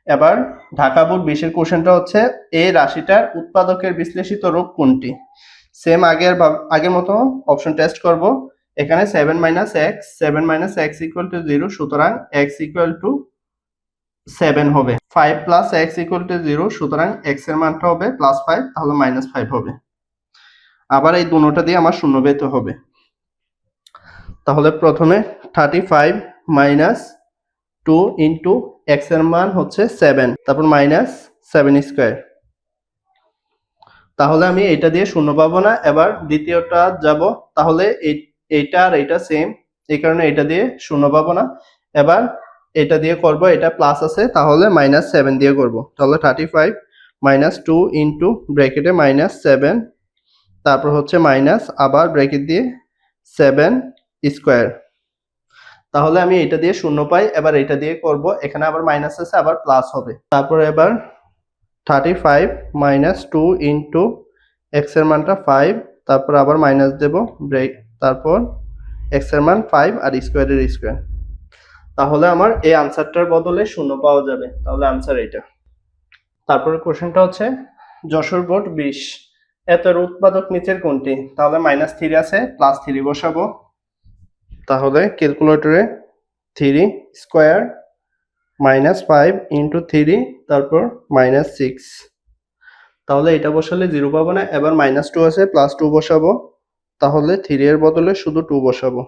এবার ঢাকা বোর্ড 20 এর কোশ্চেনটা হচ্ছে এই রাশিটার উৎপাদকের বিশ্লেষিত রূপ কোনটি? সেম আগের মতো অপশন টেস্ট করব, এখানে 7 - x = 0, সুতরাং x = 7 হবে, 5 + x = 0, সুতরাং x এর মানটা হবে +5, তাহলে -5 হবে, আবার এই দুটোটা দিয়ে আমার শূন্য পেতে হবে, তাহলে প্রথমে 35 - 2 ইন্টু x এর মান হচ্ছে 7, তারপর -7 স্কোয়ার, তাহলে আমি এটা দিয়ে শূন্য পাবো না, এবার দ্বিতীয়টা যাব, তাহলে এইটা আর এটা সেম, এই কারণে এটা দিয়ে শূন্য পাবো না, এবার এটা দিয়ে করব, এটা প্লাস আছে, তাহলে -7 দিয়ে করব, তাহলে 35 - 2 ইন্টু ব্র্যাকেটে -7, তারপর হচ্ছে মাইনাস, আবার ব্র্যাকেট দিয়ে 7 স্কোয়ার, তাহলে আমি এটা দিয়ে শূন্য পাই, এবার এটা দিয়ে করব, এখানে আবার মাইনাস আছে, আবার প্লাস হবে, তারপর এবার 35 - 2 ইন্টু x এর মানটা 5, তারপর আবার মাইনাস দেব, ব্রেক, তারপর x এর মান 5 আর স্কোয়ারের স্কোয়ার, তাহলে আমার এই আনসারটার বদলে শূন্য পাওয়া যাবে, তাহলে আনসার এটা। তারপরে কোশ্চেনটা হচ্ছে যশোর বোর্ড 20, এত এর উৎপাদক নিচের কোনটি? তাহলে -3 আছে, +3 বসাবো, তাহলে ক্যালকুলেটরে 3 স্কোয়ার -5 ইন্টু 3, তারপর -6, তাহলে এটা বসালে 0 পাবো না, এবার -2 আছে, +2 বসাবো, তাহলে 3 এর বদলে শুধু 2 বসাবো,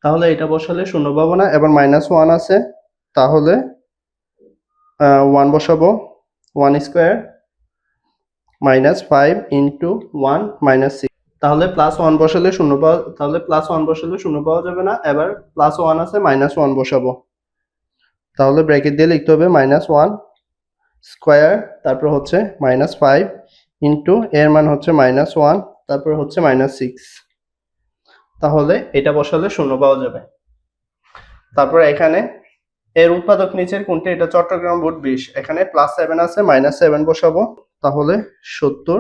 তাহলে এটা বসালে শূন্য পাবো না, এবার -1 আছে, তাহলে 1 বসাবো, 1 স্কোয়ার -5 ইন্টু 1 -6, তাহলে +1 বসালে শূন্য পাওয়া, তাহলে +1 বসালে শূন্য পাওয়া যাবে না, এবার +1 আছে, -1 বসাবো, তাহলে ব্র্যাকেট দিয়ে লিখতে হবে -1 স্কোয়ার, তারপর হচ্ছে -5 ইন্টু এর মান হচ্ছে -1, তারপর হচ্ছে -6, তাহলে এটা বসালে শূন্য পাওয়া যাবে। তারপর এখানে এর উৎপাদক নিচের কোনটি? এটা চট্টগ্রাম বোর্ড 20, এখানে +7 আছে, -7 বসাবো, তাহলে 70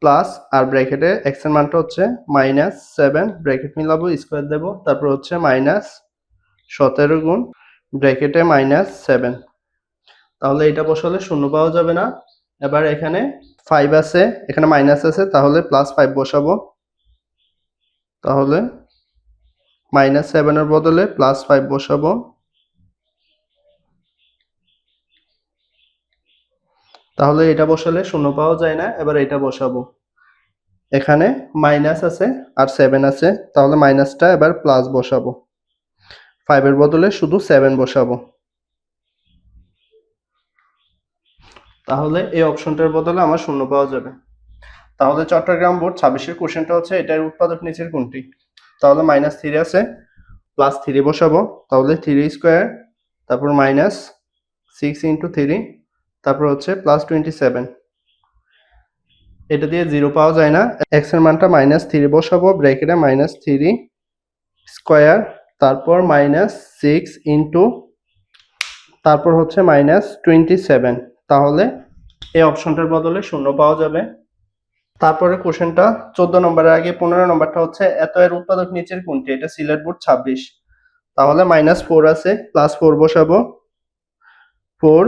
প্লাস আর ব্র্যাকেটে x এর মানটা হচ্ছে -7 ব্র্যাকেট মিলাবো স্কয়ার দেব তারপর হচ্ছে -17 গুণ ব্র্যাকেটে -7 তাহলে এটা বসালে শূন্য পাওয়া যাবে না এবার এখানে 5 আছে এখানে মাইনাস আছে তাহলে +5 বসাবো তাহলে -7 এর বদলে +5 বসাবো তাহলে এটা বসালে শূন্য পাওয়া যায় না এবার এটা বসাবো এখানে মাইনাস আছে আর 7 আছে তাহলে মাইনাসটা এবার প্লাস বসাবো 5 এর বদলে শুধু 7 বসাবো তাহলে এই অপশনটার বদলে আমার শূন্য পাওয়া যাবে তাহলে চট্টগ্রাম বোর্ড 26 এর কোশ্চেনটা হচ্ছে এটার উৎপাদক নিচের কোনটি তাহলে -3 আছে +3 বসাবো তাহলে 3 স্কয়ার তারপর -6 * 3 তারপর হচ্ছে +27 এটা দিয়ে 0 পাওয়া যায় না x এর মানটা -3 বসাবো ব্র্যাকেটে -3 স্কয়ার তারপর -6 তারপর হচ্ছে -27 তাহলে এই অপশনটার বদলে শূন্য পাওয়া যাবে তারপরে কোশ্চেনটা 14 নম্বরের আগে 15 নম্বরটা হচ্ছে এত এর উৎপাদক নিচের কোনটি এটা সিলেট বোর্ড 26 তাহলে -4 আছে +4 বসাবো 4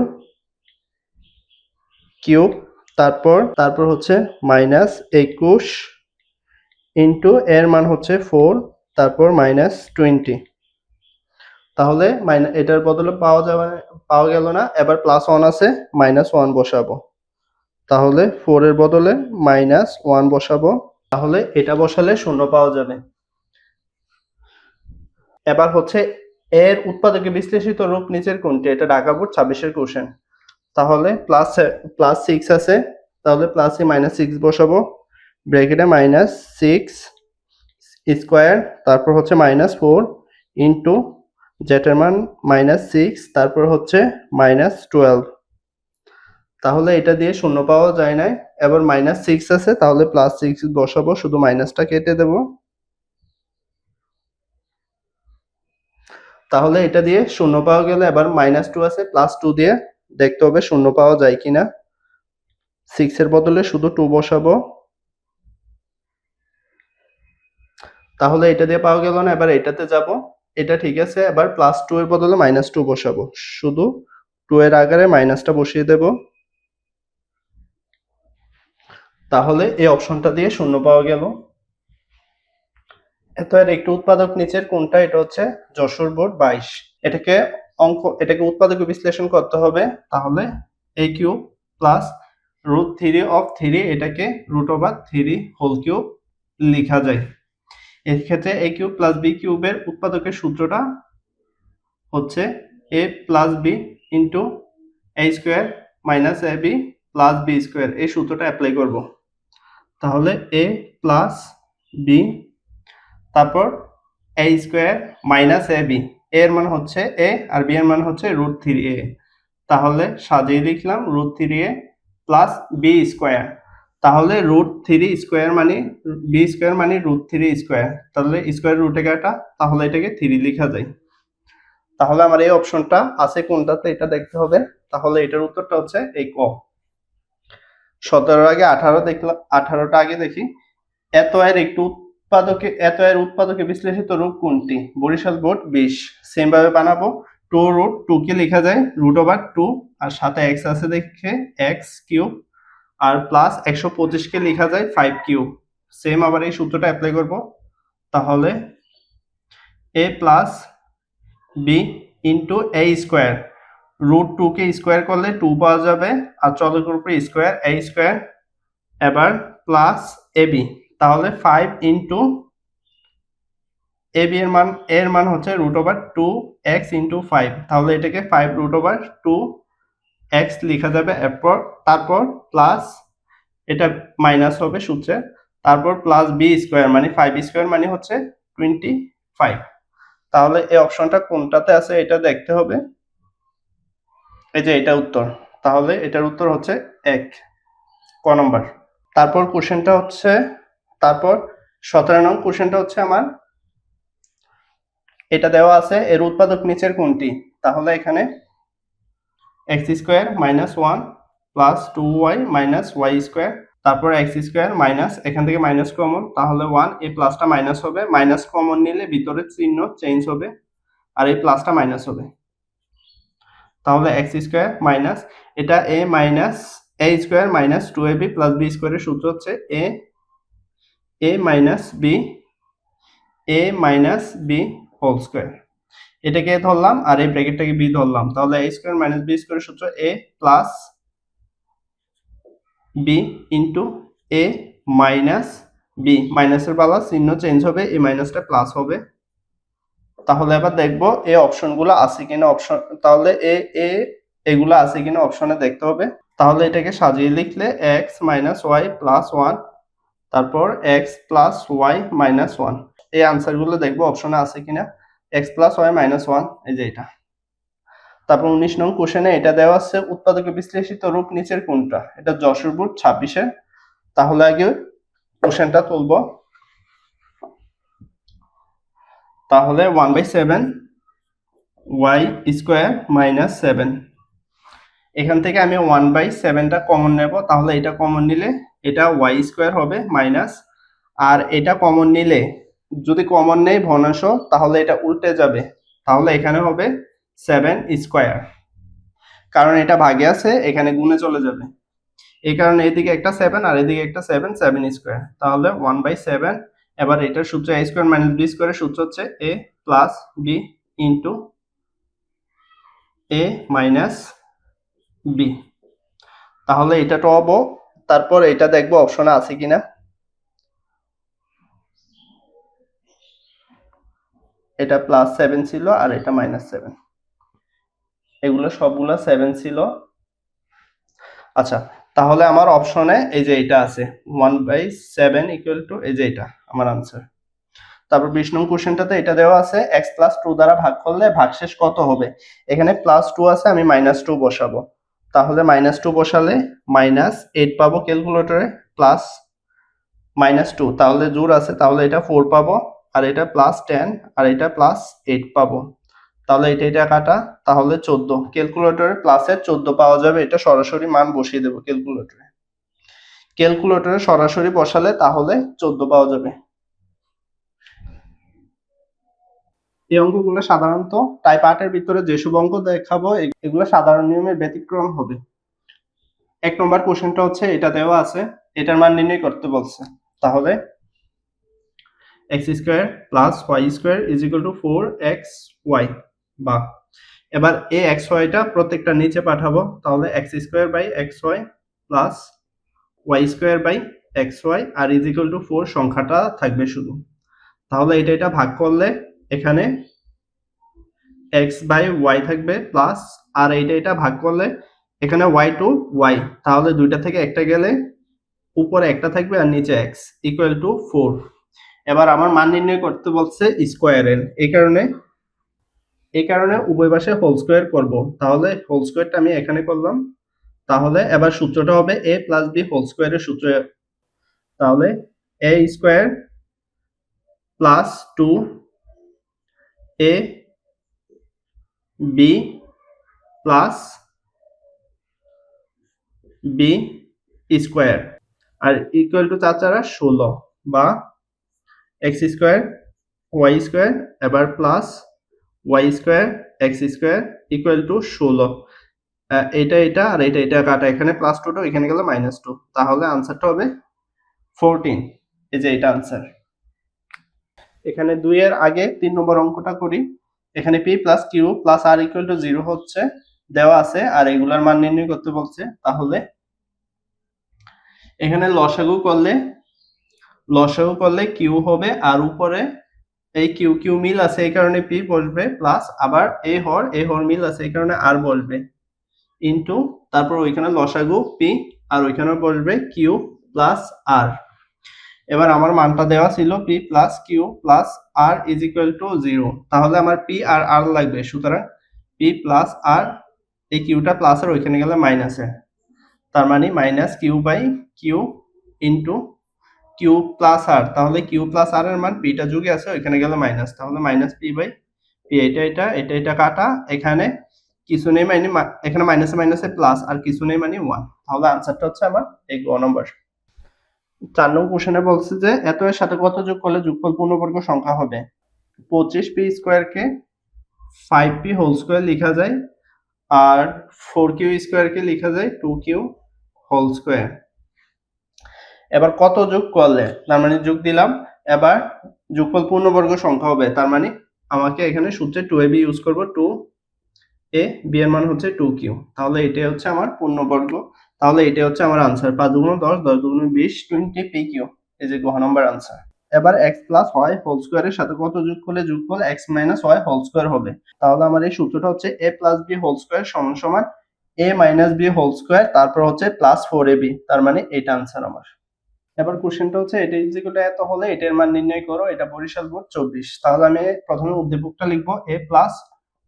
কিউব তারপর হচ্ছে -21 এর মান হচ্ছে 4 তারপর -20 তাহলে এটার বদলে পাওয়া গেল না এবার +1 আছে -1 বসাবো তাহলে 4 এর বদলে -1 বসাবো তাহলে এটা বসালে শূন্য পাওয়া যাবে এবার হচ্ছে এর উৎপাদকে বিশ্লেষিত রূপ নিচের কোনটি এটা ঢাকা বোর্ড 26 এর কোশ্চেন তাহলে +6 আছে তাহলে প্লাসে -6 বসাবো ব্র্যাকেটে -6 স্কয়ার তারপর হচ্ছে -4 যেটার মান -6 তারপর হচ্ছে -12 তাহলে এটা দিয়ে শূন্য পাওয়া যায় না এবার -6 আছে তাহলে +6 বসাবো শুধু মাইনাসটা কেটে দেব তাহলে এটা দিয়ে শূন্য পাওয়া গেলে এবার -2 আছে +2 দিয়ে দেখতে হবে শূন্য পাওয়া যায় কিনা 6 এর বদলে শুধু 2 বসাবো তাহলে এটা দিয়ে পাওয়া গেল না এবার এটাতে যাব এটা ঠিক আছে এবার +2 এর বদলে -2 বসাবো শুধু 2 এর আগারে মাইনাসটা বসিয়ে দেব তাহলে এই অপশনটা দিয়ে শূন্য পাওয়া গেল এত এর একটু উৎপাদক নিচের কোনটা এটা হচ্ছে যশোর বোর্ড 22 এটাকে উৎপাদকে বিশ্লেষণ করতে হবে তাহলে a³ +√3 অফ 3 এটাকে √3 হোল কিউব লেখা যায় এর ক্ষেত্রে a³ + b³ এর উৎপাদকের সূত্রটা হচ্ছে a + b * a² - ab + b² এই সূত্রটা অ্যাপ্লাই করব তাহলে a + b তারপর a² - ab এর মান হচ্ছে a আর b এর মান হচ্ছে √3a তাহলে সাজিয়ে লিখলাম √3a + b² তাহলে √3 মানে b² মানে √3 তাহলে স্কয়ার রুটে কাটা তাহলে এটাকে 3 লেখা যায় তাহলে আমার এই অপশনটা আছে কোনটাতে এটা দেখতে হবে তাহলে এটার উত্তরটা হচ্ছে এই ক 17 আগে 18 দেখলাম 18টা আগে দেখি এত এর উৎপাদকে বিশ্লেষিত রূপ কোনটি বরিশাল বোর্ড 20 সেম ভাবে বানাবো 2√2 কে লেখা যায় √2 আর সাথে x আছে দেখে x³ আর প্লাস 125 কে লেখা যায় 5³ সেম আবার এই সূত্রটা অ্যাপ্লাই করব তাহলে a + b * a² √2 K square করলে 2 পাওয়া যাবে আর চলকের উপরে স্কয়ার a² এবার প্লাস ab তাহলে 5 ab এর মান হচ্ছে √2x * 5 তাহলে এটাকে 5√2x লেখা যাবে তারপর প্লাস এটা মাইনাস হবে সূত্রে তারপর প্লাস b² মানে 5² মানে হচ্ছে 25 তাহলে এই অপশনটা কোনটাতে আছে এটা দেখতে হবে এই যে এটা উত্তর তাহলে এটার উত্তর হচ্ছে 1 ক নাম্বার তারপর 17 নং কোশ্চেনটা হচ্ছে আমার এটা দেওয়া আছে এর উৎপাদক নিচের কোনটি তাহলে এখানে x² - 1 + 2y - y² তারপর এক্স স্কোয়ার মাইনাস, এখান থেকে মাইনাস কমন, তাহলে 1, এই প্লাসটা মাইনাস হবে, মাইনাস কমন নিলে ভিতরে চিহ্ন চেঞ্জ হবে আর এই প্লাসটা মাইনাস হবে, তাহলে এক্স স্কোয়ার মাইনাস এটা a minus a square minus 2ab plus b স্কোয়ারের সূত্র হচ্ছে a minus b whole square, এটাকে ধরলাম আর এই ব্র্যাকেটটাকে বি ধরলাম, তাহলে a স্কোয়ার মাইনাস বি স্কোয়ারের সূত্র a plus b into a minus b, মাইনাসের বেলা চিহ্ন চেঞ্জ হবে, এই মাইনাসটা প্লাস হবে। তাহলে এবার দেখবো এই অপশনগুলো আছে কিনা, অপশন তাহলে এগুলো আছে কিনা অপশনে দেখতে হবে। তাহলে এটাকে সাজিয়ে লিখলে x মাইনাস ওয়াই প্লাস 1, তারপর x প্লাস ওয়াই মাইনাস 1, এই আনসারগুলো দেখবো অপশনে আছে কিনা। x প্লাস ওয়াই মাইনাস 1, এই যে এটা। তারপর 19 নং কোশ্চেনে এটা দেওয়া আছে উৎপাদকে বিশ্লেষিত রূপ নিচের কোনটা, এটা যশোর বোর্ড 26-এ। তাহলে আগে কোশ্চেনটা তুলবো। তাহলে 1/7 y স্কোয়ার মাইনাস 7, এখান থেকে আমি 1/7টা কমন নেব, তাহলে এটা কমন নিলে এটা y স্কোয়ার হবে মাইনাস, আর এটা কমন নিলে যদি কমন নেই ভগ্নাংশ তাহলে এটা উল্টে যাবে, তাহলে এখানে হবে 7 স্কোয়ার, কারণ এটা ভাগে আছে এখানে গুণে চলে যাবে, এই কারণে এদিকে একটা 7 আর এদিকে একটা 7 স্কোয়ার, তাহলে 1/7। এবার এটার সূত্র a স্কোয়ার মাইনাস বি স্কোয়ারের সূত্র হচ্ছে a plus b into a minus b, তাহলে এটা তো হবো। তারপর এটা দেখবো অপশনে আছে কিনা, এটা প্লাস 7 ছিল আর এটা মাইনাস 7, এগুলো সবগুলো 7 ছিল। আচ্ছা, তাহলে আমার অপশনে এই যে এটা আছে 1/7 ইকুয়াল টু, এই যে এটা আমার আনসার। তারপর 20 নং কোশ্চেনটাতে এটা দেওয়া আছে x প্লাস 2 দ্বারা ভাগ করলে ভাগশেষ কত হবে, এখানে প্লাস 2 আছে, আমি মাইনাস 2 বসাবো, তাহলে মাইনাস 2 বসালে মাইনাস 8 পাবো ক্যালকুলেটরে, প্লাস মাইনাস 2 তাহলে জোর আছে, তাহলে এটা 4 পাবো, আর এটা প্লাস 10 আর এটা প্লাস 8 পাবো, তাহলে এটা কাটা, তাহলে 14, ক্যালকুলেটরে প্লাসের 14 পাওয়া যাবে, এটা সরাসরি মান বসিয়ে দেবো ক্যালকুলেটরে সরাসরি বসালে তাহলে 14 পাওয়া যাবে। এই অঙ্কগুলো সাধারণত টাইপ 8 এর ভিতরে যেসব অঙ্ক দেখাবো এগুলো সাধারণ নিয়মের ব্যতিক্রম হবে। 1 নম্বর কোশ্চেনটা হচ্ছে এটা দেওয়া আছে, এটার মান নির্ণয় করতে বলছে, তাহলে x square plus y square is equal two 4xy, বা এবার এই xy টা প্রত্যেকটা নিচে পাঠাবো, তাহলে x square by xy plus y square by xy আর ইজ ইকুয়াল টু 4 সংখ্যাটা থাকবে শুধু, তাহলে এটা ভাগ করলে এখানে x বাই y থাকবে প্লাস, আর এটা ভাগ করলে এখানে y টু y, তাহলে দুইটা থেকে একটা গেলে উপরে একটা থাকবে আর নিচে x ইকুয়াল টু 4। এবার আমার মান নির্ণয় করতে বলছে স্কয়ারের, এই কারণে উভয় পাশে হোল স্কয়ার করব, তাহলে হোল স্কয়ারটা আমি এখানে করলাম, তাহলে এবার সূত্রটা হবে a প্লাস b হোল স্কয়ারের সূত্র, তাহলে a square plus 2 a b plus b square আর ইকুয়াল টু 4 16, বা x স্কয়ার y স্কয়ার এবার plus y square x square equal to 16, এটা আর এটা কাটা, এখানে প্লাস 2 এখানে গেলে মাইনাস 2, তাহলে আনসারটা হবে 14, এই যে এটা আনসার। এখানে 2 এর আগে 3 নম্বর অঙ্কটা করি, এখানে p plus q plus r equal to 0 হচ্ছে দেওয়া আছে আর এগুলার মান নির্ণয় করতে বলছে, তাহলে এখানে লসাগু করলে q হবে, আর উপরে এই q মিল আছে এই কারণে p বসবে, প্লাস আবার a হর মিল আছে এই কারণে r বসবে, ইনটু তারপর ওইখানে লসাগু p আর ওইখানে বসবে q প্লাস r। এবার আমার মানটা দেওয়া ছিল p plus q plus r is equal to 0, তাহলে আমার p আর r লাগবে, সুতরাং p প্লাস r, এই qটা প্লাস আর ওইখানে গেলে মাইনাসে, তার মানে minus q by q into q plus r, তাহলে q প্লাস r এর মান p টা যোগে আছে ওইখানে গেলে মাইনাস, তাহলে মাইনাস p বাই p, এটা কাটা, এখানে কিছু নেই মানে এখানে মাইনাসে প্লাস আর কিছু নেই মানে 1, তাহলে আনসারটা হচ্ছে আমার এই গ নম্বর। 4 নং কোশ্চেনে বলছে যে এত এর সাথে কত যোগ করলে যোগফল পূর্ণবর্গ সংখ্যা হবে। 25p স্কয়ারকে 5p হোল স্কয়ার লেখা যায়, আর 4q স্কয়ারকে লেখা যায় 2q হোল স্কয়ার। এবার কত যোগ করলে, তার মানে যোগ দিলাম, এবার যোগফল পূর্ণবর্গ সংখ্যা হবে, তার মানে আমাকে এখানে সূত্রে 2ab ইউজ করব। 2a, b এর মান হচ্ছে 2q, তাহলে এটাই হচ্ছে আমার পূর্ণবর্গ। তাহলে এটা হচ্ছে আমার আনসার, 5 দুগুণ 10, 10 দুগুণ 20, 20pq। এই যে গ নম্বর আনসার। এবার x প্লাস y হোল স্কয়ারের সাথে কত যোগ করলে যোগফল x minus y whole square হবে। তাহলে আমার এই সূত্রটা হচ্ছে a plus b whole square সমান সমান a minus b whole square, তারপর হচ্ছে প্লাস 4ab, তার মানে এটা আনসার আমার। এবার কোশ্চেনটা হচ্ছে এটা ইকুয়াল এত হলে এটার মান নির্ণয় করো। এটা বরিশাল বোর্ড 24। তাহলে আমি প্রথমে উদ্দীপকটা লিখবো a plus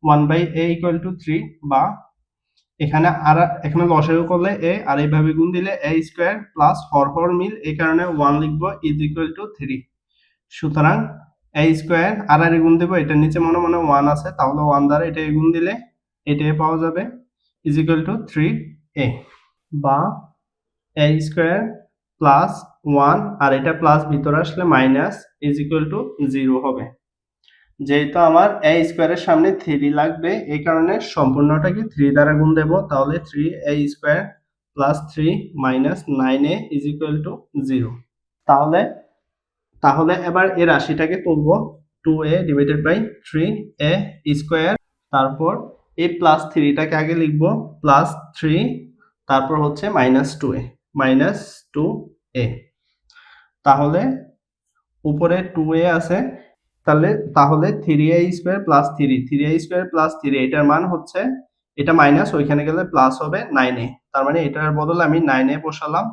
1/a equal to 3, বা এখানে লসাগু করলে a আর এইভাবে গুণ দিলে a স্কয়ার প্লাস হর মিল, এই কারণে 1 লিখবো ইজ ইকুয়াল টু 3। সুতরাং a স্কয়ার আর গুণ দেবো, এটার নিচে মনে মনে 1 আছে, তাহলে 1 দ্বারা এটা গুণ দিলে এটাই পাওয়া যাবে ইজ ইকুয়াল টু 3a, বা a স্কয়ার প্লাস 1 আর এটা প্লাস ভিতরে আসলে মাইনাস ইজ ইকুয়াল টু 0 হবে। যেহেতু আমার a স্কয়ারের সামনে 3 লাগবে, এই কারণে সম্পূর্ণটাকে 3 দ্বারা গুণ দেব। তাহলে 3a square plus 3 minus 9a is equal to 0। তাহলে এবার এই রাশিটাকে তুলব, 2a divided by 3a square, তারপর এই প্লাস 3টাকে আগে লিখব, প্লাস 3, তারপর হচ্ছে মাইনাস 2a, মাইনাস 2a। তাহলে উপরে 2a আছে, তাহলে 3a square plus 3a square plus 3, এটার মান হচ্ছে, এটা মাইনাস ওইখানে গেলে প্লাস হবে 9a, তার মানে এটার বদলে আমি 9a বসালাম,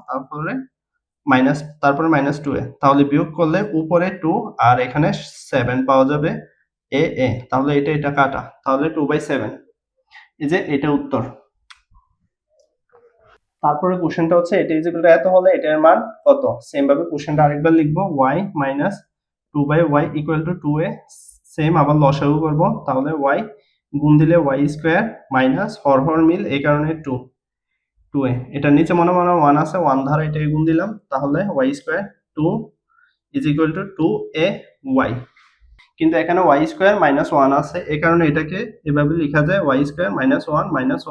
তারপরে মাইনাস 2a। তাহলে বিয়োগ করলে উপরে 2 আর এখানে 7 পাওয়া যাবে a, তাহলে এটা কাটা, তাহলে 2/7। এই যে এটা উত্তর। তারপরে কোশ্চেনটা হচ্ছে এটা ইকুয়াল এত হলে এটার মান কত। সেম ভাবে কোশ্চেনটা আরেকবার লিখবো, y minus 2/y equal to 2a। Same আবার লসাগু করব, তাহলে y গুণ দিলে y স্কয়ার মাইনাস হর মিল, এই কারণে 2a। এটার নিচে মনে মনে 1 আছে, 1 ধারা এটা গুণ দিলাম, তাহলে y square 2 is equal two 2ay। কিন্তু এখানে y স্কয়ার মাইনাস 1 আছে, এই কারণে এটাকে এভাবে লেখা যায় y square minus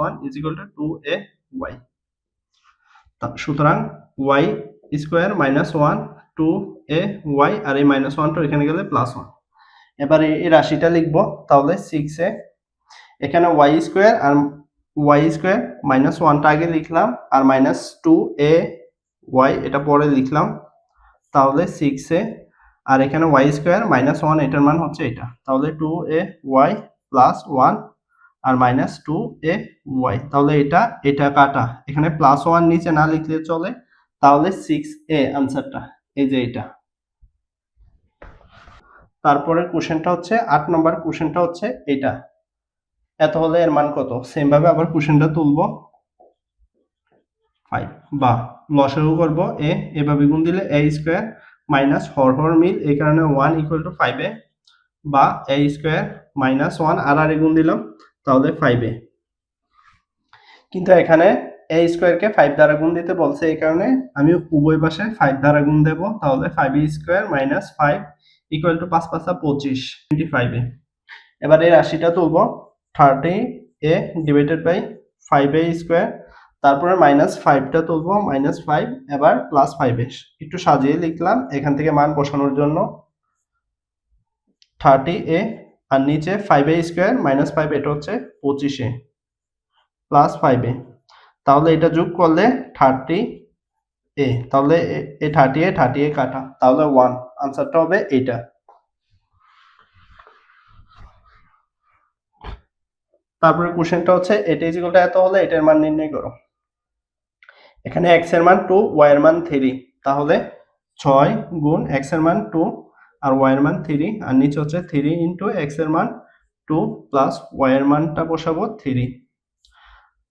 1 is equal two 2ay। সুতরাং y স্কয়ার মাইনাস 1 2ay, আর এই মাইনাস 1টা এখানে গেলে প্লাস 1। এবার এই রাশিটা লিখবো, তাহলে 6a, এখানে y স্কয়ার আর y স্কয়ার মাইনাস 1টা আগে লিখলাম, আর মাইনাস 2ay এটা পরে লিখলাম, তাহলে 6a, আর এখানে y স্কয়ার মাইনাস 1 এটার মান হচ্ছে এটা, তাহলে 2ay প্লাস 1 আর মাইনাস 2ay। তাহলে এটা কাটা, এখানে প্লাস 1 নিচে না লিখলে চলে, তাহলে 6a আনসারটা, এই যে এটা। তারপরে কোশ্চেনটা হচ্ছে 8 নম্বর কোশ্চেনটা হচ্ছে এটা, এত হলে এর মান কত। সেম ভাবে আবার কোশ্চেনটা তুলবো, 5, বা লসাগু করব a, এভাবে গুণ দিলে a স্কয়ার মাইনাস হর মিল, এই কারণে 1 ইকুয়াল টু 5a, বা a স্কয়ার মাইনাস 1 আর গুণ দিলাম, তাহলে 5a। কিন্তু এখানে a স্কয়ার কে 5 দ্বারা গুণ দিতে বলছে, এই কারণে আমি উভয় পাশে 5 দ্বারা গুণ দেব, তাহলে 5a square minus 5 equal to 5 5 25, 25a। এবার এই রাশিটা তুলব, 30a divided by 5a square, তারপরে মাইনাস 5টা তুলব, মাইনাস 5, এবার প্লাস 5a, একটু সাজিয়ে লিখলাম এখান থেকে মান বসানোর জন্য, 30a আর নিচে 5a স্কয়ার মাইনাস 5, এটা হচ্ছে 25a প্লাস 5a। তাহলে এটা যোগ করলে 30a, তাহলে এই 30a কাটা, তাহলে 1, আনসারটা হবে এটা। তারপরে কোশ্চেনটা হচ্ছে এটা ইকুয়াল এত হলে এটার মান নির্ণয় করো। এখানে x এর মান 2, y এর মান 3, তাহলে 6 গুণ x এর মান 2 আর y এর মান 3, আর নিচে হচ্ছে 3 ইনটু x এর মান 2 প্লাস y এর মানটা বসাবো 3।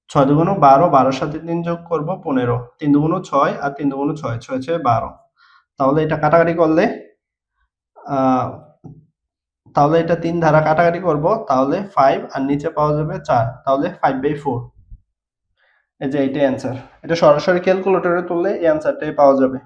6 দুগুণ 12, 12 সাথে 3 যোগ করব 15, 3 দুগুণ 6 আর 3 দুগুণ 6, 6 6 12। তাহলে এটা কাটাকাটি করলে তাহলে এটা 3 ধারা কাটাকাটি করব, তাহলে 5 আর নিচে পাওয়া যাবে 4, তাহলে 5/4। এই যে এইটাই অ্যান্সার। এটা সরাসরি ক্যালকুলেটরে তুললে এই অ্যান্সারটাই পাওয়া যাবে।